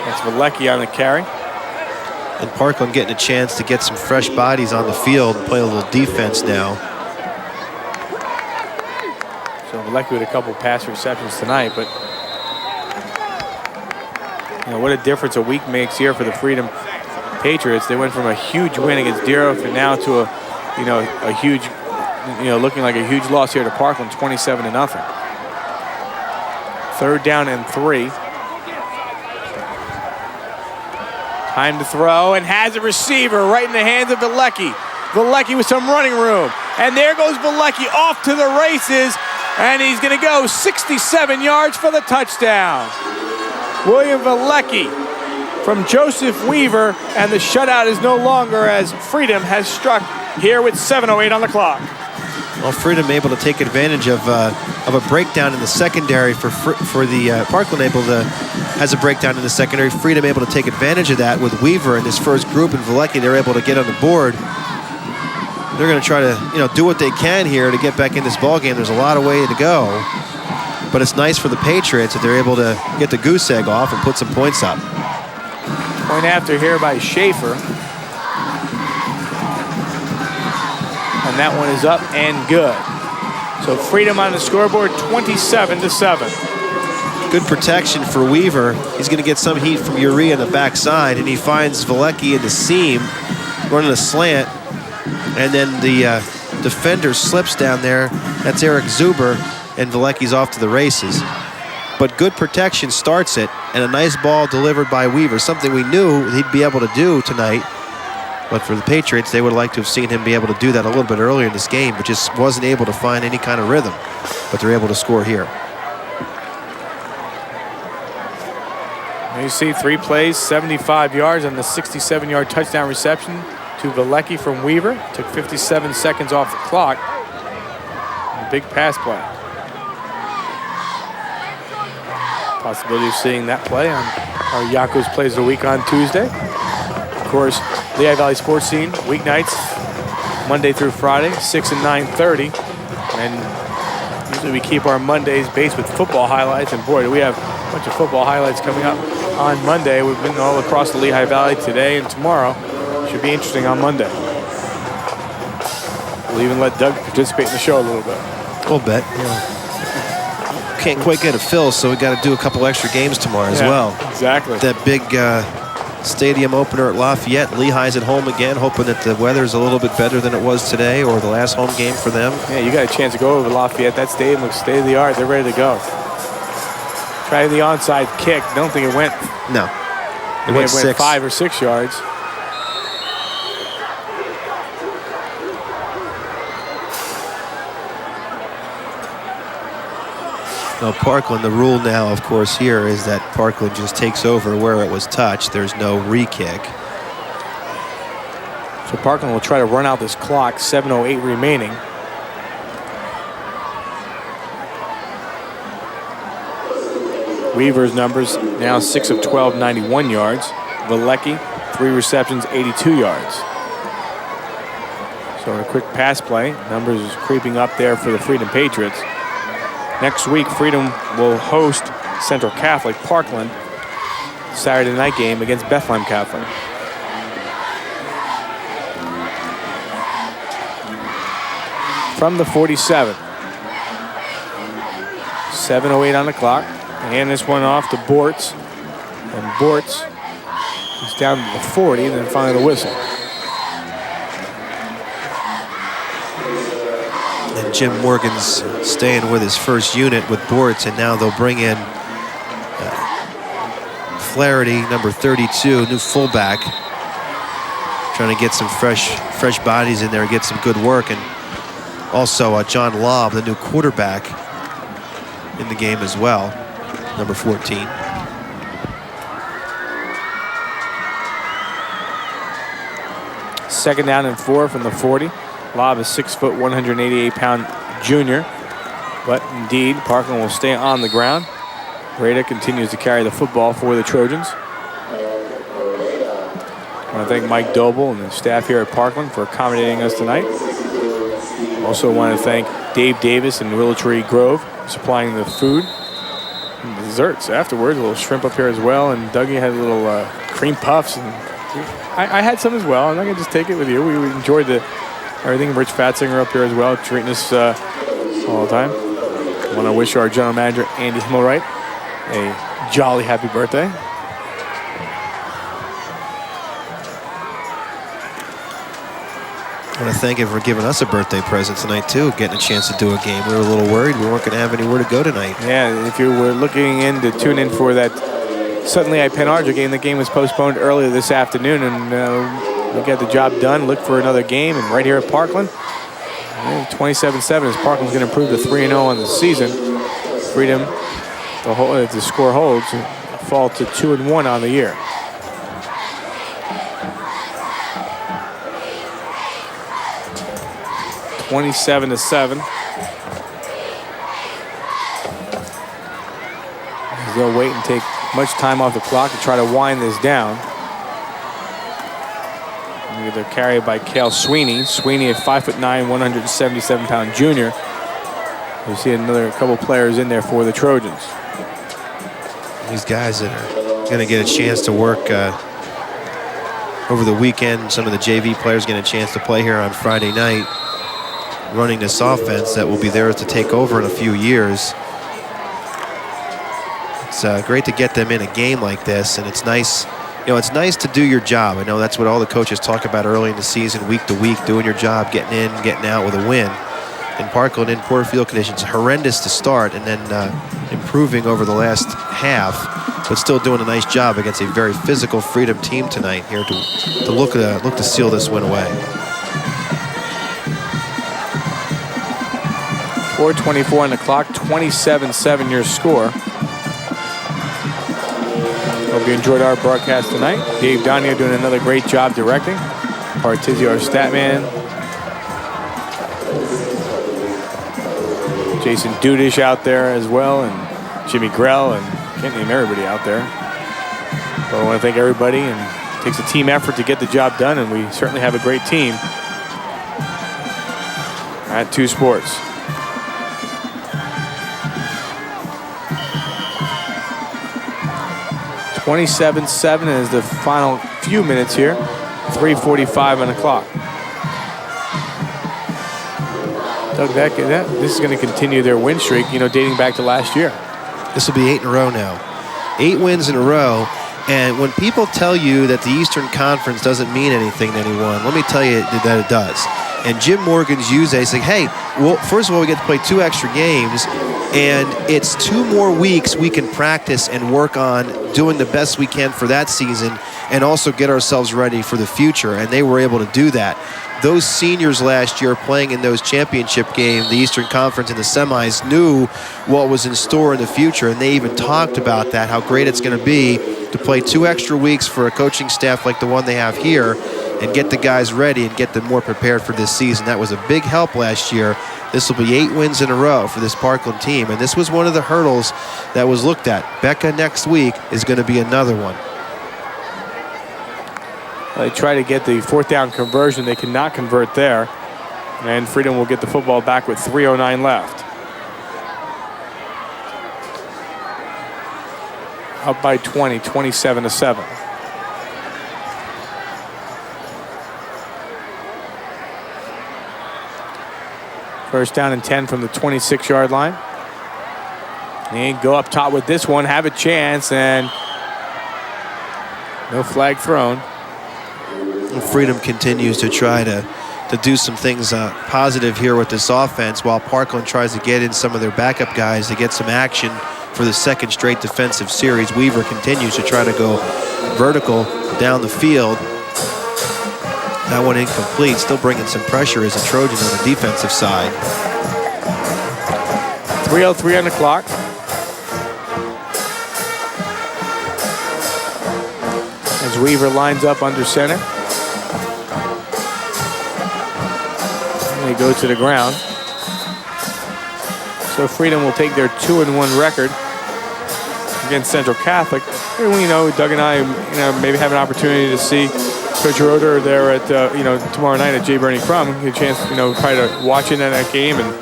That's Valecki on the carry. And Parkland getting a chance to get some fresh bodies on the field and play a little defense now. So Valecki with a couple pass receptions tonight, but what a difference a week makes here for the Freedom Patriots. They went from a huge win against Deerhoff and now to a huge, looking like a huge loss here to Parkland, 27-0. 3rd down and 3. Time to throw, and has a receiver right in the hands of Valecki. Valecki with some running room. And there goes Valecki off to the races, and he's going to go 67 yards for the touchdown. William Valecki from Joseph Weaver, and the shutout is no longer, as Freedom has struck here with 7:08 on the clock. Well, Freedom able to take advantage of a breakdown in the secondary for the Parkland has a breakdown in the secondary. Freedom able to take advantage of that with Weaver and his first group, and Valecki, they're able to get on the board. They're going to try to do what they can here to get back in this ball game. There's a lot of way to go, but it's nice for the Patriots that they're able to get the goose egg off and put some points up. Point after here by Schaefer. And that one is up and good. So Freedom on the scoreboard, 27-7. Good protection for Weaver. He's going to get some heat from Urea on the backside, and he finds Valecki in the seam, running a slant, and then the defender slips down there. That's Eric Zuber, and Valecki's off to the races. But good protection starts it, and a nice ball delivered by Weaver, something we knew he'd be able to do tonight. But for the Patriots, they would like to have seen him be able to do that a little bit earlier in this game, but just wasn't able to find any kind of rhythm. But they're able to score here. You see 3 plays, 75 yards, and the 67-yard touchdown reception to Valecki from Weaver. Took 57 seconds off the clock. A big pass play. Possibility of seeing that play on our Yakos Plays of the Week on Tuesday. Of course, Lehigh Valley Sports Scene, weeknights, Monday through Friday, 6 and 9:30. And usually we keep our Mondays based with football highlights. And boy, do we have a bunch of football highlights coming up on Monday. We've been all across the Lehigh Valley today and tomorrow. Should be interesting on Monday. We'll even let Doug participate in the show a little bit. A little bit, yeah. Can't quite get a fill, so we got to do a couple extra games tomorrow as well. Exactly. That big stadium opener at Lafayette. Lehigh's at home again, hoping that the weather's a little bit better than it was today or the last home game for them. Yeah, you got a chance to go over to Lafayette. That stadium looks state-of-the-art. They're ready to go. Try the onside kick. Don't think it went. No. It went 5 or 6 yards. Now, Parkland, the rule now, of course, here is that Parkland just takes over where it was touched. There's no re-kick. So Parkland will try to run out this clock, 7:08 remaining. Weaver's numbers now 6 of 12, 91 yards. Valecki, 3 receptions, 82 yards. So a quick pass play. Numbers is creeping up there for the Freedom Patriots. Next week, Freedom will host Central Catholic Parkland Saturday night game against Bethlehem Catholic. From the 47. 7:08 on the clock. Hand this one off to Bortz. And Bortz is down to the 40 and then finally the whistle. And Jim Morgan's staying with his first unit with Bortz, and now they'll bring in Flaherty, number 32, new fullback. Trying to get some fresh bodies in there and get some good work. And also John Lobb, the new quarterback, in the game as well, number 14. Second down and 4 from the 40. Lobb is 6 foot, 188-pound junior. But indeed, Parkland will stay on the ground. Rada continues to carry the football for the Trojans. I want to thank Mike Doble and the staff here at Parkland for accommodating us tonight. Also want to thank Dave Davis and Willow Tree Grove for supplying the food and desserts afterwards. A little shrimp up here as well, and Dougie had a little cream puffs, and I had some as well. I'm not gonna just take it with you. We enjoyed everything. Rich Fatzinger up here as well, treating us all the time. I want to wish our general manager Andy Himmelwright a jolly happy birthday. I want to thank him for giving us a birthday present tonight, too, getting a chance to do a game. We were a little worried we weren't going to have anywhere to go tonight. Yeah, if you were looking in to tune in for that Suddenly Penn Archer game, the game was postponed earlier this afternoon, and we got the job done. Look for another game, and right here at Parkland, 27-7 as Parkland's going to improve to 3-0 on the season. Freedom, if the score holds, fall to 2-1 on the year. (27-7). They'll wait and take much time off the clock to try to wind this down. They're carried by Cale Sweeney. Sweeney, a 5'9", 177-pound junior. You see a couple players in there for the Trojans. These guys that are going to get a chance to work over the weekend. Some of the JV players get a chance to play here on Friday night, running this offense that will be theirs to take over in a few years. It's great to get them in a game like this, and it's nice. You know, it's nice to do your job. I know that's what all the coaches talk about early in the season, week to week, doing your job, getting in, getting out with a win. In Parkland, in poor field conditions, horrendous to start, and then improving over the last half, but still doing a nice job against a very physical Freedom team tonight here to look to seal this win away. 4:24 on the clock, 27-7 your score. Hope you enjoyed our broadcast tonight. Dave Donio doing another great job directing. Partizio, our stat man. Jason Dudish out there as well, and Jimmy Grell and Can't name everybody out there. But I want to thank everybody, and it takes a team effort to get the job done, and we certainly have a great team at 2 Sports. (27-7) is the final few minutes here. 3:45 on the clock. Doug, this is going to continue their win streak, dating back to last year. This will be 8 in a row now. 8 wins in a row. And when people tell you that the Eastern Conference doesn't mean anything to anyone, let me tell you that it does. And Jim Morgan's used it. He's like, hey, well, first of all, we get to play 2 extra games, and it's 2 more weeks we can practice and work on doing the best we can for that season and also get ourselves ready for the future. And they were able to do that. Those seniors last year playing in those championship games, the Eastern Conference in the semis, knew what was in store in the future, and they even talked about that, how great it's going to be to play 2 extra weeks for a coaching staff like the one they have here and get the guys ready and get them more prepared for this season. That was a big help last year. This will be 8 wins in a row for this Parkland team, and this was one of the hurdles that was looked at. Becca next week is going to be another one. They try to get the 4th down conversion. They cannot convert there. And Freedom will get the football back with 3:09 left. Up by 20, 27-7. First down and 10 from the 26-yard line. And go up top with this one, have a chance, and no flag thrown. Freedom continues to try to do some things positive here with this offense while Parkland tries to get in some of their backup guys to get some action for the 2nd straight defensive series. Weaver continues to try to go vertical down the field. That one incomplete, still bringing some pressure as a Trojan on the defensive side. 3:03 on the clock. As Weaver lines up under center. They go to the ground. So Freedom will take their 2-1 record against Central Catholic. And, Doug and I, maybe have an opportunity to see Coach Roeder there at, tomorrow night at J. Bernie Crum. Get a chance, try to watch in that game and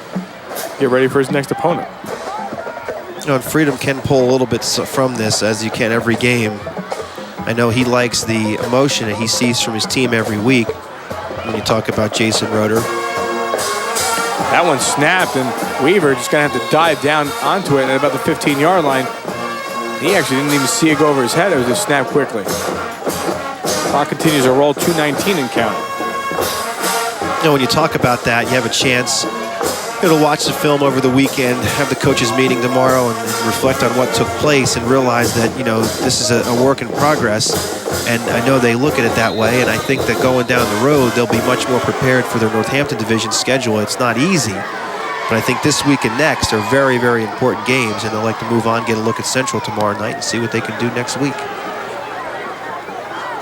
get ready for his next opponent. And Freedom can pull a little bit from this, as you can every game. I know he likes the emotion that he sees from his team every week when you talk about Jason Roeder. That one snapped, and Weaver just going to have to dive down onto it at about the 15-yard line. He actually didn't even see it go over his head. It was just snapped quickly. Clock continues to roll, 2:19 and counting. When you talk about that, you have a chance to watch the film over the weekend, have the coaches meeting tomorrow, and reflect on what took place and realize that, this is a work in progress. And I know they look at it that way, and I think that going down the road, they'll be much more prepared for their Northampton division schedule. It's not easy, but I think this week and next are very, very important games, and they'll like to move on, get a look at Central tomorrow night, and see what they can do next week.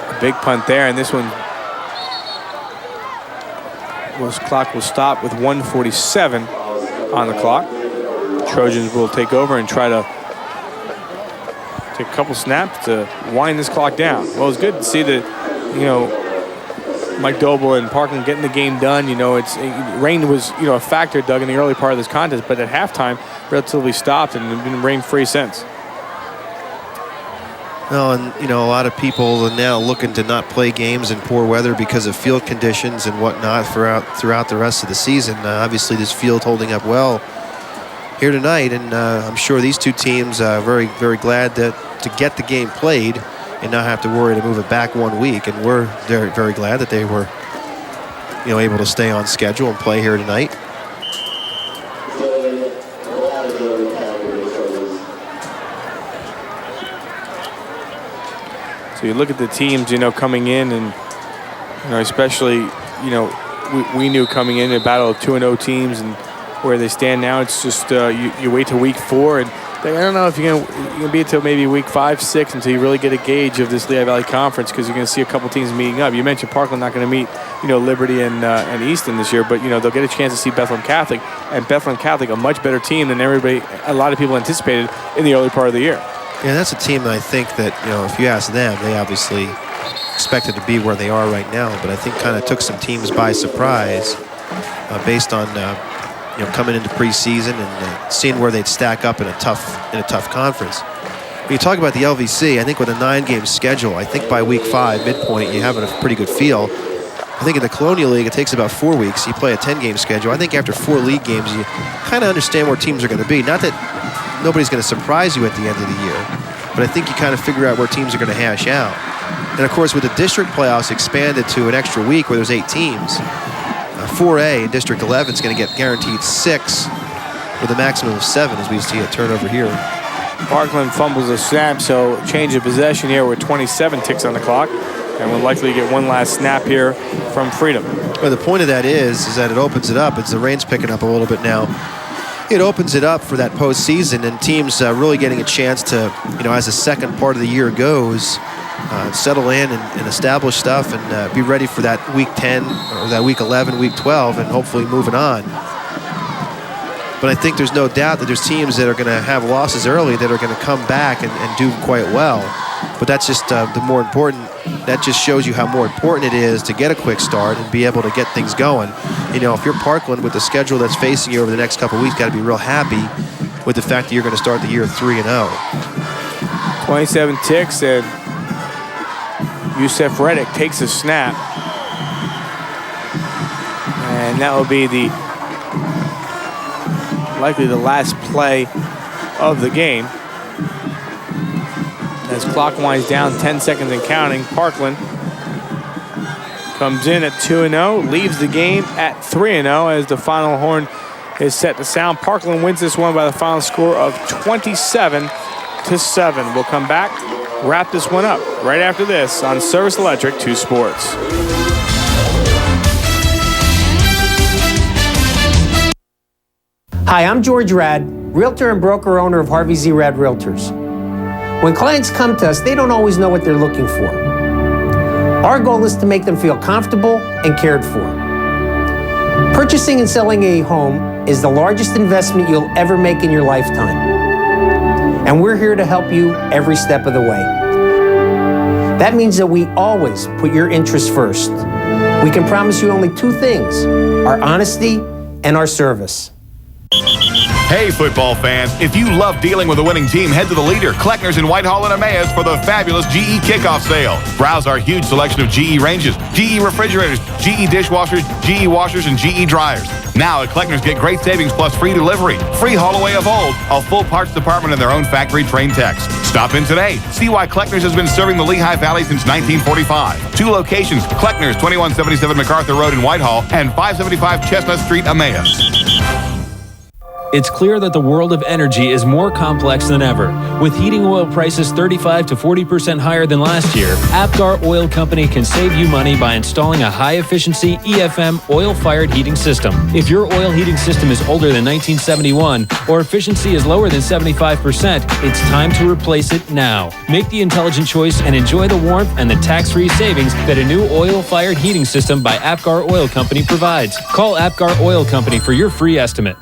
A big punt there, and this one, clock will stop with 1:47 on the clock. Trojans will take over and try to take a couple snaps to wind this clock down. Well, it's good to see that, Mike Doble and Parkland getting the game done. Rain was, a factor, Doug, in the early part of this contest, but at halftime, relatively stopped and been rain-free since. Well, and, a lot of people are now looking to not play games in poor weather because of field conditions and whatnot throughout the rest of the season. Obviously, this field holding up well here tonight, and I'm sure these 2 teams are very, very glad to get the game played and not have to worry to move it back 1 week. And we're very, very glad that they were, able to stay on schedule and play here tonight. So you look at the teams, coming in, and especially, we knew coming in a battle of 2-0 teams, and where they stand now, it's just you wait till week 4, and I don't know if you're gonna be until maybe week 5, 6 until you really get a gauge of this Lehigh Valley Conference, because you're gonna see a couple teams meeting up. You mentioned Parkland not gonna meet, Liberty and Easton this year, but they'll get a chance to see Bethlehem Catholic, and Bethlehem Catholic a much better team than a lot of people anticipated in the early part of the year. Yeah, that's a team that I think that, if you ask them, they obviously expected to be where they are right now, but I think kind of took some teams by surprise based on coming into preseason and seeing where they'd stack up in a tough conference. When you talk about the LVC, I think with a 9-game schedule, I think by week 5, midpoint, you have a pretty good feel. I think in the Colonial League, it takes about 4 weeks. You play a 10-game schedule. I think after 4 league games, you kind of understand where teams are going to be. Not that nobody's going to surprise you at the end of the year, but I think you kind of figure out where teams are going to hash out. And of course, with the district playoffs expanded to an extra week where there's 8 teams, 4A in District 11 is going to get guaranteed 6 with a maximum of 7, as we see a turnover here. Parkland fumbles a snap, so change of possession here with 27 ticks on the clock, and will likely get one last snap here from Freedom. Well, the point of that is that it opens it up. As the rain's picking up a little bit now, it opens it up for that postseason, and teams really getting a chance to, as the second part of the year goes, settle in and establish stuff and be ready for that week 10 or that week 11, week 12, and hopefully moving on. But I think there's no doubt that there's teams that are going to have losses early that are going to come back and do quite well. But that's just the more important. That just shows you how more important it is to get a quick start and be able to get things going. If you're Parkland with the schedule that's facing you over the next couple of weeks, got to be real happy with the fact that you're going to start the year 3-0. 27 ticks, and Yusef Reddick takes a snap. And that will be likely the last play of the game. As clock winds down, 10 seconds and counting, Parkland comes in at 2-0, leaves the game at 3-0 as the final horn is set to sound. Parkland wins this one by the final score of 27-7. We'll come back, wrap this one up right after this on Service Electric 2 Sports. Hi, I'm George Rad, realtor and broker owner of Harvey Z. Rad Realtors. When clients come to us, they don't always know what they're looking for. Our goal is to make them feel comfortable and cared for. Purchasing and selling a home is the largest investment you'll ever make in your lifetime. And we're here to help you every step of the way. That means that we always put your interests first. We can promise you only 2 things, our honesty and our service. Hey, football fans, if you love dealing with a winning team, head to the leader, Kleckner's in Whitehall and Emmaus for the fabulous GE kickoff sale. Browse our huge selection of GE ranges, GE refrigerators, GE dishwashers, GE washers, and GE dryers. Now at Kleckner's, get great savings plus free delivery, free haul away of old, a full parts department and their own factory trained techs. Stop in today. See why Kleckner's has been serving the Lehigh Valley since 1945. 2 locations, Kleckner's, 2177 MacArthur Road in Whitehall and 575 Chestnut Street, Emmaus. It's clear that the world of energy is more complex than ever. With heating oil prices 35 to 40% higher than last year, Apgar Oil Company can save you money by installing a high-efficiency EFM oil-fired heating system. If your oil heating system is older than 1971 or efficiency is lower than 75%, it's time to replace it now. Make the intelligent choice and enjoy the warmth and the tax-free savings that a new oil-fired heating system by Apgar Oil Company provides. Call Apgar Oil Company for your free estimate.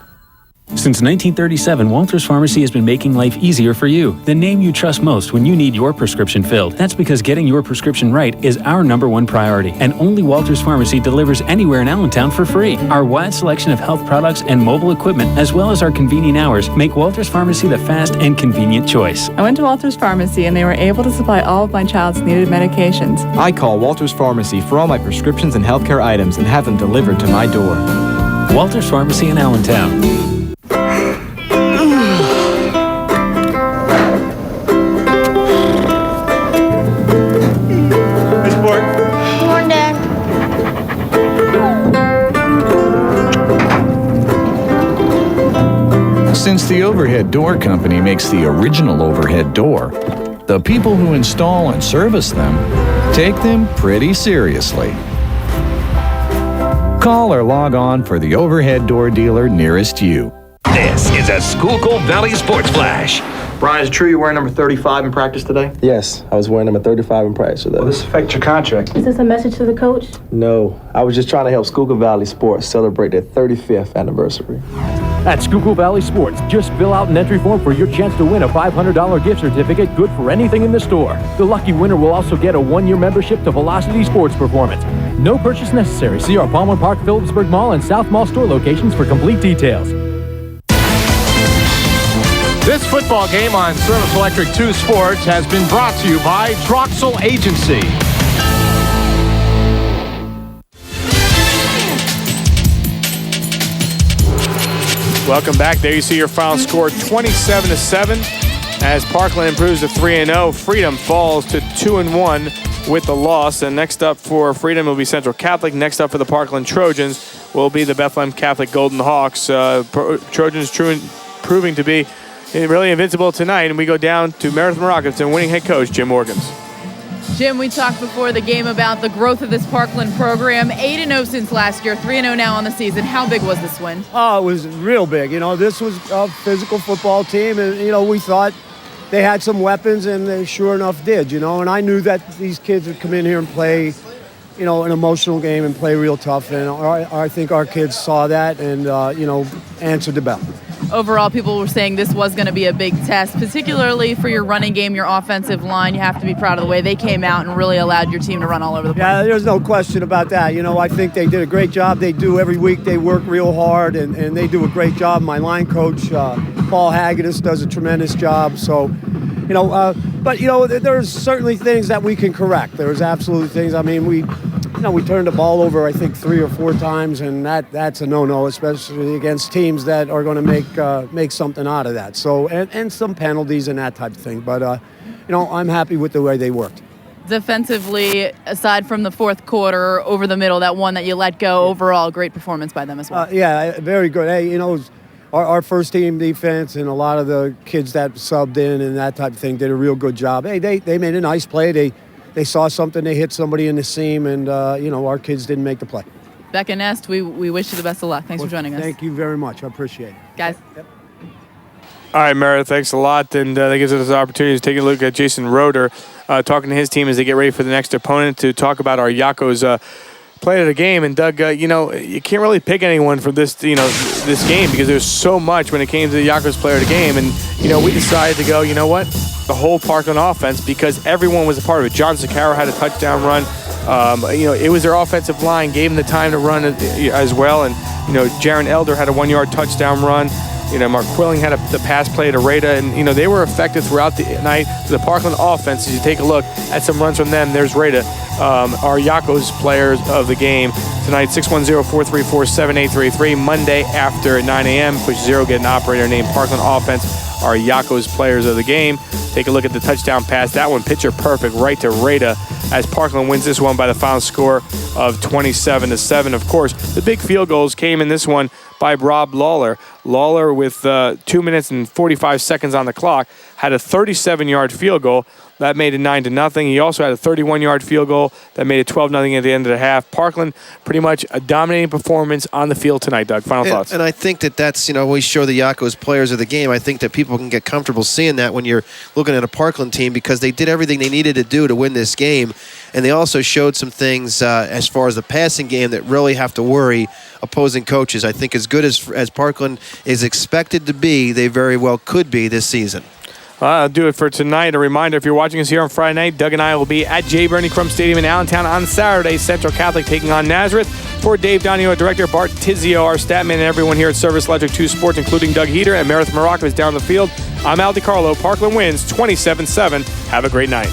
Since 1937, Walters Pharmacy has been making life easier for you, the name you trust most when you need your prescription filled. That's because getting your prescription right is our #1 priority, and only Walters Pharmacy delivers anywhere in Allentown for free. Our wide selection of health products and mobile equipment, as well as our convenient hours, make Walters Pharmacy the fast and convenient choice. I went to Walters Pharmacy and they were able to supply all of my child's needed medications. I call Walters Pharmacy for all my prescriptions and healthcare items and have them delivered to my door. Walters Pharmacy in Allentown. Since the Overhead Door Company makes the original overhead door, the people who install and service them take them pretty seriously. Call or log on for the overhead door dealer nearest you. This is a Schuylkill Valley Sports Flash. Brian, is it true you're wearing number 35 in practice today? Yes, I was wearing number 35 in practice today. Will this affect your contract? Is this a message to the coach? No, I was just trying to help Schuylkill Valley Sports celebrate their 35th anniversary. At Schuylkill Valley Sports, just fill out an entry form for your chance to win a $500 gift certificate good for anything in the store. The lucky winner will also get a 1-year membership to Velocity Sports Performance. No purchase necessary. See our Palmer Park, Phillipsburg Mall, and South Mall store locations for complete details. This football game on Service Electric 2 Sports has been brought to you by Troxel Agency. Welcome back. There you see your final score, 27-7. As Parkland improves to 3-0, Freedom falls to 2-1 with the loss. And next up for Freedom will be Central Catholic. Next up for the Parkland Trojans will be the Bethlehem Catholic Golden Hawks. Trojans proving to be really invincible tonight. And we go down to Meredith Morakovitz and winning head coach Jim Morgans. Jim, we talked before the game about the growth of this Parkland program. 8-0 since last year, 3-0 now on the season. How big was this win? Oh, it was real big. You know, this was a physical football team, and, you know, we thought they had some weapons, and they sure enough did, you know. And I knew that these kids would come in here and play, you know, an emotional game and play real tough. And I think our kids saw that and, you know, answered the bell. Overall, people were saying this was going to be a big test, particularly for your running game, your offensive line. You have to be proud of the way they came out and really allowed your team to run all over the place. Yeah, there's no question about that. You know, I think they did a great job. They do every week. They work real hard, and they do a great job. My line coach, Paul Hagedis, does a tremendous job. So, you know, but, you know, there's certainly things that we can correct. There's absolutely things. I mean, we turned the ball over, I think, 3 or 4 times, and that's a no-no, especially against teams that are going to make something out of that. So, and some penalties and that type of thing. But, you know, I'm happy with the way they worked. Defensively, aside from the fourth quarter, over the middle, that one that you let go, overall, great performance by them as well. Yeah, very good. Hey, you know, our first team defense and a lot of the kids that subbed in and that type of thing did a real good job. Hey, they made a nice play. They saw something, they hit somebody in the seam, and, you know, our kids didn't make the play. Becca Nest, we wish you the best of luck. Thanks for joining us. Thank you very much. I appreciate it. Guys. Yep. All right, Meredith, thanks a lot. And that gives us the opportunity to take a look at Jason Roeder, talking to his team as they get ready for the next opponent, to talk about our Yakos play of the game. And Doug, you know, you can't really pick anyone for this, you know, this game, because there's so much when it came to the Yakos player of the game. And, you know, we decided to go, you know what, the whole Parkland offense, because everyone was a part of it. John Sakara had a touchdown run. You know, it was their offensive line, gave them the time to run as well. And, you know, Jaron Elder had a 1-yard touchdown run. You know, Mark Quilling had the pass play to Rada, and, you know, they were effective throughout the night. The Parkland offense, as you take a look at some runs from them, there's Rada, our Yakos players of the game tonight. 610-434-7833, Monday after 9 a.m. Push 0, get an operator named Parkland Offense, our Yakos players of the game. Take a look at the touchdown pass. That one, picture perfect, right to Rada, as Parkland wins this one by the final score of 27-7. Of course, the big field goals came in this one by Rob Lawler. Lawler, with 2 minutes and 45 seconds on the clock, had a 37-yard field goal. That made it 9-0. He also had a 31-yard field goal that made it 12-0 at the end of the half. Parkland, pretty much a dominating performance on the field tonight, Doug. Final thoughts? And I think that's, you know, we show the Yakos players of the game. I think that people can get comfortable seeing that when you're looking at a Parkland team, because they did everything they needed to do to win this game. And they also showed some things as far as the passing game that really have to worry opposing coaches. I think as good as Parkland is expected to be, they very well could be this season. I'll do it for tonight. A reminder, if you're watching us here on Friday night, Doug and I will be at J. Bernie Crum Stadium in Allentown on Saturday. Central Catholic taking on Nazareth. For Dave Donio, Director Bart Tizio, our stat man, and everyone here at Service Electric 2 Sports, including Doug Heater and Meredith Morakovitz down the field, I'm Al DiCarlo. Parkland wins 27-7. Have a great night.